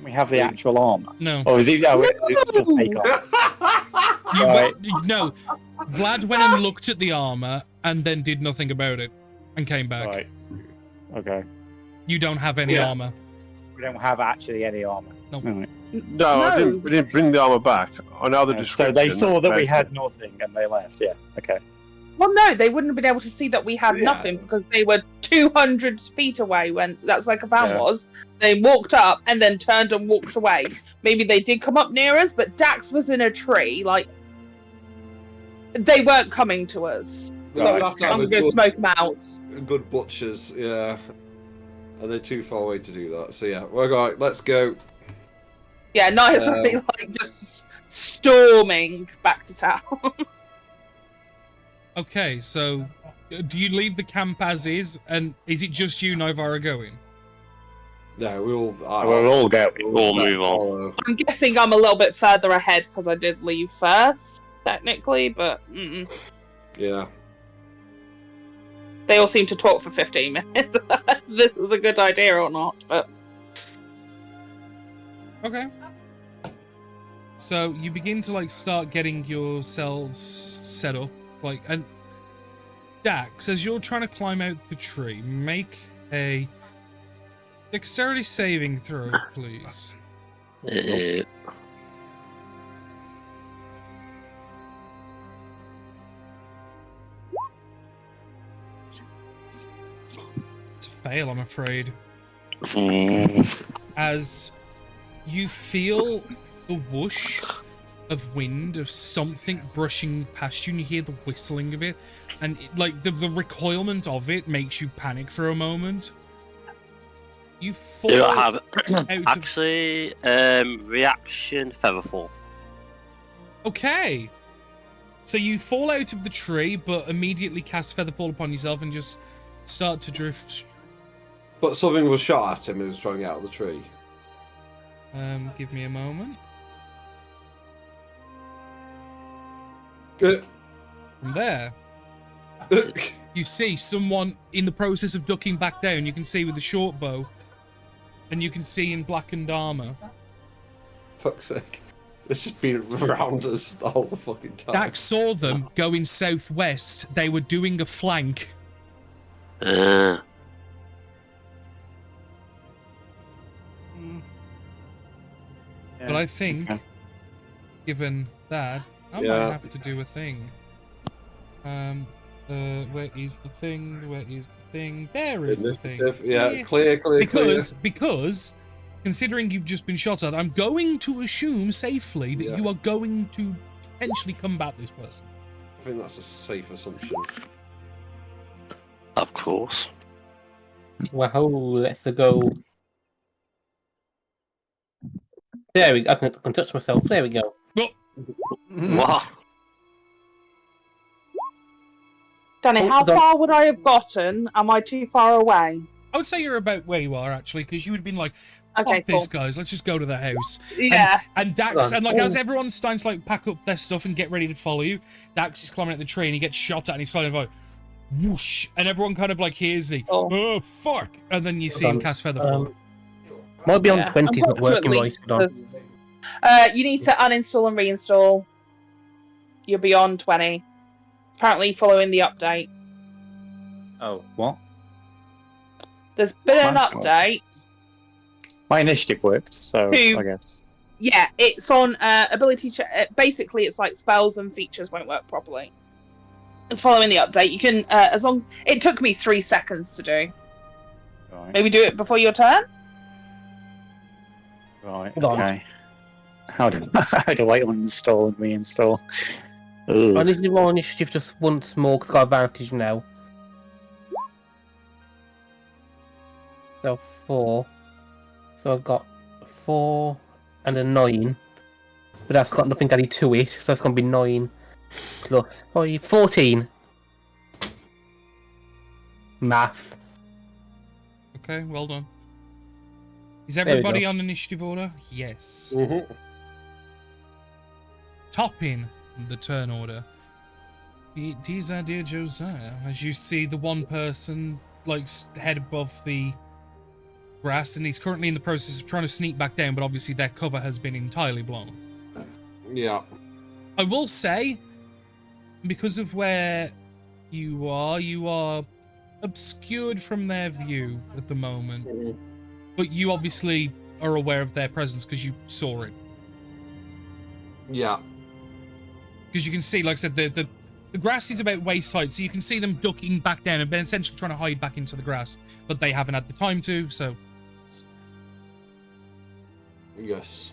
We have the actual armor. No. Oh, is it? Oh, it's just fake armor. No. Vlad went and looked at the armor and then did nothing about it and came back. Right. Okay. You don't have any armor. We don't have actually any armor. No. Right. No, we didn't bring the armor back. I know the description. So they saw that we had nothing and they left. Yeah. Okay. Well, no, they wouldn't have been able to see that we had nothing because they were 200 feet away when that's where Kavan was. They walked up and then turned and walked away. Maybe they did come up near us, but Dax was in a tree. Like, they weren't coming to us. So I'm going to smoke them out. Good butchers, yeah. And they're too far away to do that. So yeah, we're right. Let's go. Yeah, Niles would be like just storming back to town. Okay, so do you leave the camp as is, and is it just you and Ivara going? No, we'll all go. We'll move on. I'm guessing I'm a little bit further ahead because I did leave first, technically, but yeah. They all seem to talk for 15 minutes. This is a good idea or not, but okay. So you begin to like start getting yourselves set up, like, and Dax, as you're trying to climb out the tree, make a dexterity saving throw, please. It's a fail, I'm afraid. As you feel the whoosh of wind of something brushing past you, and you hear the whistling of it, and like the recoilment of it makes you panic for a moment. You fall. Do I have actually reaction featherfall? Okay. So you fall out of the tree, but immediately cast featherfall upon yourself and just start to drift. But something was shot at him. He was trying to get out of the tree. Give me a moment. From there, you see someone in the process of ducking back down. You can see with the short bow, and you can see in blackened armor. Fuck's sake. It's just been around us the whole fucking time. Dax saw them going southwest. They were doing a flank. Yeah. But I think, given that, I might have to do a thing. Where is the thing? Where is the thing? There is the thing. Yeah, clear. Because, considering you've just been shot at, I'm going to assume safely that you are going to potentially combat this person. I think that's a safe assumption. Of course. Wow, let's go. There we go. I can touch myself. There we go. What? Danny, Oh, how don't- far would I have gotten? Am I too far away? I would say you're about where you are, actually, because you would have been like, Okay, fuck this, guys, let's just go to the house. Yeah. And Dax, Hold on. and like, as everyone's starting to like pack up their stuff and get ready to follow you, Dax is climbing at the tree and he gets shot at and he's kind of like, whoosh, and everyone kind of like hears the, oh fuck, and then you see him cast Featherfall. Might be on Yeah. 20's not I've got to at working right. least, Hold on. you need to uninstall and reinstall. You're beyond 20. Apparently following the update. Oh, what? There's been an Mine's not. update. My initiative worked, so Who? I guess. Yeah, it's on ability check. Basically, it's like spells and features won't work properly. It's following the update. You can, as long. It took me 3 seconds to do. Right. Maybe do it before your turn. Right. Hold on. Okay. How do I uninstall and reinstall? Ooh. I need to roll initiative just once more because I've got advantage now. So 4. So I've got 4 and a 9. But that's got nothing added to it, so it's going to be 9 plus 5. 14. Math. Okay, well done. Is we everybody go. on initiative order? Yes. Mm-hmm. Topping the turn order, it is our dear Josiah. As you see, the one person like head above the grass, and he's currently in the process of trying to sneak back down, but obviously their cover has been entirely blown. Yeah. I will say, because of where you are obscured from their view at the moment, but you obviously are aware of their presence because you saw it. Yeah. Because you can see, like I said, the grass is about waist height, so you can see them ducking back down and essentially trying to hide back into the grass, but they haven't had the time to, so... Yes.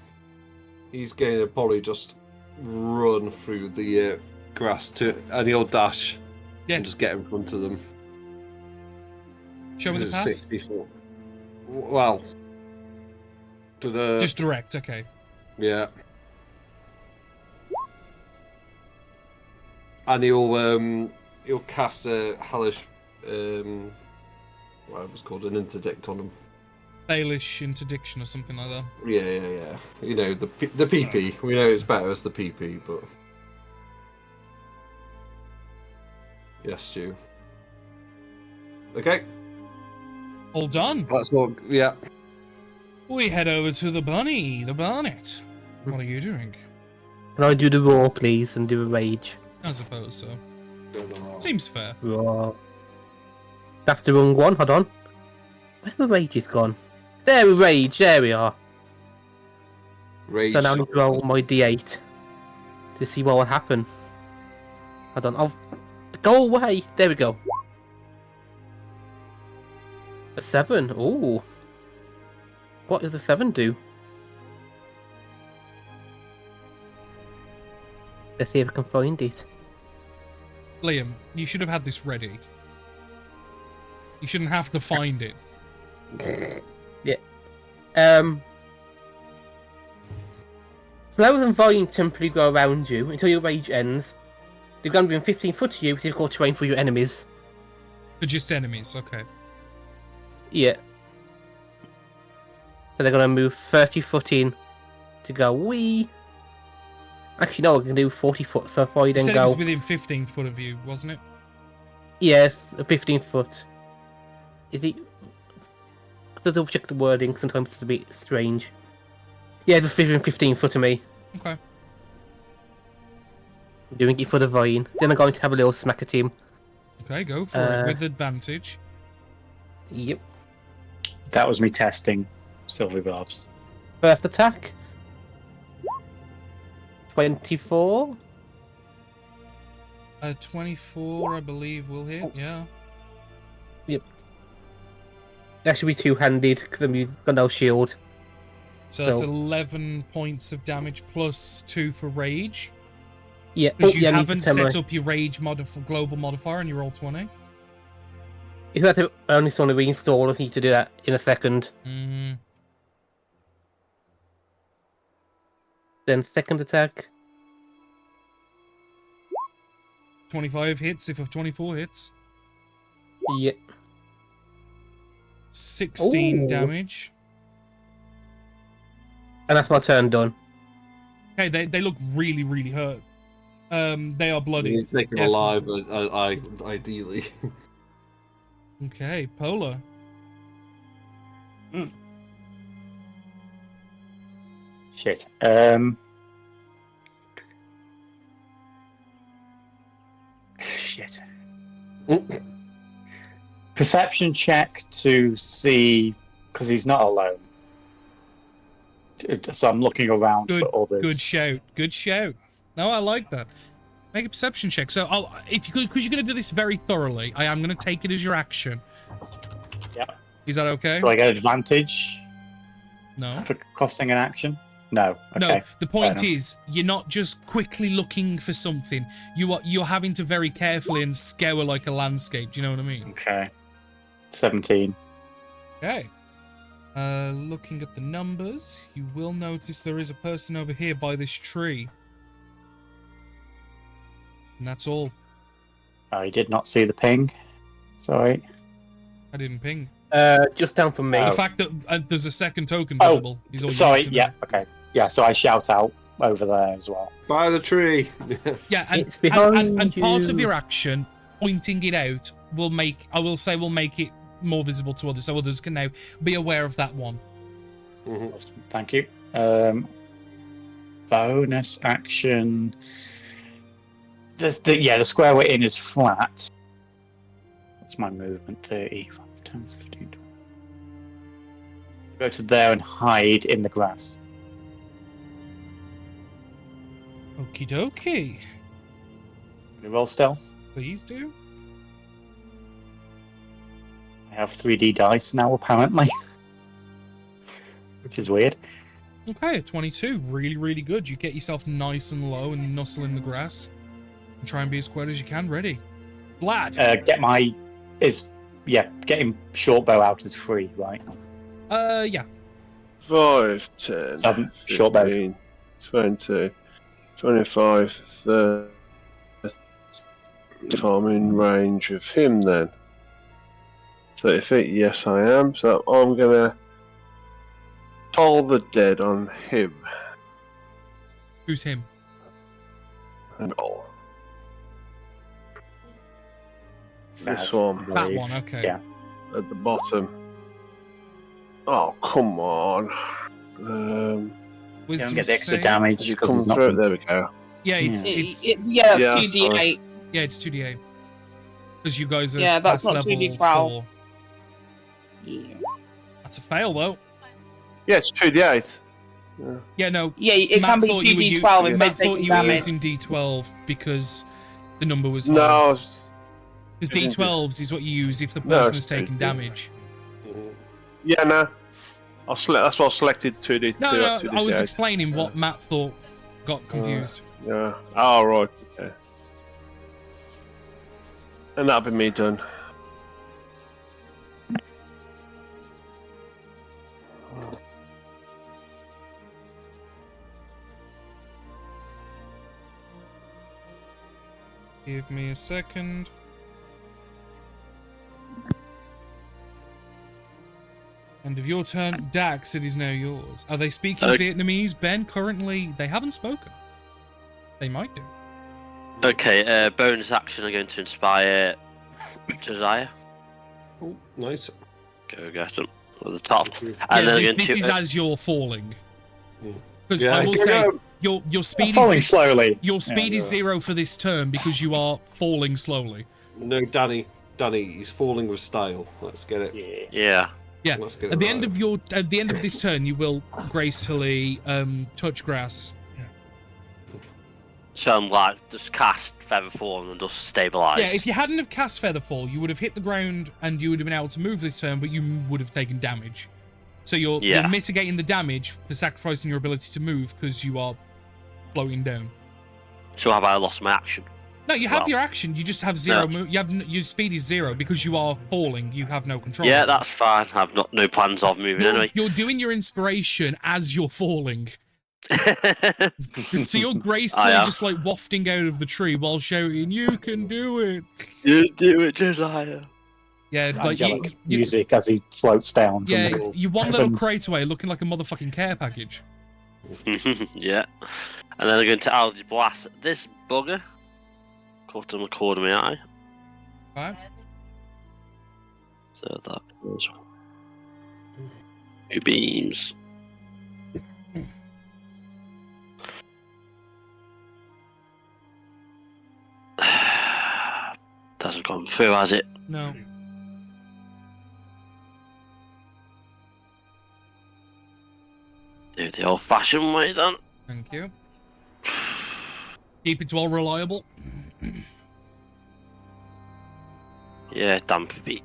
He's going to probably just run through the grass and he'll dash and just get in front of them. Show me the It's path? 60 foot. Well. Just direct, okay. Yeah. And he'll cast a hellish whatever it's called, an interdict on him. Baelish interdiction or something like that. Yeah. You know, the PP. We know it's better as the PP, but yes, Stu. Okay. All done. That's all. Yeah. We head over to the Barnet. What are you doing? Can I do the roar, please, and do a rage? I suppose so. Seems fair. Roar. That's the wrong one. Hold on. Where's the rage is gone? There we rage. There we are. Rage. So now I need to roll my d8 to see what will happen. Hold on. I'll go away. There we go. A 7. Ooh. What does a 7 do? Let's see if I can find it. Liam, you should have had this ready. You shouldn't have to find it. Flowers and vines temporarily grow around you until your rage ends. They're going within 15 foot of you with difficult terrain for your enemies. For just enemies, okay. Yeah. So they're going to move 30 foot in to go wee. Actually, no, I can do 40 foot, so if I You then said it go... was within 15 foot of you, wasn't it? Yes, 15 foot. Is it... I have to double check the wording, sometimes it's a bit strange. Yeah, just within 15 foot of me. Okay. Doing it for the vine. Then I'm going to have a little smack at him. Okay, go for it with advantage. Yep. That was me testing Silver Barbs. First attack. 24. 24, I believe, will hit, yeah. Yep. That should be two-handed, because I've got no shield. So that's 11 points of damage plus 2 for rage. Yeah. Because you I need to haven't tell set my- up your rage global modifier and you roll 20. If you had to only reinstall, I need to do that in a second. Mm, Then second attack. 25 hits if of 24 hits. Yeah. 16 Ooh. damage. And that's my turn done. Hey, they look really, really hurt. They are bloody. You need to take him alive, ideally. Okay, Polar. Shit. Shit. Perception check to see, because he's not alone. So I'm looking around Good, for others. good shout. Good shout. No, I like that. Make a perception check. So, if you could, because you're going to do this very thoroughly, I am going to take it as your action. Yeah. Is that okay? Do I get advantage No. for costing an action? No. Okay. No, the point enough. is, you're not just quickly looking for something. You're having to very carefully and scour like a landscape. Do you know what I mean? Okay. 17. Okay. Looking at the numbers, you will notice there is a person over here by this tree. And that's all. I did not see the ping. Sorry. I didn't ping. Just down from me. The fact that there's a second token visible is all you sorry. need to know. Yeah. Okay. Yeah. So I shout out over there as well. By the tree. Yeah, and, It's behind and part of you. your action, pointing it out, will make it more visible to others, so others can now be aware of that one. Thank you. Bonus action. The square we're in is flat. What's my movement? 30, 10, 15, 20. Go to there and hide in the grass. Okie dokie. Can we roll stealth? Please do. I have 3D dice now, apparently. Which is weird. Okay, at 22, really, really good. You get yourself nice and low and nuzzle in the grass. And try and be as quiet as you can. Ready. Vlad. Getting short bow out is free, right? Yeah. 5, 10, short bow. 15, 20, 25, 30. If I'm in range of him then. 30 feet, yes I am. So I'm gonna toll the dead on him. Who's him? Oh. Sad, This one. I That believe. one, okay. Yeah. At the bottom. Oh, come on. You Wisdom don't get the extra save? damage You because come it's not. through it, there we go. Yeah, it's Yeah, Yeah, 2d8. yeah, it's 2d8. Because you guys are Yeah, that's past not level 2d12. 4. Yeah. That's a fail though. Yeah, it's 2d8. Yeah, no. Yeah, it Matt can be thought you were 2d12 if Matt they thought take you were damage. using d12 because the number was high. No, Because Isn't it? d12s is what you use if the No, person it's has taken 2D. damage. yeah, no. That's why I selected 2d2. No, no, 2d8. I was explaining what Matt thought got confused. Yeah. Oh, right. Okay. And that'll be me done. Give me a second. End of your turn. Dax, it is now yours. Are they speaking Vietnamese, Ben? Currently, they haven't spoken. They might do. Okay, bonus action. I'm going to inspire Josiah. Oh, nice. Go get him at the top. And Yeah, then I'm going this to. is as you're falling. Because Yeah, I will go, say, go. your speed Falling is slowly. your speed is 0 for this turn because you are falling slowly. No, Danny, he's falling with style. Let's get it. Yeah. Yeah. Let's get it At the right. end of this turn, you will gracefully touch grass. So I'm like, just cast Featherfall and just stabilize. Yeah, if you hadn't have cast Featherfall, you would have hit the ground and you would have been able to move this turn, but you would have taken damage. So you're mitigating the damage for sacrificing your ability to move because you are floating down. So have I lost my action? No, you have Well, your action. You just have zero. no. You have your speed is 0 because you are falling. You have no control. Yeah, that's fine. I've no plans of moving anyway. You're doing your inspiration as you're falling. So you're gracefully just like wafting out of the tree while shouting, "You can do it! You do it, Josiah!" Yeah, like music as he floats down. Yeah, from the you one little heavens. crate away, looking like a motherfucking care package. Yeah, and then I'm going to Eldritch Blast this bugger. Caught him a cord in my eye. Right. So that goes 2 beams. Hasn't gone through, has it? No. Do it the old-fashioned way then. Thank you. Keep it all reliable. Yeah, damn beat.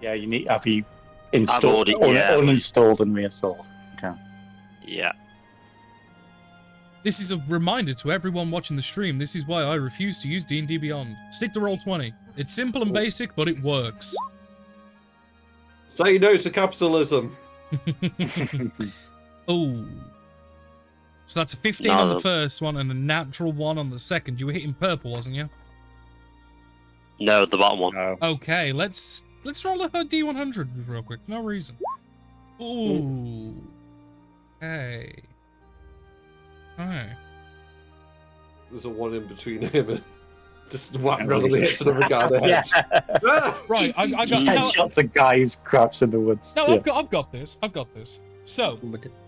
Yeah, you need. Have you installed, already- uninstalled and reinstalled? Okay. Yeah. This is a reminder to everyone watching the stream. This is why I refuse to use D&D Beyond. Stick to Roll20. It's simple and basic, but it works. Say no to capitalism. Oh. So that's a 15 on the first one and a natural 1 on the second. You were hitting purple, wasn't you? No, the bottom one. Okay, let's roll a D100 real quick. No reason. Ooh. Hey. Hi. There's a 1 in between him and just randomly hits another guy in the head. Yeah. Right, I got Just headshots a guy who's crouched in the woods. No, Yeah. I've got this. So,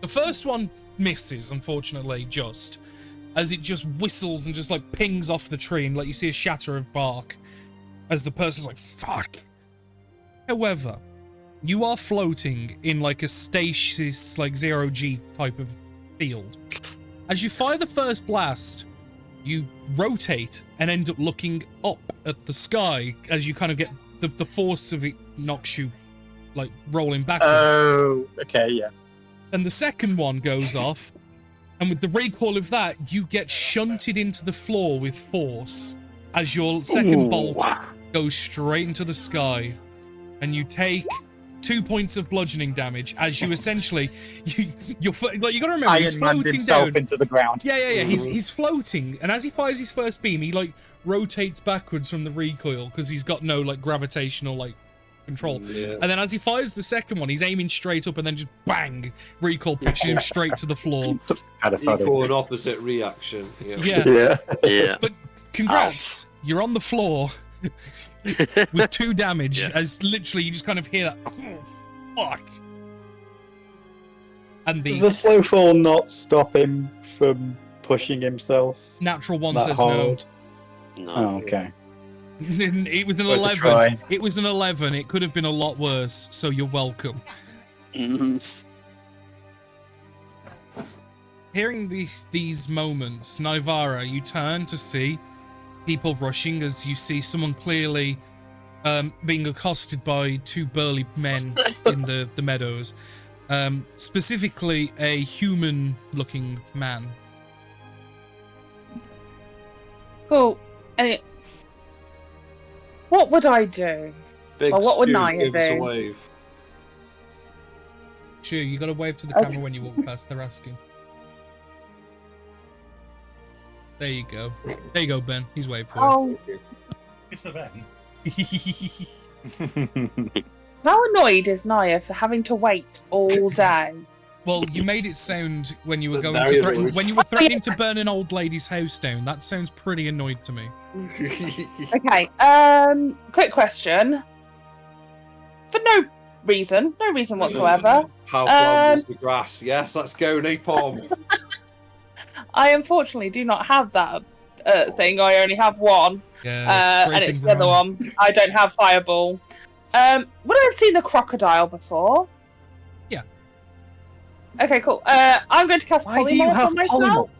the first one misses, unfortunately, just as it just whistles and just like pings off the tree, and like you see a shatter of bark as the person's like, fuck. However, you are floating in like a stasis, like 0G type of field. As you fire the first blast, you rotate and end up looking up at the sky as you kind of get the force of it knocks you like rolling backwards. Oh, okay, yeah. And the second one goes off, and with the recoil of that, you get shunted into the floor with force as your second bolt goes straight into the sky, and you take 2 points of bludgeoning damage as you essentially you gotta remember he's Iron Man floating himself down into the ground. Yeah. He's floating, and as he fires his first beam, he like rotates backwards from the recoil because he's got no like gravitational like control. Yeah. And then as he fires the second one, he's aiming straight up, and then just bang, recoil pushes him straight to the floor. Kind of funny. Equal and opposite reaction. Yeah. Yeah. But congrats, you're on the floor with 2 damage, as literally you just kind of hear that, oh, fuck. And Does the slow fall not stop him from pushing himself? natural 1 that says hard? No. Oh, okay. no. It was an Worth a 11. try. It was an 11. It could have been a lot worse, so you're welcome. Hearing these moments, Nivara, you turn to see people rushing as you see someone clearly being accosted by 2 burly men in the meadows. Specifically a human-looking man. Cool. And what would I do? Big Well, what would Stu Naya gives a do? wave. Sure, you gotta wave to the Okay. camera when you walk past, they're asking. There you go. There you go, Ben. He's waved for Oh, It's for Ben. you. how annoyed is Naya for having to wait all day? Well, you made it sound when you were But going now to you're threaten, annoyed. when you were threatening to burn an old lady's house down. That sounds pretty annoyed to me. Okay, quick question. For no reason whatsoever. How long is the grass? Yes, let's go, Napalm. I unfortunately do not have that thing. I only have one, Yeah, and it's the other one. I don't have Fireball. Would I have seen a crocodile before? Yeah. Okay, cool. I'm going to cast Why do you Polymorph have on myself.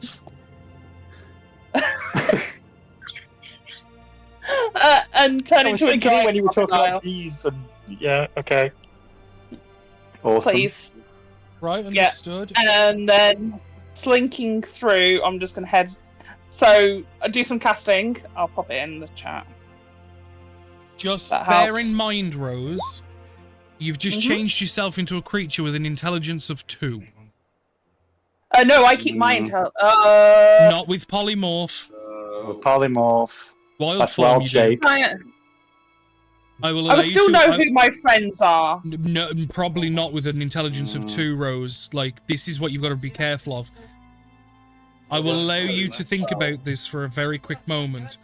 And turn I was into a thinking giant when you were talking crocodile, about bees and yeah, okay. Awesome. please. Right, understood. And then slinking through, I'm just going to head So do some casting. I'll pop it in the chat. Just That bear helps. in mind, Rose, you've just changed yourself into a creature with an intelligence of 2. No, I keep my intel. Not with polymorph. Polymorph. Wild That's form, wild you shape. I will I allow will you still to. know who my friends are. No, probably not with an intelligence of 2, Rose. Like, this is what you've got to be careful of. I will allow you to think about this for a very quick moment,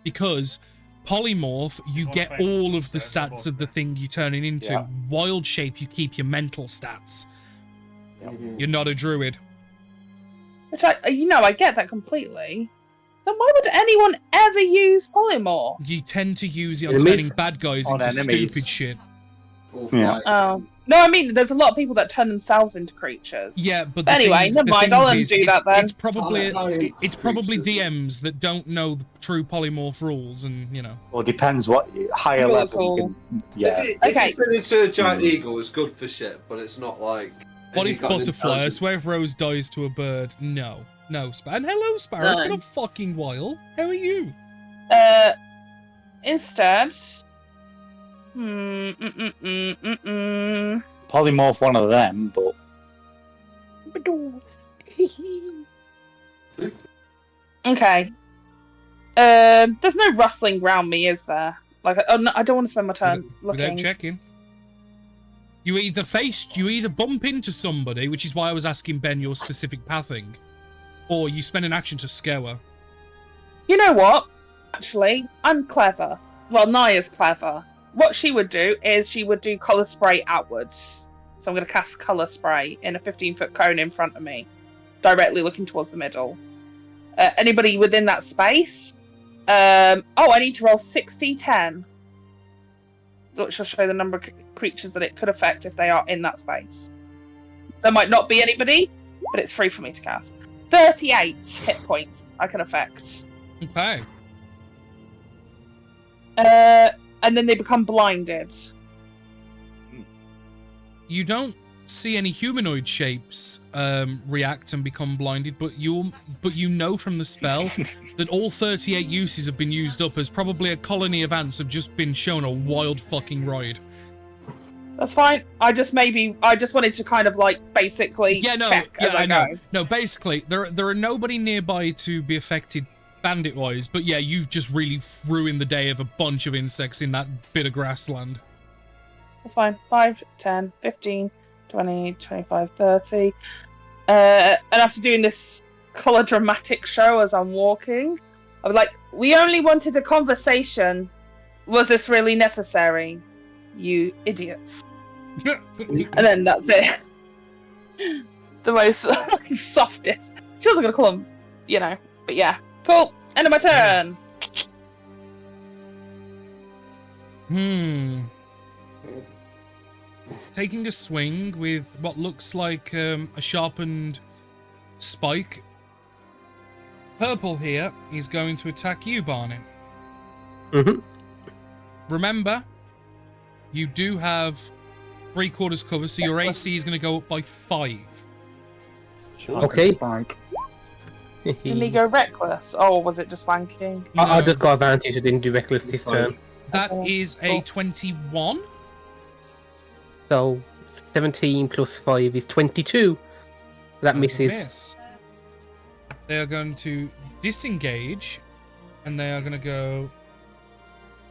because polymorph, you get all of the stats of the thing you're turning into. Yeah. Wild shape, you keep your mental stats. You're not a druid. Which I get that completely. Then why would anyone ever use polymorph? You tend to use it on Enemies? turning bad guys On into enemies. stupid shit. Yeah. Oh. No, I mean, there's a lot of people that turn themselves into creatures. Yeah, but Anyway, never mind, I'll undo that then. It's probably DMs that don't know the true polymorph rules, and you know. Well, depends what higher Really level. cool. You can, yeah. Okay. If you turn into a giant eagle, it's good for shit, but it's not like. What you've if got an butterfly? I intelligence. swear if Rose dies to a bird, no. No, and hello, Sparrow. It's been a fucking while. How are you? Instead. Polymorph one of them, but Okay. There's no rustling around me, is there? Like, no, I don't want to spend my time Without looking. checking. You either bump into somebody, which is why I was asking Ben your specific pathing, or you spend an action to scour. You know what? Actually, I'm clever. Well, Naya's clever. What she would do is she would do colour spray outwards. So I'm going to cast colour spray in a 15-foot cone in front of me, directly looking towards the middle. Anybody within that space? I need to roll 60-10. Which will show the number of creatures that it could affect if they are in that space. There might not be anybody, but it's free for me to cast. 38 hit points I can affect. Okay. And then they become blinded. You don't see any humanoid shapes react and become blinded, but you know from the spell that all 38 uses have been used up, as probably a colony of ants have just been shown a wild fucking ride. That's fine. I just wanted to kind of like basically check as I know. go. No, basically there are nobody nearby to be affected bandit wise, but yeah, you've just really ruined the day of a bunch of insects in that bit of grassland. That's fine. 5, 10, 15, 20, 25, 30. And after doing this colour dramatic show as I'm walking, I'm like, we only wanted a conversation. Was this really necessary? You idiots. And then that's it. The most softest. She wasn't going to call him, but yeah. Cool. End of my turn. Taking a swing with what looks like a sharpened spike. Purple here is going to attack you, Barney. Remember, you do have 3/4 cover, so your AC is going to go up by 5. Okay. Spike. Didn't he go reckless? Or was it just flanking? I just got advantage. I didn't do reckless this turn. That is a 21. So 17 plus 5 is 22. That misses. Miss. They are going to disengage, and they are going to go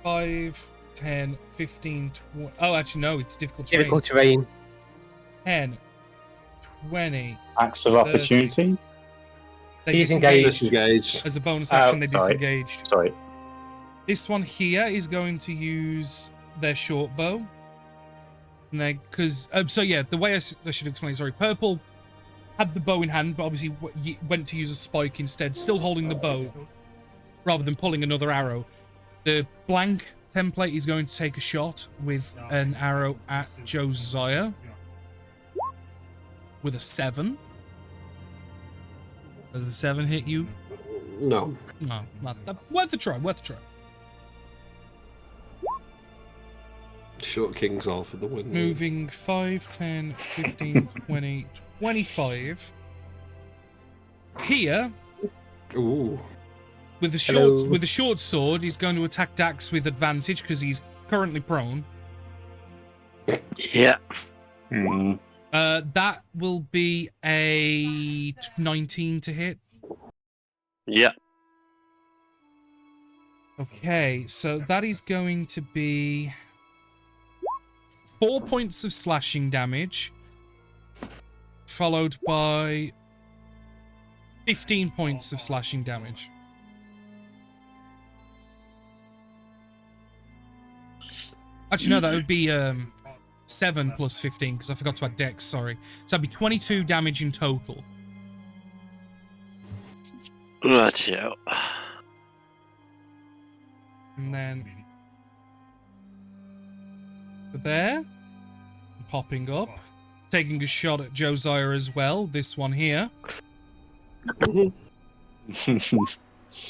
5, 10, 15, 20. Oh, actually, no, it's difficult terrain. Difficult terrain. 10, 20. Acts of opportunity. They Disengage. As a bonus action, they sorry. disengaged. Sorry. This one here is going to use their short bow. And they, because, so yeah, the way I should explain, sorry, Purple had the bow in hand, but obviously went to use a spike instead, still holding the bow, rather than pulling another arrow. The blank template is going to take a shot with an arrow at Josiah. With a 7. Does a 7 hit you? No. No, not worth a try, worth a try. Short King's all for the win. Moving 5, 10, 15, 20, 25. Here, Ooh. With the short sword, he's going to attack Dax with advantage because he's currently prone. Yeah. That will be a 19 to hit. Yeah. Okay, so that is going to be 4 points of slashing damage, followed by 15 points of slashing damage. Actually, no, that would be 7 plus 15, because I forgot to add dex, sorry. So that'd be 22 damage in total. Right, yeah. And then there, popping up, taking a shot at Josiah as well. This one here.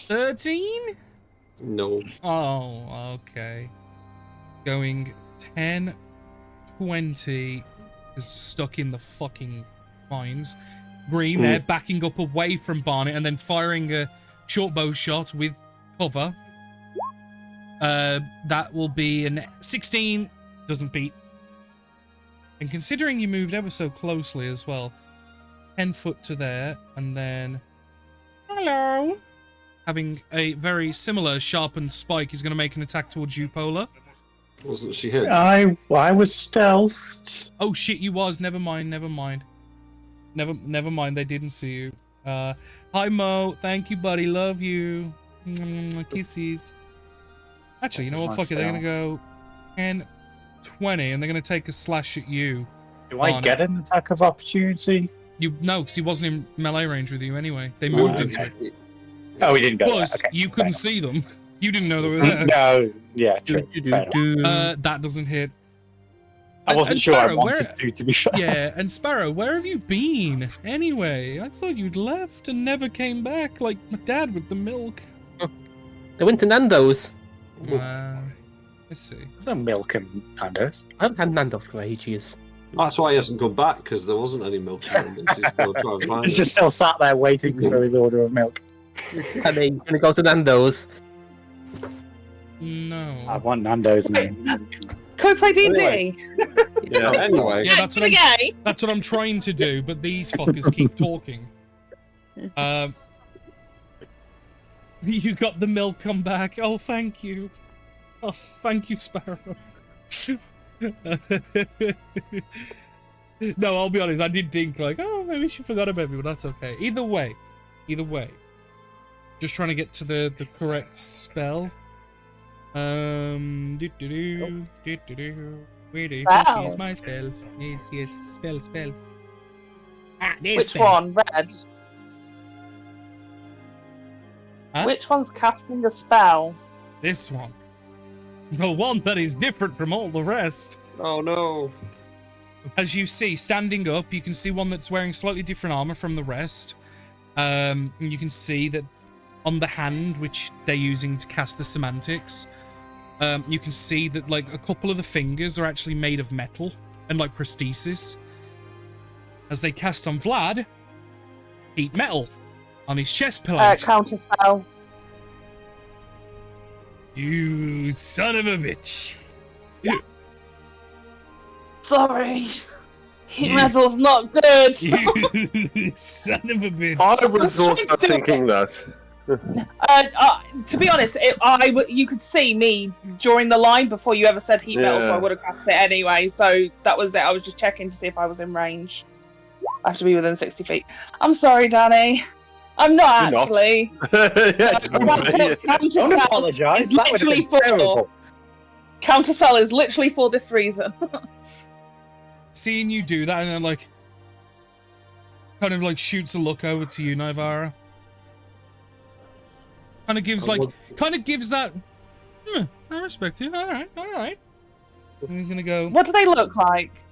13? No. Oh, okay. Going 10, 20 is stuck in the fucking mines. Green there, backing up away from Barnet and then firing a short bow shot with cover. That will be a 16. Doesn't beat. And considering you moved ever so closely as well, 10 foot to there, and then hello, having a very similar sharpened spike, is going to make an attack towards you, Polar. Wasn't she hit? I was stealthed. Oh shit, you was. Never mind. Never mind. They didn't see you. Hi Mo. Thank you, buddy. Love you. Kisses. Actually, you know what? Fuck it. They're gonna go 10, 20, and they're gonna take a slash at you. Do I get an attack of opportunity? No, because he wasn't in melee range with you anyway. They moved into it. Oh, he didn't go. Plus, Okay, you couldn't see them. You didn't know they were there. No, yeah, true. That doesn't hit. I wasn't sure Sparrow, I wanted to be sure. Yeah, and Sparrow, where have you been? Anyway, I thought you'd left and never came back, like my dad with the milk. I went to Nando's. Let's see. There's no milk in Nando's. I haven't had Nando's for ages. That's why he hasn't come back, because there wasn't any milk in it. He's still trying to find He's it. just still sat there waiting for his order of milk. And then gonna go to Nando's. No. I want Nando's. Can we play D&D? Yeah, anyway. Yeah, that's what I'm trying to do, but these fuckers keep talking. You got the milk come back. Oh, thank you. Oh, thank you, Sparrow. No, I'll be honest, I did think like, oh, maybe she forgot about me, but that's okay. Either way. Just trying to get to the correct spell. Where do you think is my spell? Yes, spell. Which one? Red? Huh? Which one's casting a spell? This one. The one that is different from all the rest. Oh no. As you see, standing up, you can see one that's wearing slightly different armor from the rest. And you can see that on the hand, which they're using to cast the semantics, you can see that like a couple of the fingers are actually made of metal and like prosthesis. As they cast on Vlad, heat metal on his chest plate. Counter spell. You son of a bitch. Sorry. Heat metal's not good. You son of a bitch. I was also thinking that. To be honest, you could see me during the line before you ever said heat metal, so I would have cast it anyway. So that was it. I was just checking to see if I was in range. I have to be within 60 feet. I'm sorry, Danny. I'm not You're actually. Don't apologise. That would have been terrible. Counterspell is literally for this reason. Seeing you do that and then like kind of like shoots a look over to you, Naivara. Kind of gives that I respect you. Alright. And he's gonna go. What do they look like?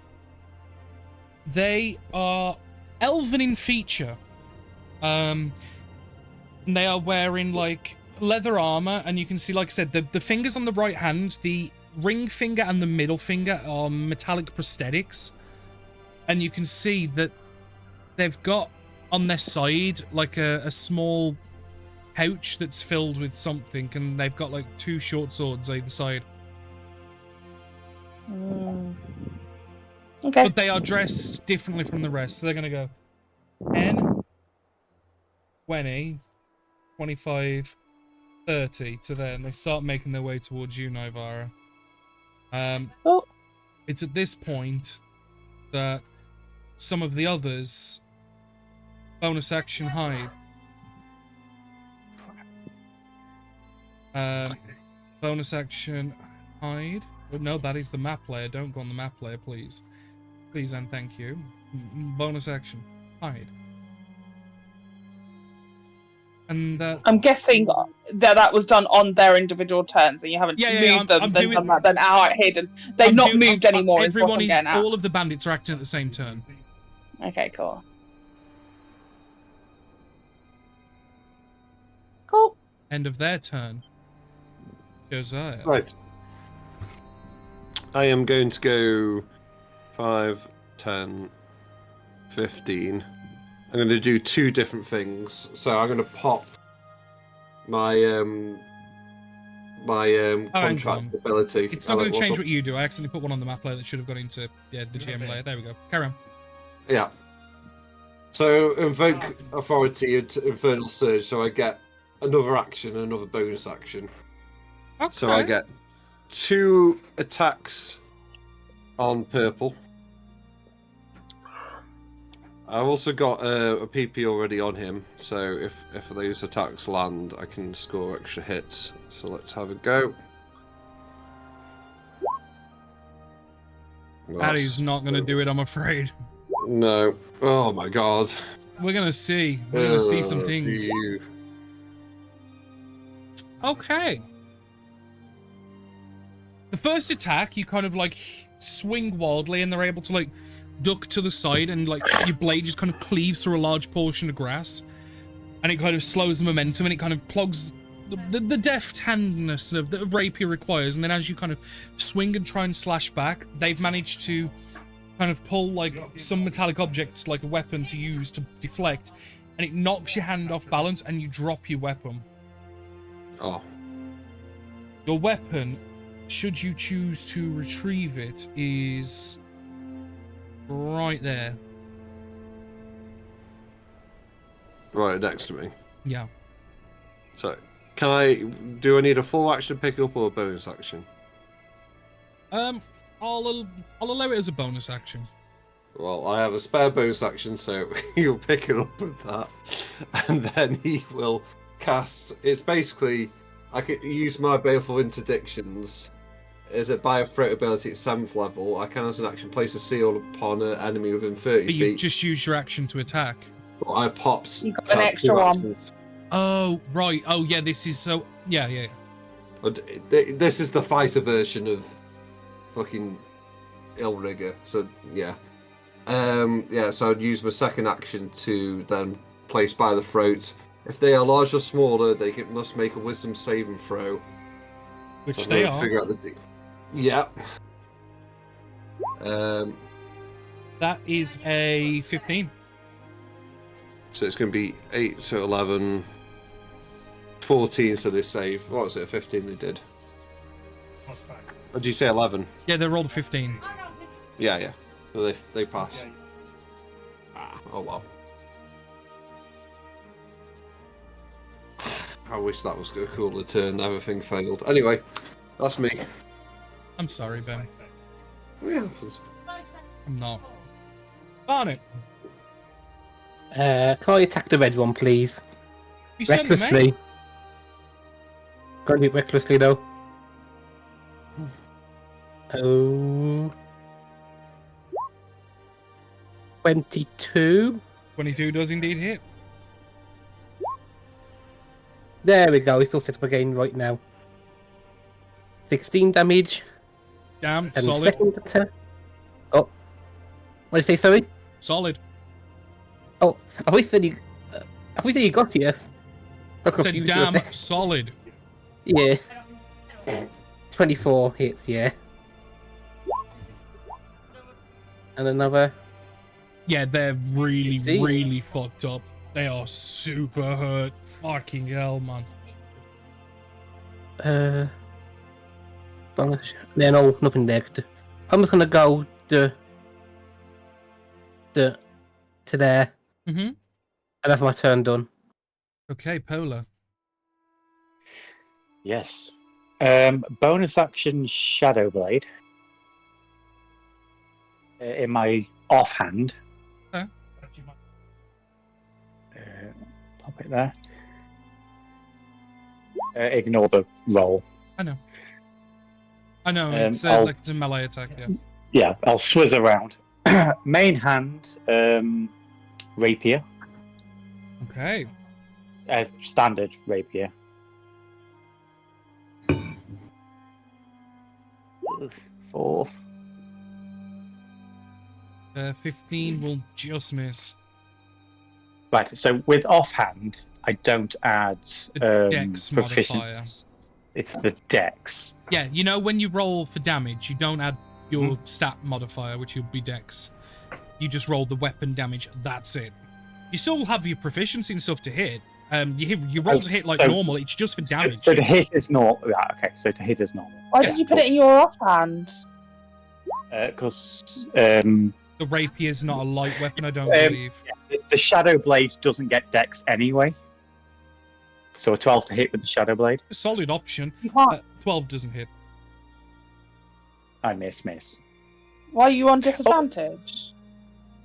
They are elven in feature. They are wearing like leather armor, and you can see, like I said, the fingers on the right hand, the ring finger and the middle finger are metallic prosthetics, and you can see that they've got on their side like a small pouch that's filled with something, and they've got like 2 short swords either side. Okay. But they are dressed differently from the rest, so they're gonna go 10, 20, 25, 30 to there, and they start making their way towards you, Nivara. It's at this point that some of the others bonus action hide. Bonus action hide. But no, that is the map layer. Don't go on the map layer, please. Please and thank you. Bonus action hide. And I'm guessing that was done on their individual turns, and you haven't moved them, I'm then doing- done that, then out hidden. They've not moved anymore. Is what Everyone I'm is. getting at. All of the bandits are acting at the same turn. Okay, cool. End of their turn. Josiah. Right. I am going to go 5, 10, 15. I'm going to do 2 different things. So I'm going to pop my contract ability. It's not going to change what you do. I accidentally put one on the map layer that should have gone into the GM layer. There we go. Carry on. Yeah. So invoke authority into Infernal Surge, so I get another action, another bonus action. Okay. So I get 2 attacks on purple. I've also got a PP already on him, so if those attacks land, I can score extra hits. So let's have a go. That is not going to do it, I'm afraid. No. Oh my god. We're going to see. We're going to see some things. Okay. The first attack, you kind of like swing wildly, and they're able to like duck to the side, and like your blade just kind of cleaves through a large portion of grass, and it kind of slows the momentum, and it kind of clogs the deft handedness of the rapier requires. And then as you kind of swing and try and slash back, they've managed to kind of pull like some metallic objects like a weapon to use to deflect, and it knocks your hand off balance, and you drop your weapon. Oh. Your weapon, should you choose to retrieve it, is right there. Right next to me. Yeah. So, do I need a full action pickup or a bonus action? I'll allow it as a bonus action. Well, I have a spare bonus action, so he'll pick it up with that, and then he will cast. It's basically I could use my baleful interdictions. Is it by a threat ability at 7th level? I can, as an action, place a seal upon an enemy within 30 But feet. you just use your action to attack. But I popped. You got an extra one. Oh right. Oh yeah. This is so. Yeah. But this is the fighter version of fucking Illrigger. So yeah. So I'd use my second action to then place by the throat. If they are large or smaller, they must make a wisdom saving throw. Which so they are. Figure out yeah. That is a 15. So it's going to be 8 to 11, 14. So they save. What was it? 15 they did. Or did you say 11? Yeah, they rolled a 15. Yeah. So they pass. Oh well. I wish that was a cooler turn. Everything failed. Anyway, that's me. I'm sorry, Ben. Yeah. I'm not. On it. Can I attack the red one, please? You sent them, Recklessly. Can't do it recklessly, though. Oh. 22. 22 does indeed hit. There we go. It's all set up again right now. 16 damage. Damn, And solid. second attack. Oh. What did you say, sorry? Solid. Oh, I wish that you got here. I said damn, solid. Yeah. 24 hits, yeah. And another. Yeah, they're really, See? really fucked up. They are super hurt. Fucking hell, man. No, nothing there. I'm just gonna go to there. Mm-hmm. And that's my turn done. Okay, Polar. Yes. Bonus action Shadow Blade. In my offhand. Okay. Pop it there. Ignore the roll. I know. It's like it's a melee attack, yeah. Yeah, I'll swizz around. Main hand, rapier. Okay. Standard rapier. Fourth. 15 will just miss. Right, so with offhand, I don't add The dex proficiency. modifier. It's the dex. Yeah, you know when you roll for damage, you don't add your stat modifier, which will be dex. You just roll the weapon damage. That's it. You still have your proficiency and stuff to hit. You roll to hit like normal. It's just for damage. So to hit is normal. Right, okay, so to hit is normal. Why did you put it in your offhand? Because the rapier is not a light weapon, I don't believe. The Shadow Blade doesn't get dex anyway. So a 12 to hit with the Shadow Blade. A solid option. 12 doesn't hit. I miss. Why are you on disadvantage?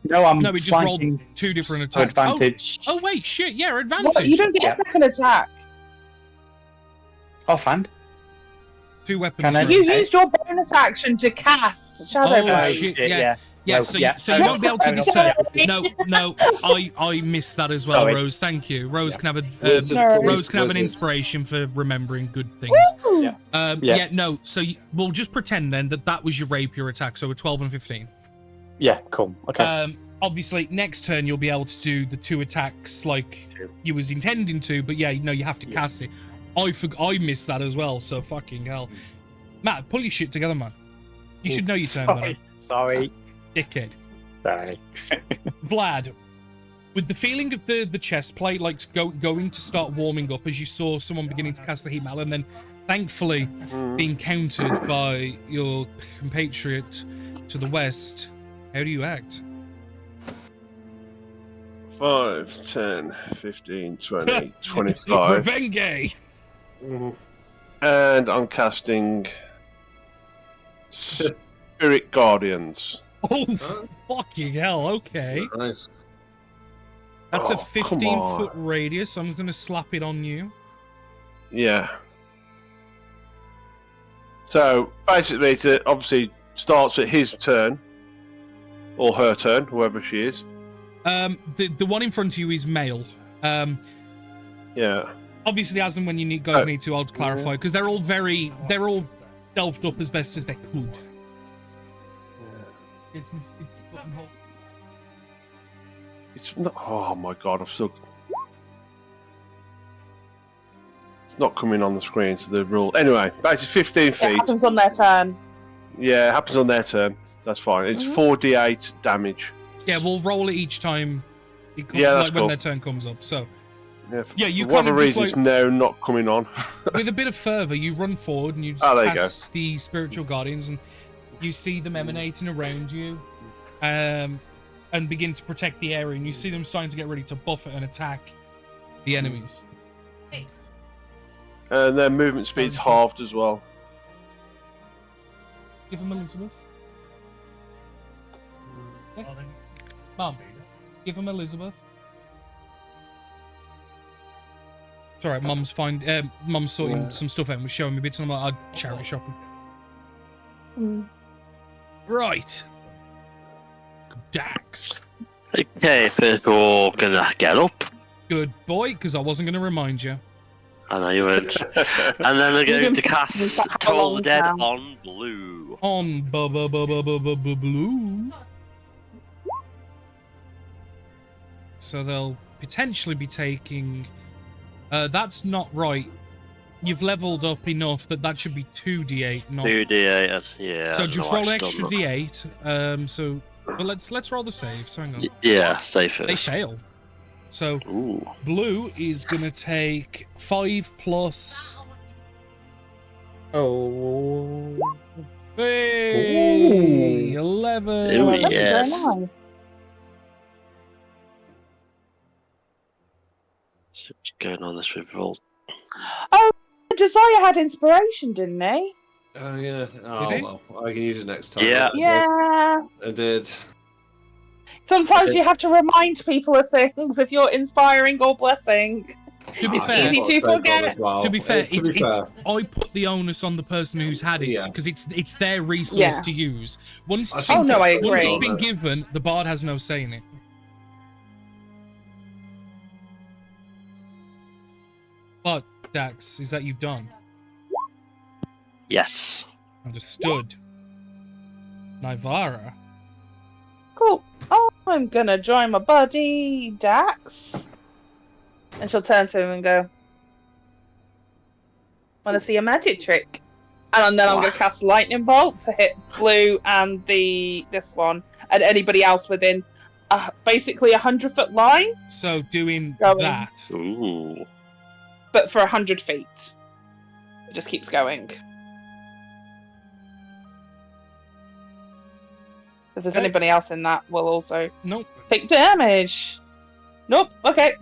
No, I'm No, we just rolled two different attacks. Advantage. Oh, wait, shit, yeah, advantage. What? You don't get a second attack. Offhand. Two weapons. Can I- You used your bonus action to cast Shadow Oh, Blade. shit, yeah. Yeah, No, so yeah. you won't be able to this turn. Sorry. No, I missed that as well, Sorry. Rose. Thank you. Rose can have Sorry. Rose can have an Wizard. inspiration for remembering good things. Woo! Yeah. Yeah, no. So we'll just pretend then that was your rapier attack. So a 12 and 15. Yeah, cool. Okay. Obviously, next turn you'll be able to do the two attacks like you was intending to, but yeah, you have to cast it. I missed that as well. So fucking hell, Matt, pull your shit together, man. You should know your turn better. Sorry. Dickhead. Sorry. Vlad, with the feeling of the chest plate like going to start warming up as you saw someone beginning to cast the heat metal, and then thankfully being countered by your compatriot to the west, how do you act? 5, 10, 15, 20, 25. Revenge! And I'm casting Spirit Guardians. Oh, fucking hell, okay. Nice. That's a Oh, come 15-foot on. radius. I'm going to slap it on you. Yeah. So basically, it obviously starts at his turn, or her turn, whoever she is. The one in front of you is male. Yeah. Obviously, as and when you guys need to, I'll clarify, because they're all delved up as best as they could. It's not. Oh my god! I've still. It's not coming on the screen. So the rule. Anyway, basically 15 It feet. happens on their turn. Yeah, it happens on their turn. That's fine. It's 4d8 damage. Yeah, we'll roll it each time. Yeah, that's like when cool. their turn comes up. So Yeah, you for kind whatever of just reason, like it's now not coming on. with a bit of fervor, you run forward and you just Oh, there you cast the spiritual guardians, and you see them emanating around you, and begin to protect the area. And you see them starting to get ready to buffet and attack the enemies. And their movement speed's halved as well. Give him Elizabeth. Okay. Mum, give him Elizabeth. It's alright, Mum's Mum's sorting some stuff out and was showing me bits, and I'm like, I'd charity shopping. Right. Dax. Okay, first we're gonna get up. Good boy, because I wasn't going to remind you. I know you weren't. And then we're going to cast How Toll long the Dead now? on blue. On blue. So they'll potentially be taking... that's not right. You've leveled up enough that should be 2d8, not... 2d8, yeah. So I don't just know why roll an it's extra done d8. But let's roll the save. So hang on. that. Yeah, safe They first. fail. So Ooh. blue is gonna take 5 plus. Oh. Hey, 11. Ooh, Very yes. nice. So what's going on this revolt? Oh, Josiah had inspiration, didn't he? Oh yeah. Oh he? well, I can use it next time. Yeah. Yeah. I did. Sometimes you have to remind people of things if you're inspiring or blessing. To be Ah, fair, Easy to forget. as well. to be fair, To be fair. I put the onus on the person who's had it Yeah. because it's their resource Yeah. to use. Once it's I been, think- Oh, no, I once agree. it's been given, the bard has no say in it. But Dax, is that you done? Yes. Understood. Nivara. Cool. Oh, I'm gonna join my buddy Dax. And she'll turn to him and go, "Wanna see a magic trick?" And then I'm gonna cast lightning bolt to hit blue and this one, and anybody else within basically 100-foot line, So doing Going. that. Ooh. but for 100 feet. It just keeps going. If there's Okay. anybody else in that, we'll also Nope. take damage. Nope. Okay.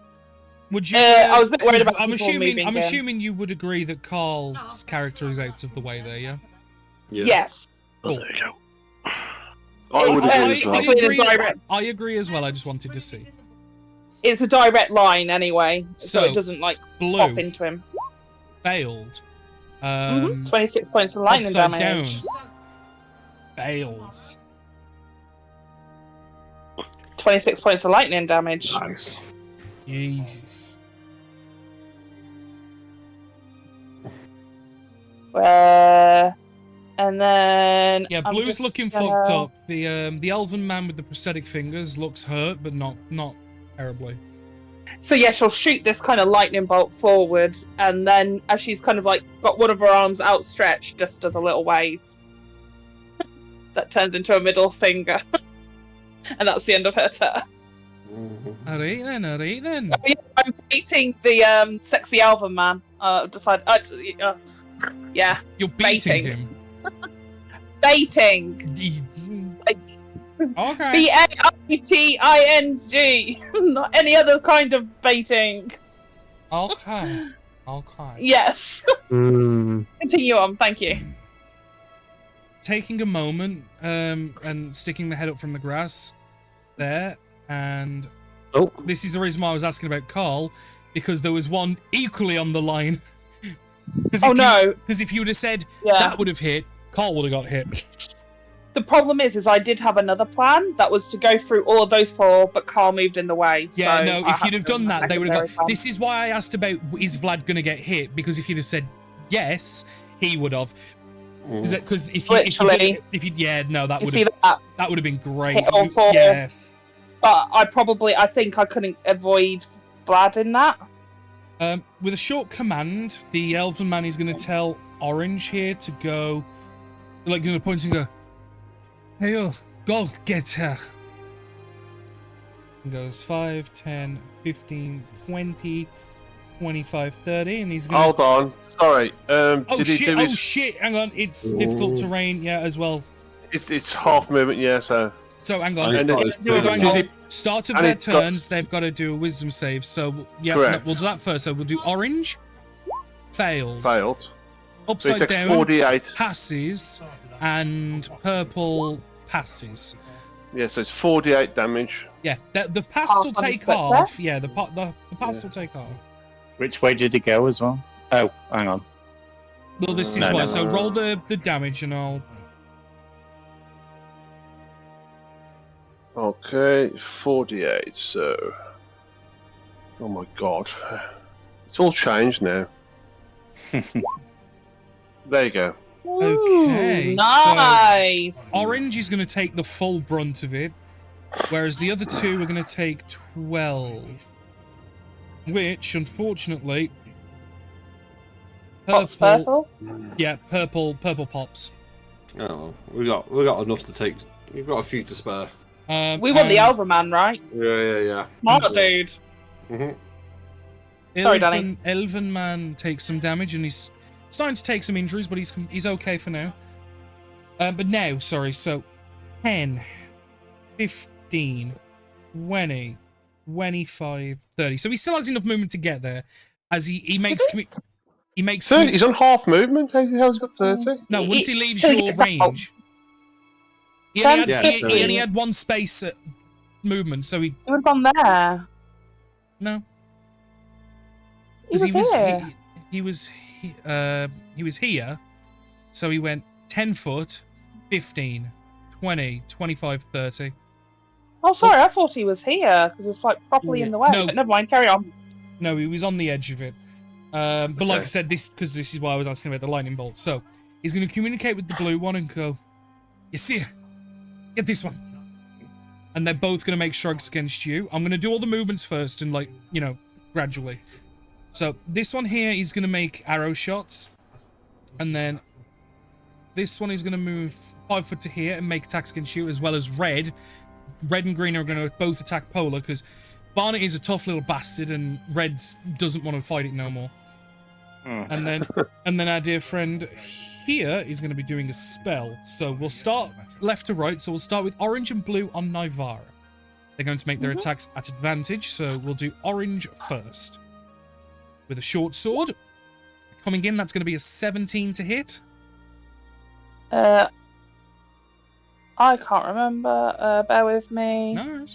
Would you? I was a bit worried about I'm people assuming. moving I'm in. assuming you would agree that Carl's character is out of the way there. Yeah. Yeah. Yes. Oh, there we go. I would It's, agree as well. basically the direct. I agree as well. I just wanted to see. It's a direct line anyway, so So, it doesn't like Blue pop into him. failed. 26 points of lightning upside damage. down fails. 26 points of lightning damage. Nice. Jesus. And then Yeah, I'm Blue's just looking gonna- fucked up. The elven man with the prosthetic fingers looks hurt, but not terribly. So yeah, she'll shoot this kind of lightning bolt forward, and then as she's kind of like got one of her arms outstretched, just does a little wave that turns into a middle finger, and that's the end of her turn. Alright then. I'm beating the sexy elven man. Yeah, You're beating Baiting. him. baiting. Like, Okay. B-A-I-T-I-N-G. Not any other kind of baiting. Okay. Yes. Continue on. Thank you. Taking a moment and sticking the head up from the grass there, and this is the reason why I was asking about Carl, because there was one equally on the line. Because if you would have said that would have hit, Carl would have got hit. The problem is I did have another plan that was to go through all of those four, but Carl moved in the way. Yeah, so no, I if had you'd have to go done that, they would have secondary got. This is why I asked about is Vlad going to get hit, because if you'd have said yes, he would have. Because if you, that You would see have that? that would have been great. Hit all four. Yeah. But I think I couldn't avoid Vlad in that. With a short command, the elven man is going to tell Orange here to go, like, going to point and go, "Hey, yo, go get her." He goes 5, 10, 15, 20, 25, 30, and he's going to... Hold on. Sorry. Oh did he shit, do oh his... shit, hang on, it's difficult terrain, yeah, as well. It's half movement, yeah, so... So, hang on. And Start of and their it's got- turns, they've got to do a wisdom save, so, yeah, Correct. we'll do that first. So we'll do Orange, fails. Failed. So he Upside takes down, 48. passes, and Purple passes. Yeah, so it's 48 damage. Yeah, the pass Half will on the take success? half. Yeah, the pass will take half. Which way did he go as well? Oh, hang on. Well, this is No, why. no. So roll the damage, and I'll. Okay, 48, so... Oh my god. It's all changed now. There you go. Okay, Ooh, nice. so Orange is going to take the full brunt of it, whereas the other two are going to take 12. Which, unfortunately, Pops purple. Yeah, purple pops. Oh, we got enough to take. We've got a few to spare. We want the Elver Man, right? Yeah. Smart dude. Sorry, Danny. Elven man takes some damage and he's starting to take some injuries, but he's okay for now. But now, sorry, so 10, 15, 20, 25, 30. So he still has enough movement to get there as he makes... He makes 30. He's on half movement. How the hell's he got 30? No, once he leaves your range, he only had one space at movement, so he would have gone there. No, he was here. He was here, so he went 10 foot, 15, 20, 25, 30. Oh, sorry, I thought he was here because it was like properly in the way. No. But never mind, carry on. No, he was on the edge of it. But like I said, this is why I was asking about the lightning bolt. So he's going to communicate with the blue one and go, "You see her? Get this one." And they're both going to make strikes against you. I'm going to do all the movements first and gradually. So this one here is going to make arrow shots, and then this one is going to move 5 foot to here and make attacks against you, as well as red. Red and green are going to both attack Polar because Barnet is a tough little bastard, and Red doesn't want to fight it no more. And then our dear friend here is going to be doing a spell. So we'll start left to right. So we'll start with orange and blue on Nivara. They're going to make their attacks at advantage. So we'll do orange first with a short sword. Coming in, that's going to be a 17 to hit. I can't remember. Bear with me. No.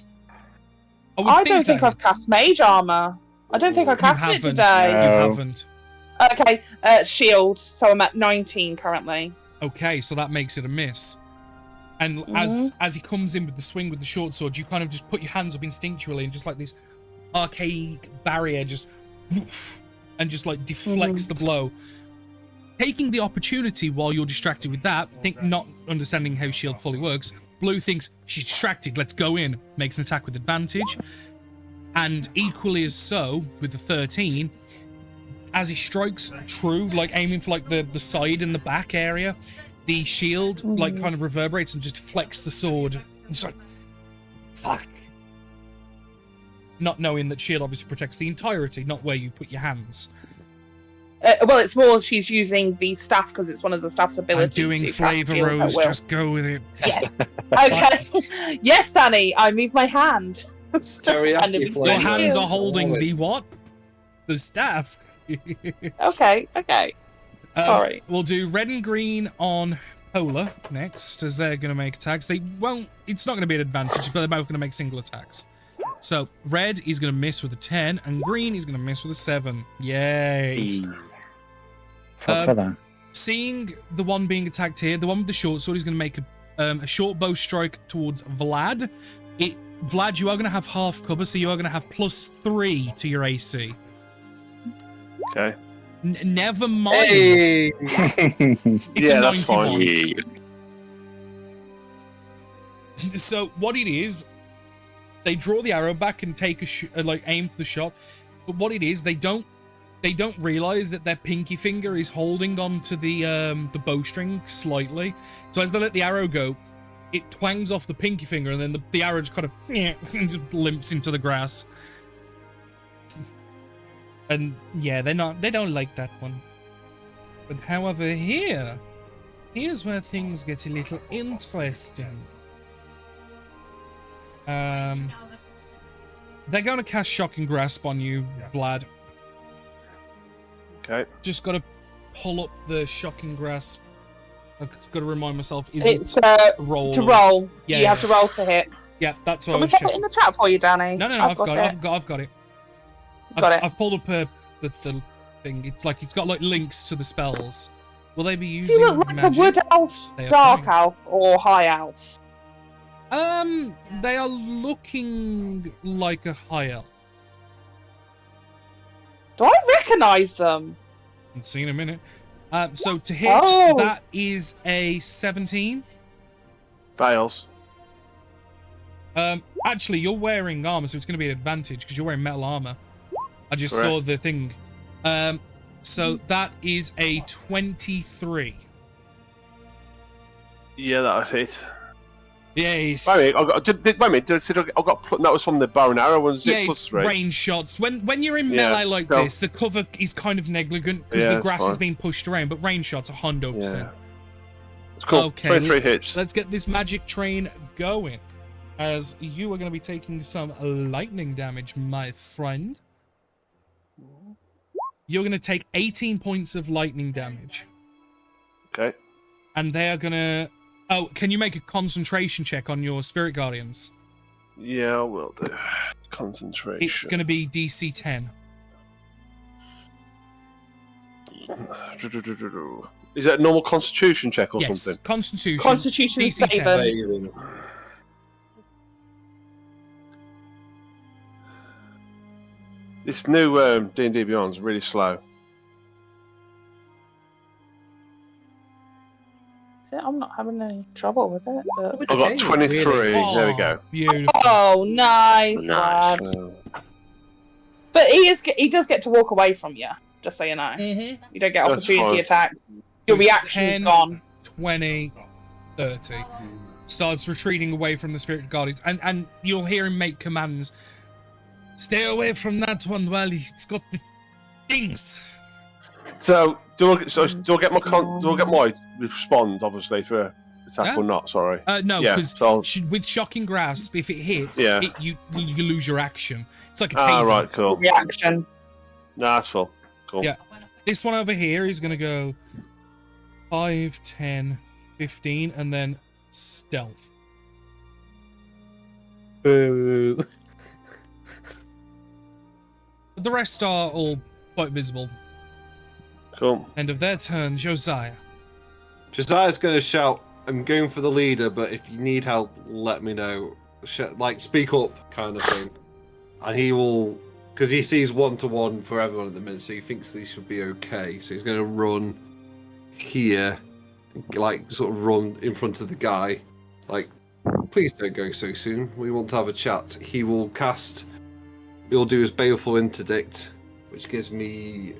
I don't think I've cast mage armor. I don't think I cast it today. You haven't. Okay, shield. So I'm at 19 currently. Okay, so that makes it a miss. And as he comes in with the swing with the short sword, you kind of just put your hands up instinctually and just like this archaic barrier just woof, and just like deflects the blow. Taking the opportunity while you're distracted with that, not understanding how shield fully works, Blue thinks she's distracted, let's go in, makes an attack with advantage. And equally as so, with the 13, as he strikes true, like aiming for like the side and the back area, the shield like kind of reverberates and just deflects the sword. It's like, fuck. Not knowing that shield obviously protects the entirety, not where you put your hands. Well, it's more she's using the staff because it's one of the staff's abilities. I'm doing Flavor Rose, just go with it. Yeah. Okay. Yes, Danny, I move my hand. Your hands are holding the what? The staff. Okay. Sorry. We'll do red and green on Polar next, as they're going to make attacks. They won't. It's not going to be an advantage, but they're both going to make single attacks. So red is going to miss with a 10, and green is going to miss with a 7. Yay! For that. Seeing the one being attacked here, the one with the short sword is going to make a short bow strike towards Vlad. Vlad, you are going to have half cover, so you are going to have +3 to your AC. Okay. Never mind. Hey. It's yeah, a that's 91. Fine. So what it is, they draw the arrow back and take aim for the shot. But what it is, they don't realize that their pinky finger is holding onto the bowstring slightly. So as they let the arrow go, it twangs off the pinky finger, and then the arrow just kind of and just limps into the grass. And yeah, they don't like that one. But however, here's where things get a little interesting. They're going to cast Shocking Grasp on you, Vlad. Okay. Just got to pull up the Shocking Grasp. I've got to remind myself. It's roll? To roll. Yeah, you have to roll to hit. Yeah, that's what Can I we was put checking. it in the chat for you, Danny? No, I've got it. I've pulled up the thing. It's like it's got like links to the spells. Will they be using Do you look like magic? a wood elf, They are dark trying. elf, or high elf? They are looking like a high elf. Do I recognise them? Haven't seen a minute. So to hit, that is a 17. Fails. Actually, you're wearing armor, so it's going to be an advantage because you're wearing metal armor. I just Correct. saw the thing. So that is a 23. Yeah, that'll hit. Yes. Wait a minute, I got that was from the bow and arrow ones. Yeah, it's range shots. When you're in melee like this, the cover is kind of negligent because the grass is being pushed around, but range shots 100%. Yeah. It's cool. Okay, 23 hits. Let's get this magic train going. As you are going to be taking some lightning damage, my friend. You're going to take 18 points of lightning damage. Okay. And they are going to... Oh, can you make a concentration check on your Spirit Guardians? Yeah, I will do. Concentration. It's going to be DC 10. Is that a normal Constitution check or yes, something? Constitution. Constitution DC 10. saving. This new D&D Beyond is really slow. I'm not having any trouble with it. But... I got 23. Really? There we go. Beautiful. Oh, nice, lad. But he does get to walk away from you, just so you know. Mm-hmm. You don't get That's opportunity fine. attacks. Your reaction's 10, gone. 20, 30. Starts retreating away from the Spirit Guardians. And you'll hear him make commands. Stay away from that one while he's got the things. So do I get my respond obviously for attack or not? Sorry. No, Yeah, because so- with Shocking Grasp, if it hits, Yeah. you lose your action. It's like a taser. Right, cool. Reaction. Nah, that's full. Cool. Yeah. This one over here is going to go 5, 10, 15, and then stealth. Boo. But the rest are all quite visible. Cool. End of their turn, Josiah. Josiah's going to shout, I'm going for the leader, but if you need help, let me know. Like, speak up kind of thing. And he will, because he sees 1-to-1 for everyone at the minute, so he thinks these should be okay. So he's going to run here, like, sort of run in front of the guy. Like, please don't go so soon. We want to have a chat. He'll do his Baleful Interdict, which gives me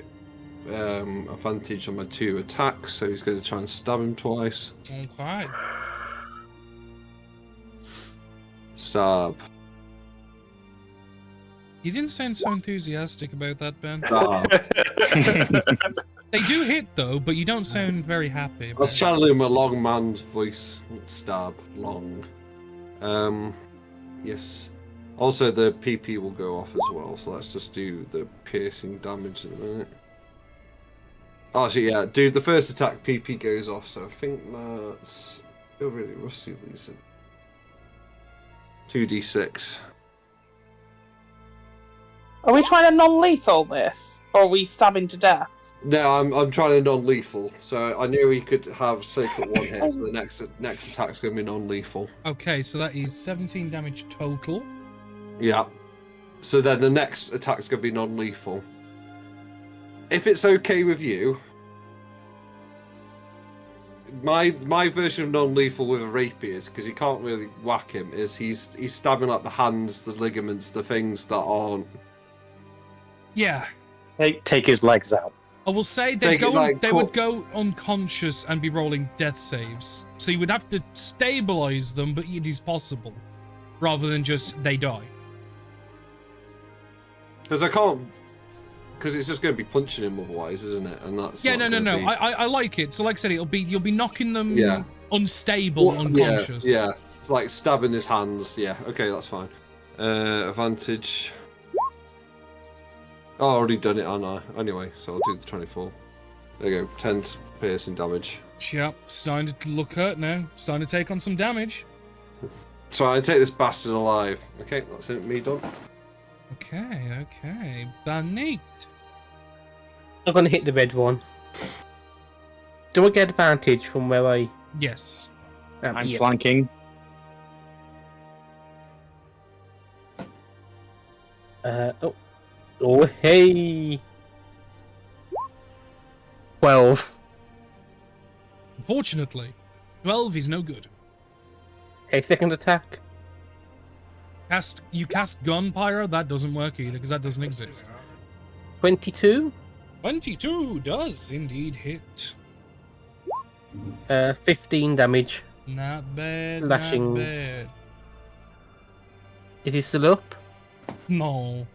advantage on my 2 attacks, so he's going to try and stab him twice. Okay. Stab. You didn't sound so enthusiastic about that, Ben. Stab. They do hit, though, but you don't sound very happy. I was channeling my long man's voice. Stab. Long. Yes. Also, the PP will go off as well, so let's just do the piercing damage at the minute. Actually, yeah, dude, the first attack PP goes off, so I think that's... Oh, really, let's do these. 2d6. Are we trying to non-lethal this? Or are we stabbing to death? No, I'm trying to non-lethal, so I knew he could have sacred 1 hit, so the next attack's going to be non-lethal. Okay, so that is 17 damage total. Yeah. So then the next attack's going to be non-lethal. If it's okay with you, my version of non-lethal with a rapier is, because he can't really whack him, is he's stabbing like the hands, the ligaments, the things that aren't. Yeah. Take his legs out. I will say they would go unconscious and be rolling death saves. So you would have to stabilize them, but it is possible. Rather than just they die. Because I can't. Because it's just going to be punching him otherwise, isn't it? And that's Yeah, not no. gonna be... I like it. So like I said, you'll be knocking them unstable, Well, unconscious. Yeah. It's like stabbing his hands. Yeah. Okay, that's fine. Advantage. Oh, I already done it, aren't I? Anyway, so I'll do the 24. There you go. 10 piercing damage. Yep, starting to look hurt now. Starting to take on some damage. So I take this bastard alive. Okay, that's it. Me done. Okay. Banit. I'm going to hit the red one. Do I get advantage from where I... Yes. I'm flanking. Oh, hey! 12. Unfortunately, 12 is no good. Okay, second attack. You cast Gun Pyro, that doesn't work either, because that doesn't exist. 22. 22 does indeed hit. 15 damage. Not bad. Slashing. Not bad. Is he still up? No.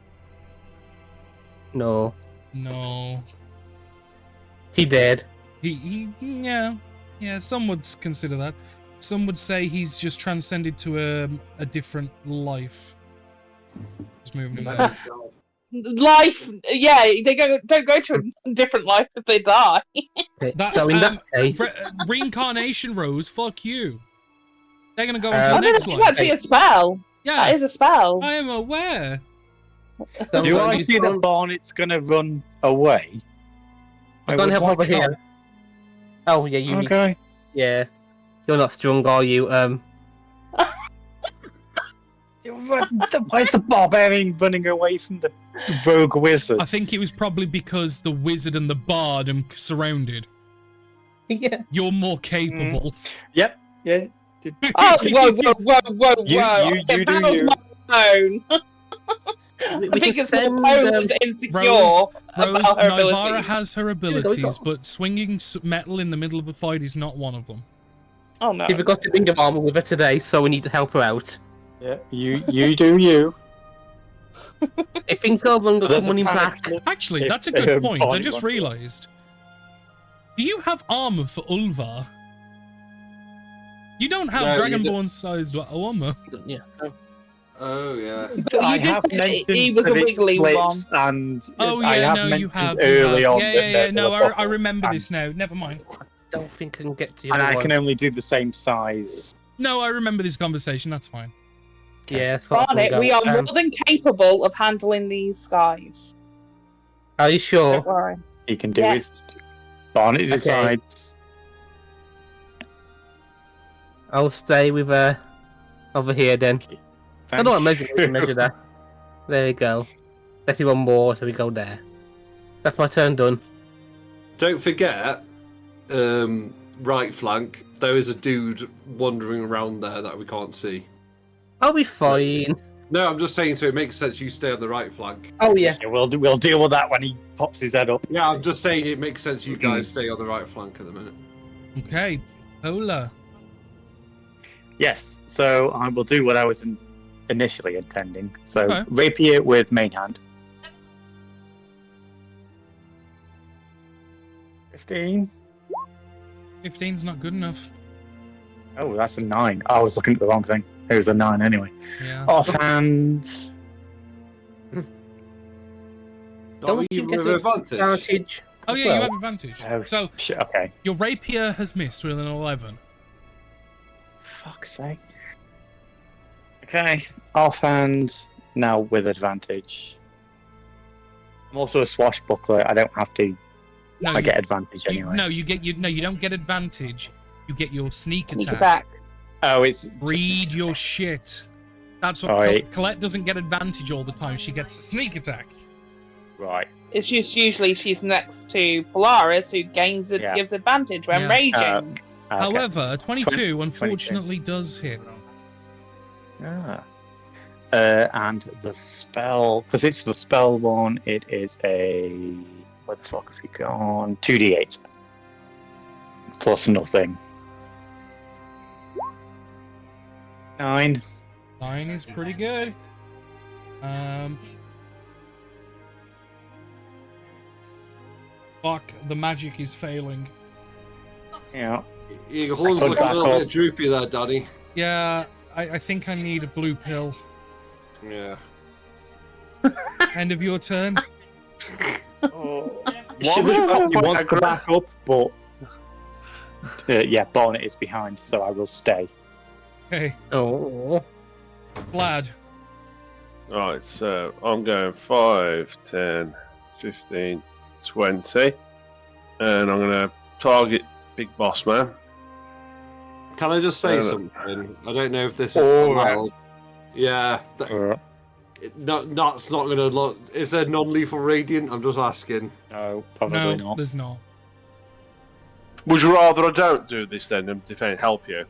No. No. He dead. Yeah. Some would consider that. Some would say he's just transcended to a different life. Just moving him down. Life, yeah, they don't go to a different life if they die. So in that case, reincarnation, Rose. Fuck you. They're gonna go Oh, into the no, next that's life. actually a spell. Yeah, That is a spell. I am aware. Do I see that Barnet's gonna run away? I'm gonna help would over like here. Oh yeah, you. Okay. Need... Yeah, you're not strong, are you? Why is the barbarian running away from the rogue wizard? I think it was probably because the wizard and the bard are surrounded. Yeah. You're more capable. Yep. Yeah. Oh, whoa. You That do was you. my phone. I think it's because the phone was insecure Rose, about her Nivara abilities. has her abilities, but swinging metal in the middle of a fight is not one of them. Oh no. We forgot to bring the armor with her today, so we need to help her out. Yeah. You do you. If things go wrong, There's come a running panic back. look. Actually, that's a good point. I Barney just wants it. realised. Do you have armor for Ulvar? You don't have No, you Dragonborn-sized armor. Yeah. Oh yeah. But I you did have say mentioned he was a that it wiggly one. splits and Oh I yeah, have no, you mentioned have. early on. Yeah, that yeah. there's No, a I bottle, remember and- this now. Never mind. Don't think I can get to the And other I one. can only do the same size. No, I remember this conversation. That's fine. Yeah, that's what I'm Barnet, gonna we go. are more than capable of handling these guys. Are you sure? Don't worry. He can do Yes. his. Barnet decides. I'll stay with over here then. I don't want to measure that. There we go. Let's do one more, so we go there. That's my turn done. Don't forget, right flank. There is a dude wandering around there that we can't see. I'll be fine. No, I'm just saying. So it makes sense you stay on the right flank. Oh yeah. Yeah, we'll deal with that when he pops his head up. Yeah, I'm just saying it makes sense you guys stay on the right flank at the minute. Okay, Pola. Yes, so I will do what I was initially intending. So Okay. rapier with main hand. 15. 15's not good enough. Oh, that's a 9. I was looking at the wrong thing. It was a 9 anyway. Yeah. Offhand. Don't you get with an advantage? advantage. Oh yeah, Well, you have advantage. Oh, So shit, okay. your rapier has missed with an 11. Fuck's sake. Okay, offhand now with advantage. I'm also a swashbuckler. I don't have to. No, I get advantage you, anyway. no, you don't get advantage. You get your sneak Sneak attack. attack. Oh, it's Read your shit. That's what Alright. Colette doesn't get advantage all the time. She gets a sneak attack. right. It's just usually she's next to Polaris, who gives advantage when Yeah. raging. Okay. However, 22 22. unfortunately does hit. Ah. And the spell, because it's the spell one, it is a. Where the fuck have you gone? 2d8. Plus nothing. 9. 9 is pretty good. Fuck, the magic is failing. Yeah. Your horns I look put a little back bit droopy there, Danny. Yeah, I think I need a blue pill. Yeah. End of your turn. She wants to back up, but. Yeah, Bonnet is behind, so I will stay. Okay, Oh. Glad. Right, so I'm going 5, 10, 15, 20. And I'm going to target Big Boss Man. Can I just say Uh, something? I don't know if this is Oh, allowed. Yeah. No, That's not going to look. Is there non-lethal radiant? I'm just asking. probably No, not. there's not. Would you rather I don't do this then and help you?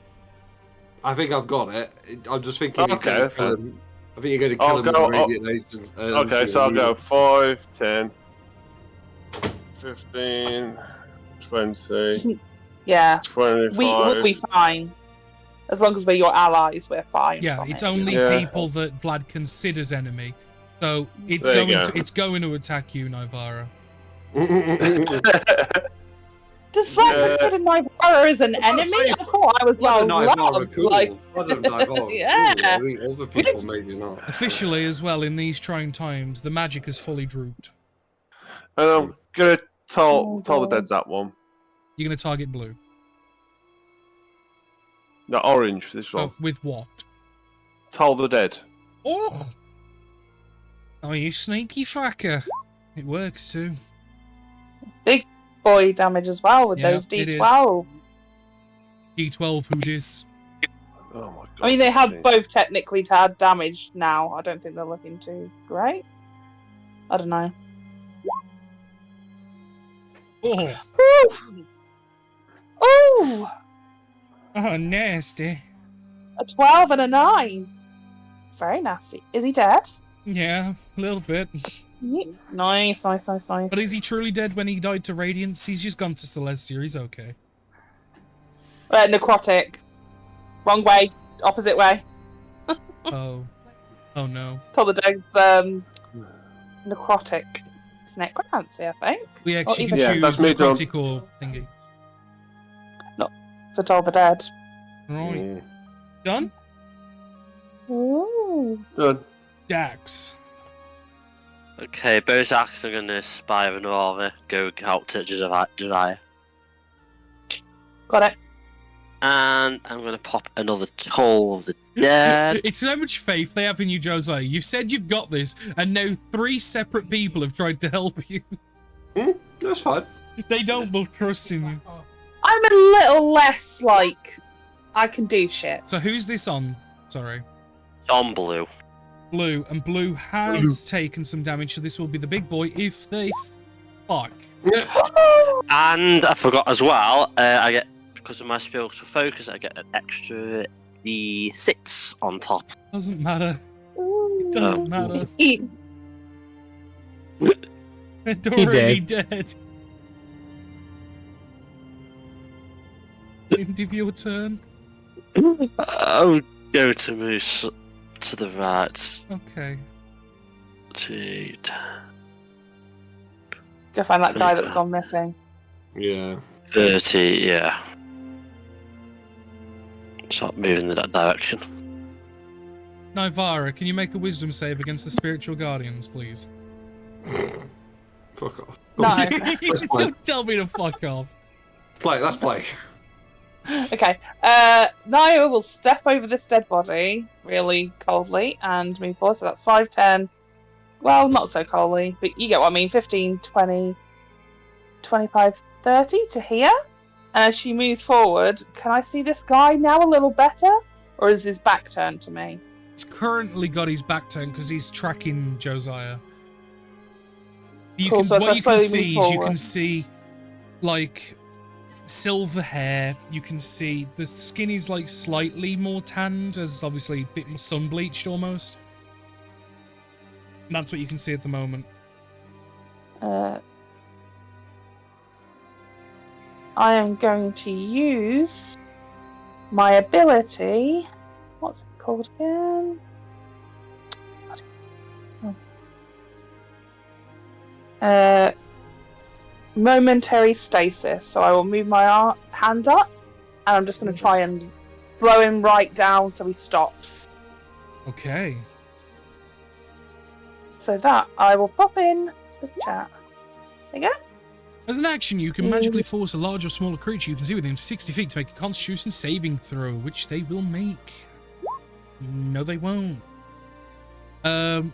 I think I've got it. I'm just thinking. you're Okay, gonna fine. kill him. I think you're going to kill I'll him with go- the radiant agents. Okay, so I'll go 5, 10, 15, 20, Yeah, 25. we'll be fine. As long as we're your allies, we're fine. Yeah, from it's it. only Yeah. people that Vlad considers enemy. So it's There you going go. to attack you, Nivara. Does Vlad Yeah. consider Nivara as an enemy? say I thought I was well loved. cool. Like, yeah. Yeah. I mean, other people maybe not. Officially, as well, in these trying times, the magic has fully drooped. And I'm gonna tell the God. dead that one. You're going to target blue. No, orange. This one. Oh, with what? Tell the dead. Oh! Oh, you sneaky fucker. It works too. big boy damage as well with Yeah, those it is. D12s. D12 who dis. Oh my god. I mean, they have jeez. both technically to add damage now. I don't think they're looking too great. I don't know. Oh! Ooh! Ooh! Oh, nasty. A 12 and a 9. Very nasty. Is he dead? Yeah, a little bit. Yeah. Nice. But is he truly dead when he died to Radiance? He's just gone to Celestia, he's okay. Necrotic. Wrong way. Opposite way. Oh. Oh no. Told the dog's necrotic. It's necromancy, I think. We actually even- can Yeah, that's choose me done. necrotic or thingy. For Toll the Dead. Right. Mm. Done? Ooh. Good. Dax. Okay, Bozak's are going to spy an armor, go out to Josiah. Got it. And I'm going to pop another Toll of the Dead. It's so much faith they have in you, Josiah. You've said you've got this, and now 3 separate people have tried to help you. That's fine. They don't both trust in you. I'm a little less like I can do shit. So who's this on? Sorry. It's on Blue. Blue. And Blue has taken some damage, so this will be the big boy if they fuck. And I forgot as well, I get, because of my spells for focus, I get an extra D6 on top. Doesn't matter. Ooh. It doesn't matter. Eat. They're already dead. End of your turn. I'll go to move to the right. Okay. Go find that guy that's gone missing. Yeah. 30, yeah. Start moving in that direction. Nivara, can you make a wisdom save against the spiritual guardians, please? Fuck off. No. Don't tell me to fuck off. Let's play. Okay. Naya will step over this dead body really coldly and move forward. So that's 5, 10. Well, not so coldly, but you get what I mean. 15, 20, 25, 30 to here. And as she moves forward, can I see this guy now a little better? Or is his back turned to me? He's currently got his back turned because he's tracking Josiah. You Cool, can, so as I what you can slowly see move is you can forward. see, like, silver hair. You can see the skin is, like, slightly more tanned, as obviously a bit more sun-bleached almost. And that's what you can see at the moment. I am going to use my ability. What's it called again? Momentary stasis. So I will move my hand up, and I'm just going to try and throw him right down so he stops. Okay. So that I will pop in the chat. There you go. As an action, you can magically force a larger or smaller creature you can see within 60 feet to make a Constitution saving throw, which they will make. No, they won't. Until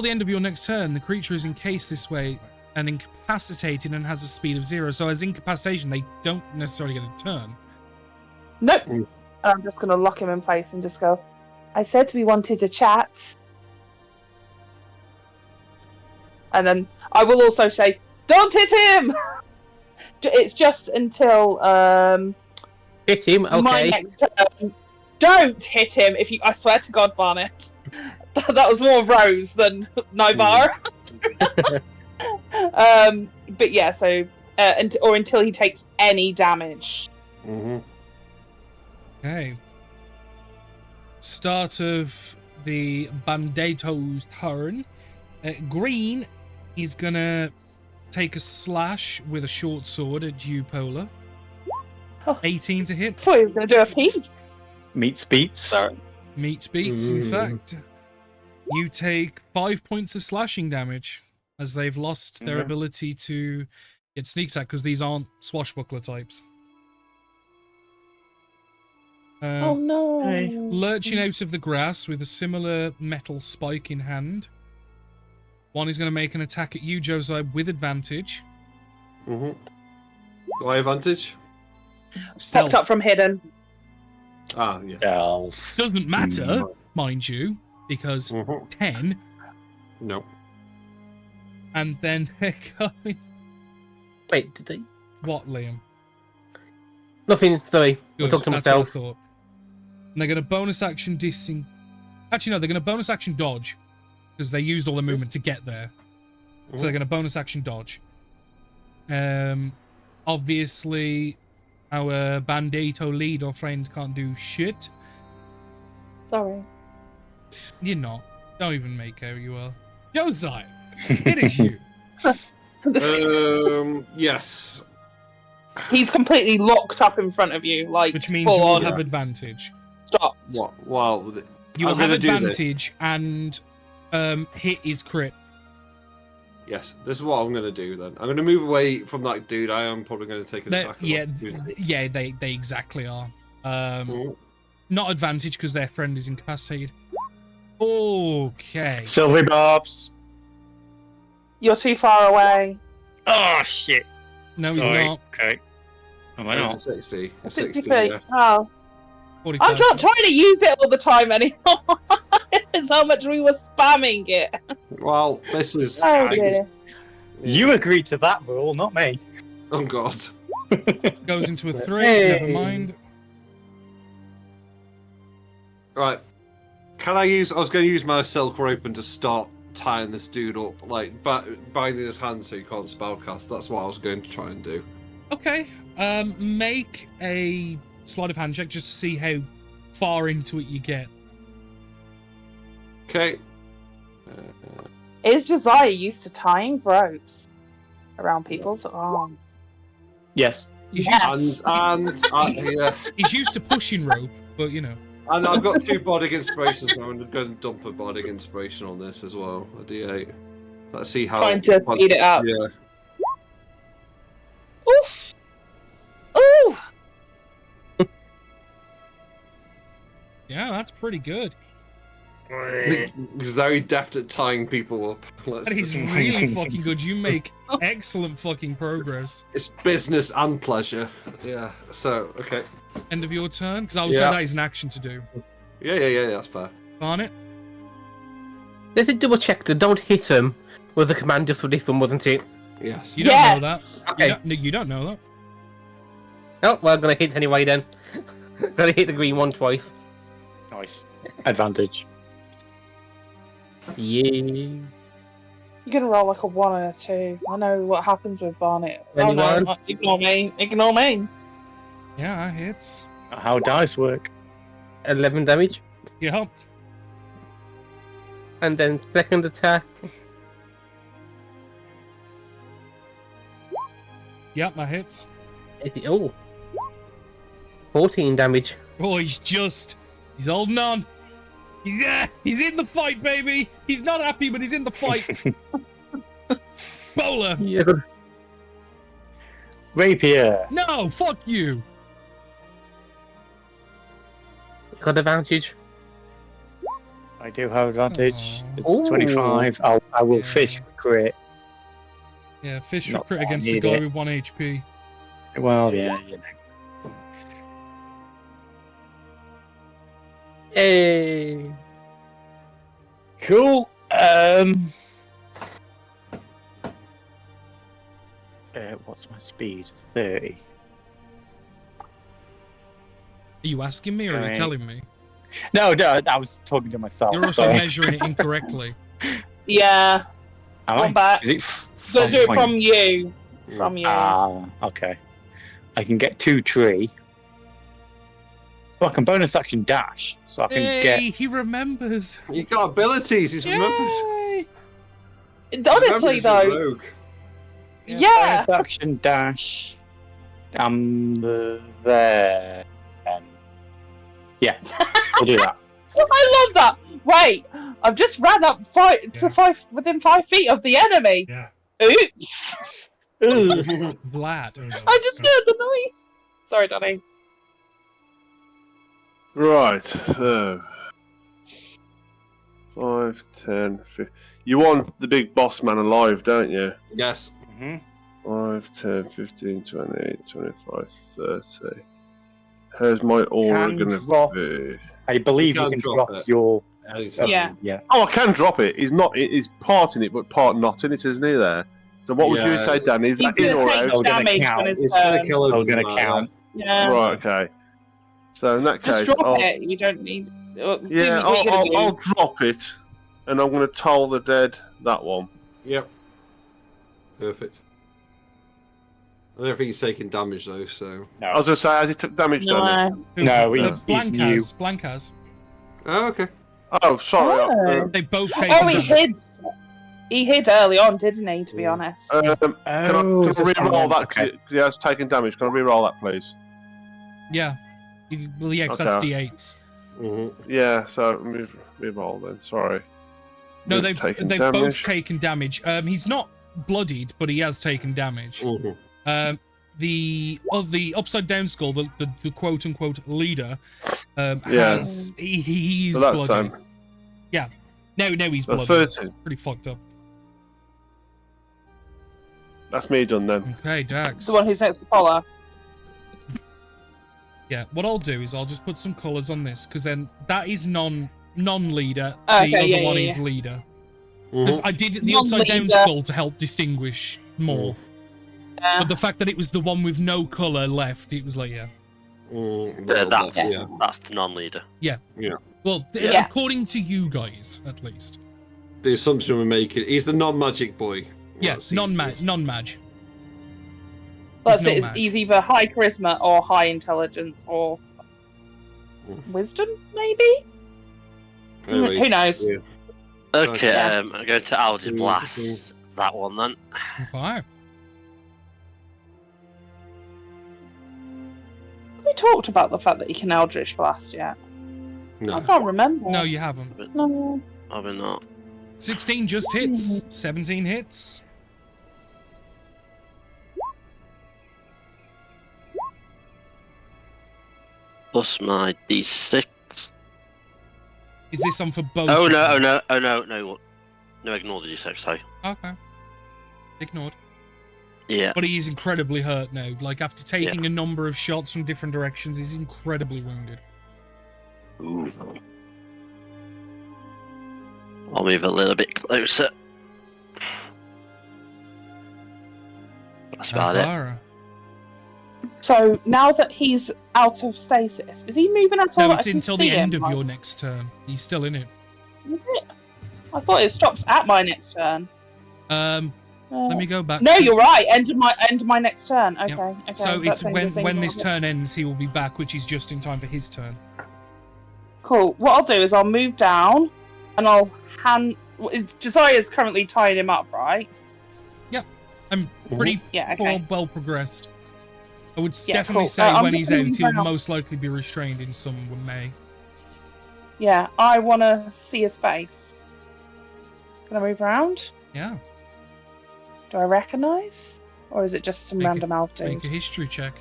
the end of your next turn, the creature is encased this way and incapacitated and has a speed of 0. So as incapacitation, they don't necessarily get a turn. Nope. And I'm just going to lock him in place and just go, I said we wanted to chat. And then I will also say, don't hit him! It's just until Hit him, okay. my next turn. Don't hit him! If you, I swear to God, Barnet. That was more Rose than Nivara. But yeah, so until he takes any damage. Mm-hmm. Okay. Start of the Bandito's turn. Green is gonna take a slash with a short sword at you, Polar. 18 to hit. I thought he was going to do a peek. Meets beats. Sorry. Meets beats, in fact. You take 5 points of slashing damage as they've lost their ability to get sneak attack because these aren't swashbuckler types. Oh no. Lurching out of the grass with a similar metal spike in hand. One is going to make an attack at you, Josiah, with advantage. Do I have advantage? Stealth. Popped up from hidden. Ah, yeah. Doesn't matter, mind you, because 10. No. And then they're going... Wait, did they? What, Liam? Nothing, sorry. I Good, talked to that's myself. what I thought. And they're going to bonus action Actually, no, they're going to bonus action dodge. Because they used all their movement to get there. So they're going to bonus action dodge. Obviously, our Bandito lead or friend can't do shit. Sorry. You're not. Don't even make out you are. Josiah, it is you. Yes. He's completely locked up in front of you, like. Which means you will have advantage. Stop. What? Well, you will have advantage and hit is crit. Yes, this is what I'm going to do then. I'm going to move away from that dude. I am probably going to take an attack. Yeah, they exactly are. Not advantage because their friend is incapacitated. Okay. Silvery Bobs. You're too far away. Oh, shit. No, he's Sorry. not. Okay. Am I not? It's 60. It's 60 60, feet. yeah. Oh. 45. I'm not trying to use it all the time anymore. It's how much we were spamming it. Well, this is... Oh, dear. You agreed to that rule, not me. Oh, God. Goes into a 3, Hey. never mind. Right. Can I use... I was going to use my silk rope and just start tying this dude up, like, binding his hands so he can't spellcast. That's what I was going to try and do. Okay. Make a sleight of hand check just to see how far into it you get. Okay. Is Josiah used to tying ropes around people's arms? Yes. He's Yeah. He's used to pushing rope, but you know. And I've got 2 bardic inspirations now. I'm going to dump a bardic inspiration on this as well. A D8. Let's see how... Trying to speed it up. Yeah. Oof! Ooh! Yeah, that's pretty good. He's very deft at tying people up. That is really fucking good. You make excellent fucking progress. It's business and pleasure. Yeah. So, okay. End of your turn? Because I would say that is an action to do. Yeah, that's fair. Barnet? Let's double check that don't hit him was the command just for this one, wasn't it? Yes. You don't know that. Okay. You don't know that. Oh, well, I'm gonna hit anyway then. Gonna hit the green one twice. Nice. Advantage. Yeah. You're gonna roll like a 1 and a 2. I know what happens with Barnet. Oh no, Anyone? ignore me. Ignore me. Yeah, that hits. How dice work. 11 damage. Yeah. And then second attack. Yep, that hits. Oh. 14 damage. Oh, he's holding on. He's in the fight, baby. He's not happy, but he's in the fight. Bowler. Yeah. Rapier. No, fuck you. Got advantage. I do have advantage. It's Ooh. 25. I will fish for crit. Yeah, fish for Not crit that I against the need guy it. with 1 HP. Well, yeah, you know. Hey. Cool. What's my speed? 30. Are you asking me or are you Okay. telling me? No, I was talking to myself. You're also sorry. measuring it incorrectly. Yeah. Am One I? back. Is it Gonna do it 5 from you. From you. Ah, okay. I can get 2 tree. Well, I can bonus action dash, so I can Hey, he remembers. You got abilities. He's remembered. Yay! Honestly, He's a though, rogue. yeah. Bonus action dash. There. Yeah, we'll do that. I love that. Wait, I've just ran up within 5 feet of the enemy. Yeah. Oops! Vlad. I just heard the noise. Sorry, Danny. Right. 5, 10, 15. You want the big boss man alive, don't you? Yes. 5, 10, 15, 28, 25, 30. How's my aura Can going to drop- be? I believe You you can can drop drop it. your. Yeah. Yeah. Oh, I can drop it. He's not. He's part in it, but part not in it, isn't he? There. So what would you Yeah. say, Danny? Is He's that in going or to take out? Oh, gonna damage count. on his It's going to turn. kill him. Oh, gonna no count. Yeah. Right. Okay. So in that Just case, drop it. You don't need. yeah, I'll drop it, and I'm going to toll the dead that one. Yep. Perfect. I don't think he's taking damage though, so. I was going to say, has he took damage, Danny? No, he's Blank new. has. Blank has. Oh, okay. Oh, sorry. Oh. They both take Oh, he damage. hid. He hid early on, didn't he? To be honest. Can I is this re-roll one? that? Okay. Because he has taken damage. Can I re-roll that, please? Yeah. Well, yeah, 'cause that's Okay. D8s. Yeah. So re-roll then. Sorry. No, You've they've taken both damage. taken damage. He's not bloodied, but he has taken damage. The upside down skull, the quote unquote leader, has he's So that's bloody. Yeah. Now he's So bloody. 13. Pretty fucked up. That's me done then. Okay, Dax. The one who's next to Paula. Yeah, what I'll do is I'll just put some colours on this, because then that is non-leader. Okay, the other yeah, one yeah, is yeah. leader. Because I did the upside down Non-leader. skull to help distinguish more. Yeah. But the fact that it was the one with no colour left, it was like, yeah. That's the non-leader. Yeah. Yeah. Well, Yeah. according to you guys, at least. The assumption we're making, he's the non-magic boy. Yes, non-mag. Non-mag. That's no it. match. He's either high charisma or high intelligence or wisdom, maybe. Anyway, Who knows? yeah. Okay, Yeah. I'm going to Eldritch Blast that one then. Okay. We talked about the fact that he can Eldritch Blast yet. I No. can't remember. No, you haven't. No. Probably not. 16 just hits. 17 hits. Plus my D6. Is this on for both? Oh of no, them? no, ignore the D6, sorry. Okay. Ignored. Yeah. But he is incredibly hurt now. Like, after taking a number of shots from different directions, he's incredibly wounded. Ooh. I'll move a little bit closer. That's about it. Alvara. So now that he's out of stasis, is he moving at all? No, that it's I can until see the end him? of your next turn. He's still in it. Is it? I thought it stops at my next turn. Let me go back. No, to- you're right. End of my next turn. Okay. Yep. Okay. So that it's changes things when a this little bit. turn ends, he will be back, which is just in time for his turn. Cool. What I'll do is I'll move down, and I'll hand. Josiah's currently tying him up, right? Yep. I'm pretty Yeah. Okay. well progressed. I would Yeah, definitely cool. say I'm when just he's out, moving he'll down. most likely be restrained in some way. Yeah. I want to see his face. Can I move around? Yeah. Do I recognise, or is it just some random elf dude? Make a history check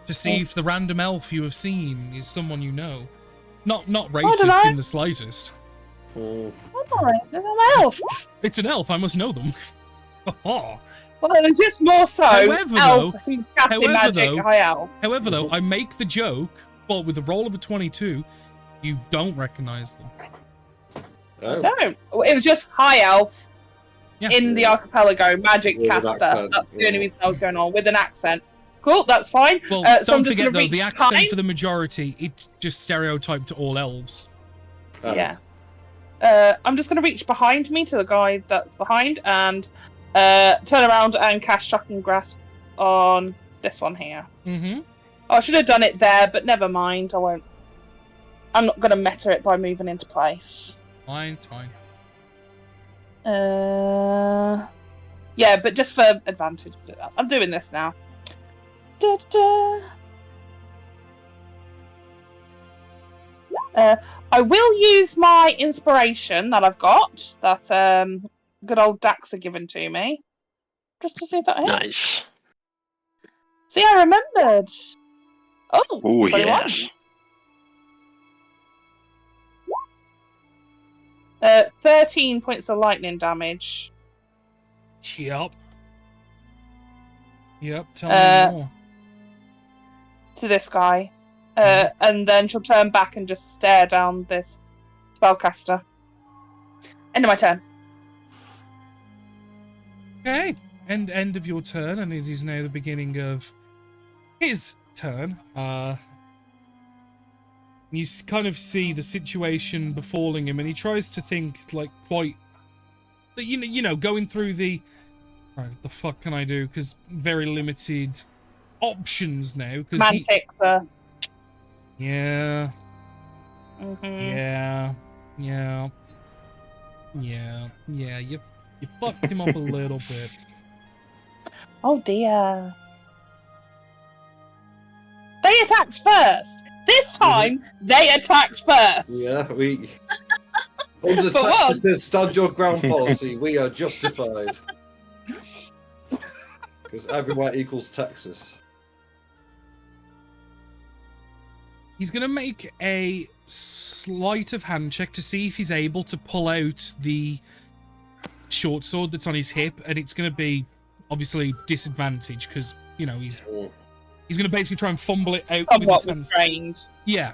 to see if the random elf you have seen is someone you know. Not racist know. in the slightest. I'm not racist. I'm an elf. It's an elf. I must know them. Oh. Well, it was just more so However, elf though- who's casting however, magic. though- High elf. However, though, I make the joke, but with a roll of a 22, you don't recognize them. Oh. No, it was just high elf Yeah. in the archipelago, magic With an caster. accent, That's the yeah. only reason I was going on with an accent. Cool, that's fine. Well, So I'm don't just forget gonna though, reach the accent behind. for the majority, it's just stereotyped to all elves. Yeah. I'm just going to reach behind me to the guy that's behind and turn around and cast Shocking Grasp on this one here. Mm-hmm. Oh, I should have done it there, but never mind. I won't. I'm not going to meta it by moving into place. Fine, it's fine. Yeah, but just for advantage. I'm doing this now. Da-da. I will use my inspiration that I've got, that good old Dax had given to me, just to see if that hits. Nice. See, I remembered. Oh, Oh 21. yes. 13 points of lightning damage. Yep. Yep, tell me more. To this guy. And then she'll turn back and just stare down this spellcaster. End of my turn. Okay, end of your turn, and it is now the beginning of his turn. You kind of see the situation befalling him, and he tries to think like quite, you know, going through the. Right, what the fuck can I do? Because very limited options now. Because Mantics. Yeah. Mm-hmm. Yeah. You fucked him up a little bit. Oh dear. They attacked first. This time, they attacked first. Yeah, we. Under For Texas's stand your ground policy, we are justified. Because everywhere equals Texas. He's going to make a sleight of hand check to see if he's able to pull out the short sword that's on his hip, and it's going to be obviously disadvantage because, you know, he's going to basically try and fumble it out with his hands. Restrained. Yeah.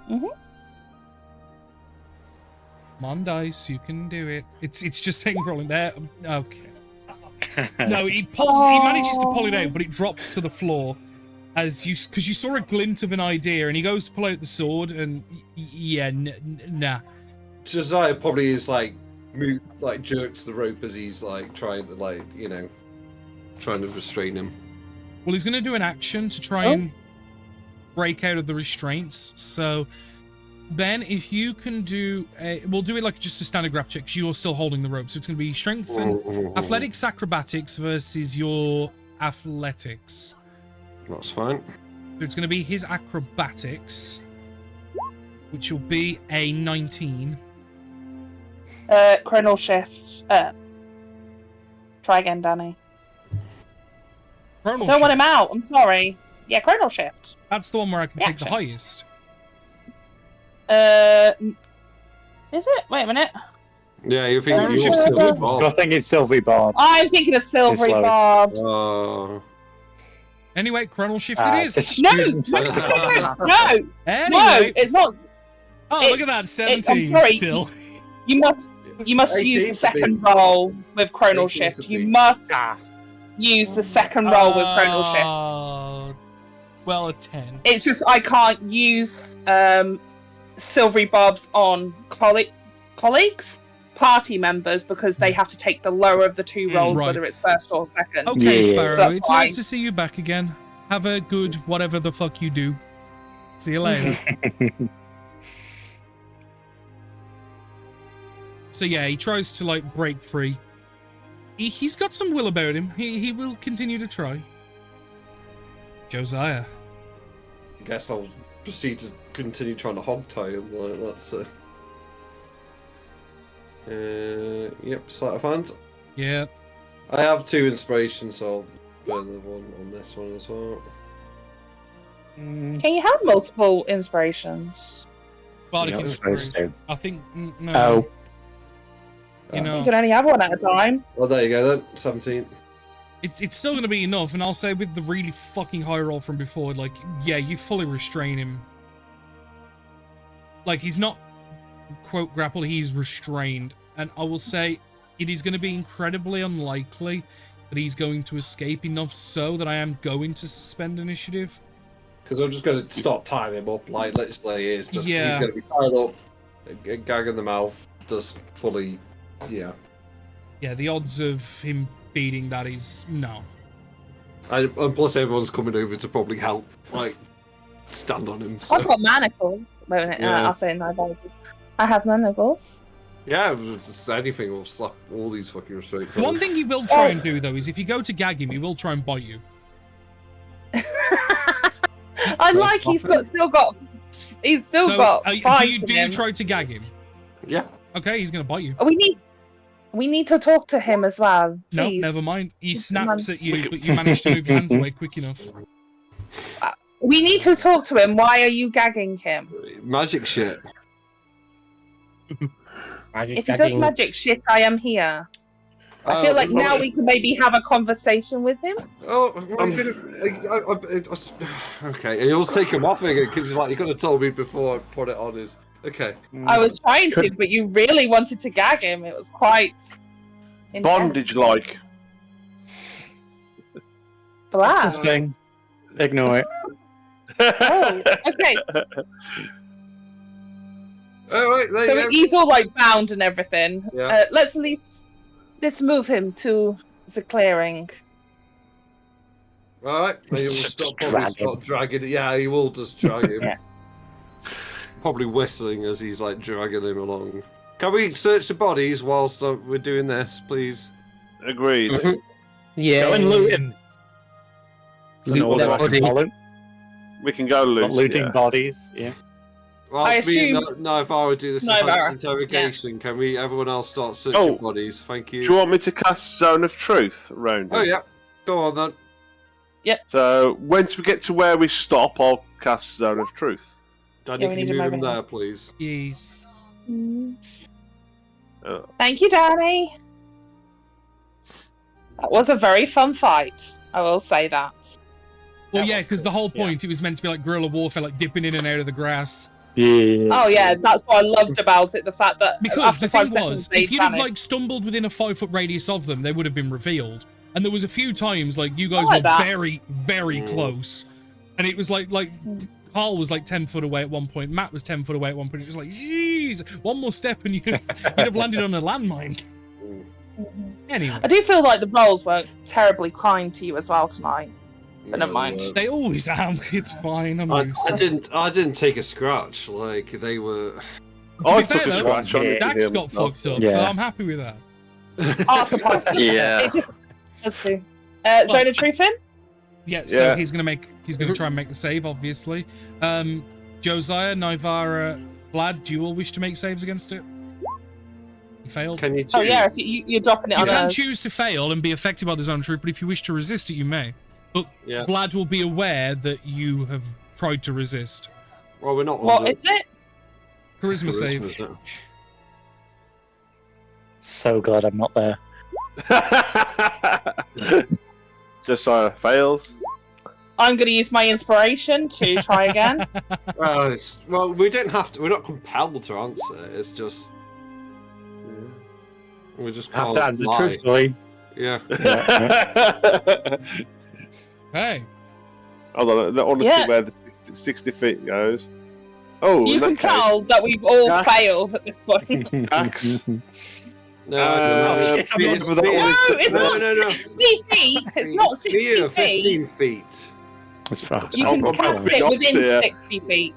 Mm-hmm. Come on, dice, you can do it. It's just saying rolling there. Okay. No, he manages to pull it out, but it drops to the floor. Because you saw a glint of an idea, and he goes to pull out the sword, and yeah, nah. Josiah probably is jerks the rope as he's trying to trying to restrain him. Well, he's going to do an action to try and break out of the restraints. So, Ben, if you can do, we'll do it just a standard grab check because you're still holding the rope. So it's going to be strength and athletics, acrobatics versus your athletics. That's fine. So it's going to be his acrobatics, which will be a 19. Chronal shifts. Try again, Danny. Chronal Don't shift. want him out. I'm sorry. Yeah, chronal shift. That's the one where I can take the highest. Is it? Wait a minute. Yeah, you're thinking Chronal shift's good one. I think it's Silvery Barb. I'm thinking of silvery It's barbs. Anyway, chronal shift it is. No, Anyway. it's not. Oh, look at that, 17 I'm sorry. still. You must use the second roll with chronal shift. You must use the second roll with chronal shift. Well, a 10. It's just I can't use silvery barbs on colleagues, party members, because they have to take the lower of the two rolls, Right. whether it's first or second. Okay, Sparrow, So that's it's fine. nice to see you back again. Have a good whatever the fuck you do. See you later. So yeah, he tries to break free. He's got some will about him. He will continue to try. Josiah. I guess I'll proceed to continue trying to hog tie him. That's yep, sleight of hand. Yeah. I have 2 inspirations, so I'll burn the one on this one as well. Mm. Can you have multiple inspirations? Bardic You're not inspiration. supposed I think no. Oh. You know, You can only have one at a time. Well, there you go then. 17. it's still going to be enough, and I'll say with the really fucking high roll from before, yeah, you fully restrain him. He's not, quote, grappled, he's restrained. And I will say, it is going to be incredibly unlikely that he's going to escape enough so that I am going to suspend initiative. Because I'm just going to start tying him up, literally, he's going to be tied up, a gag in the mouth, just fully, yeah. Yeah, the odds of him beating that is no. And plus, everyone's coming over to probably help, like, stand on him. So. I've got manacles. Wait a minute, Yeah. I'll say no. I have manacles. Yeah, just anything will slap all these fucking restraints. The one thing he will try and do, though, is if you go to gag him, he will try and bite you. I like he's still got fight do in you him. try to gag him? Yeah. Okay, he's going to bite you. We need to talk to him as well. No, Please. never mind. He snaps at you, but you manage to move your hands away quick enough. We need to talk to him. Why are you gagging him? Magic shit. If he does magic shit, I am here. I feel like now we can maybe have a conversation with him. Oh, I'm gonna. Okay, and you'll take him off again because like you could have told me before I put it on his. Okay. I was trying to, but you really wanted to gag him. It was quite intense. Bondage like. Blah. Thing. Ignore it. Oh, okay. Oh, right, there you So go. he's all like bound and everything. Yeah. Let's move him to the clearing. All right, then you'll start dragging it. Yeah, he will just drag him. Yeah. Probably whistling as he's like dragging him along. Can we search the bodies whilst we're doing this, please? Agreed. Yeah. Go and loot him. Loot their body. We can go loot. Looting bodies. Yeah. Whilst me and Nivara do this advanced Nivara, interrogation, can we? Everyone else start searching bodies. Thank you. Do you want me to cast Zone of Truth around? Oh yeah. Go on then. So once we get to where we stop, I'll cast Zone of Truth. Danny, Yeah, we can need you to move move him him. there, please? Yes. Thank you, Danny. That was a very fun fight. I will say that. Well, yeah, because the whole point, it was meant to be like guerrilla warfare, like dipping in and out of the grass. Yeah. Oh yeah, that's what I loved about it. The fact that Because after the thing 5 seconds was, they if you'd have vanished. like stumbled within a 5-foot radius of them, they would have been revealed. And there was a few times like you guys like were that. very, very close, and it was like Carl was like 10 foot away at one point, Matt was 10 foot away at one point. It was like, jeez, one more step and you'd have landed on a landmine. Anyway, I do feel like the rolls weren't terribly kind to you as well tonight. But never mind. they always am. It's fine. I'm used. I didn't take a scratch. Like they were. To I be took fair, a though, scratch on it. Dax got fucked up, so I'm happy with that. After part. Yeah. It's just let's do. Zone of Truth in? Yeah, so Yeah. he's gonna try and make the save, obviously. Josiah, Nivara, Vlad, do you all wish to make saves against it? You failed. Can you? Oh yeah, if you're dropping it You on can us. choose to fail and be affected by the zone truth, but if you wish to resist it, you may. But Yeah. Vlad will be aware that you have tried to resist. Well, we're not. What is it? Charisma save. is it? So glad I'm not there. Just fails. I'm going to use my inspiration to try again. Well, we don't have to. We're not compelled to answer. It's just. We just Have can't to answer lie. truthfully. Yeah. Hey. Hold on, I want to Yeah. see where the 60 feet goes. Oh, You in can that case, tell that we've all Dax. failed at this point. Dax. No, It's it's not- No, it's No, not no, no. 60 feet. It's not 60 clear, feet. 15 feet. That's fine. You can I'm cast pretty it within opposite. 60 feet.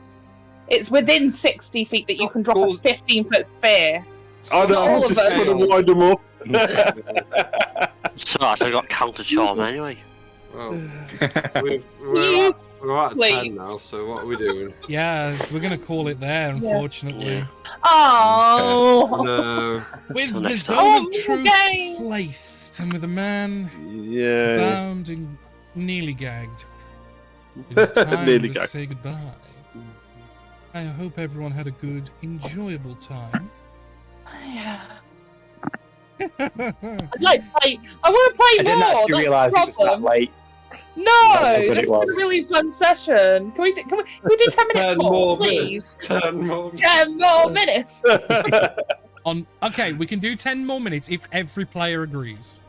It's within 60 feet that you can drop a Cool. 15-foot sphere. I know, all I'm of just us. trying to wind them up. So I got counter charm anyway. Well, You- we're at 10 Please. now, so what are we doing? Yeah, we're gonna call it there, unfortunately. Yeah. Oh. No. With Till the next zone time. of truth Okay. placed, and with a man Yeah. bound and nearly gagged, it is time Nearly to gagged. say goodbye. I hope everyone had a good, enjoyable time. Yeah. I'd like to play. I want to play I didn't more. actually That's realise the it was that problem. late. No, That's how good this it has been a was. really fun session. Can we do 10 minutes 10 more, more please? minutes. 10 more minutes. 10 more minutes. Okay, we can do 10 more minutes if every player agrees.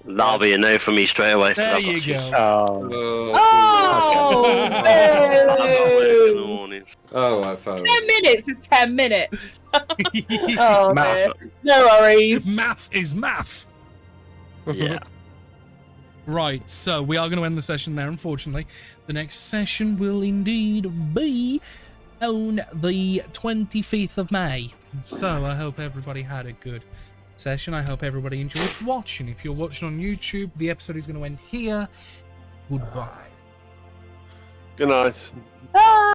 That'll be a no from me straight away. 'cause There I've got you shifts. go. Oh, Oh, I'm not working in the no. mornings. Oh, I found 10 minutes is 10 minutes. Oh, Math. dear. No worries. Math is math. Yeah. Right, so we are going to end the session there, unfortunately. The next session will indeed be on the 25th of May. So I hope everybody had a good session. I hope everybody enjoyed watching. If you're watching on YouTube, the episode is going to end here. Goodbye. Good night. Bye.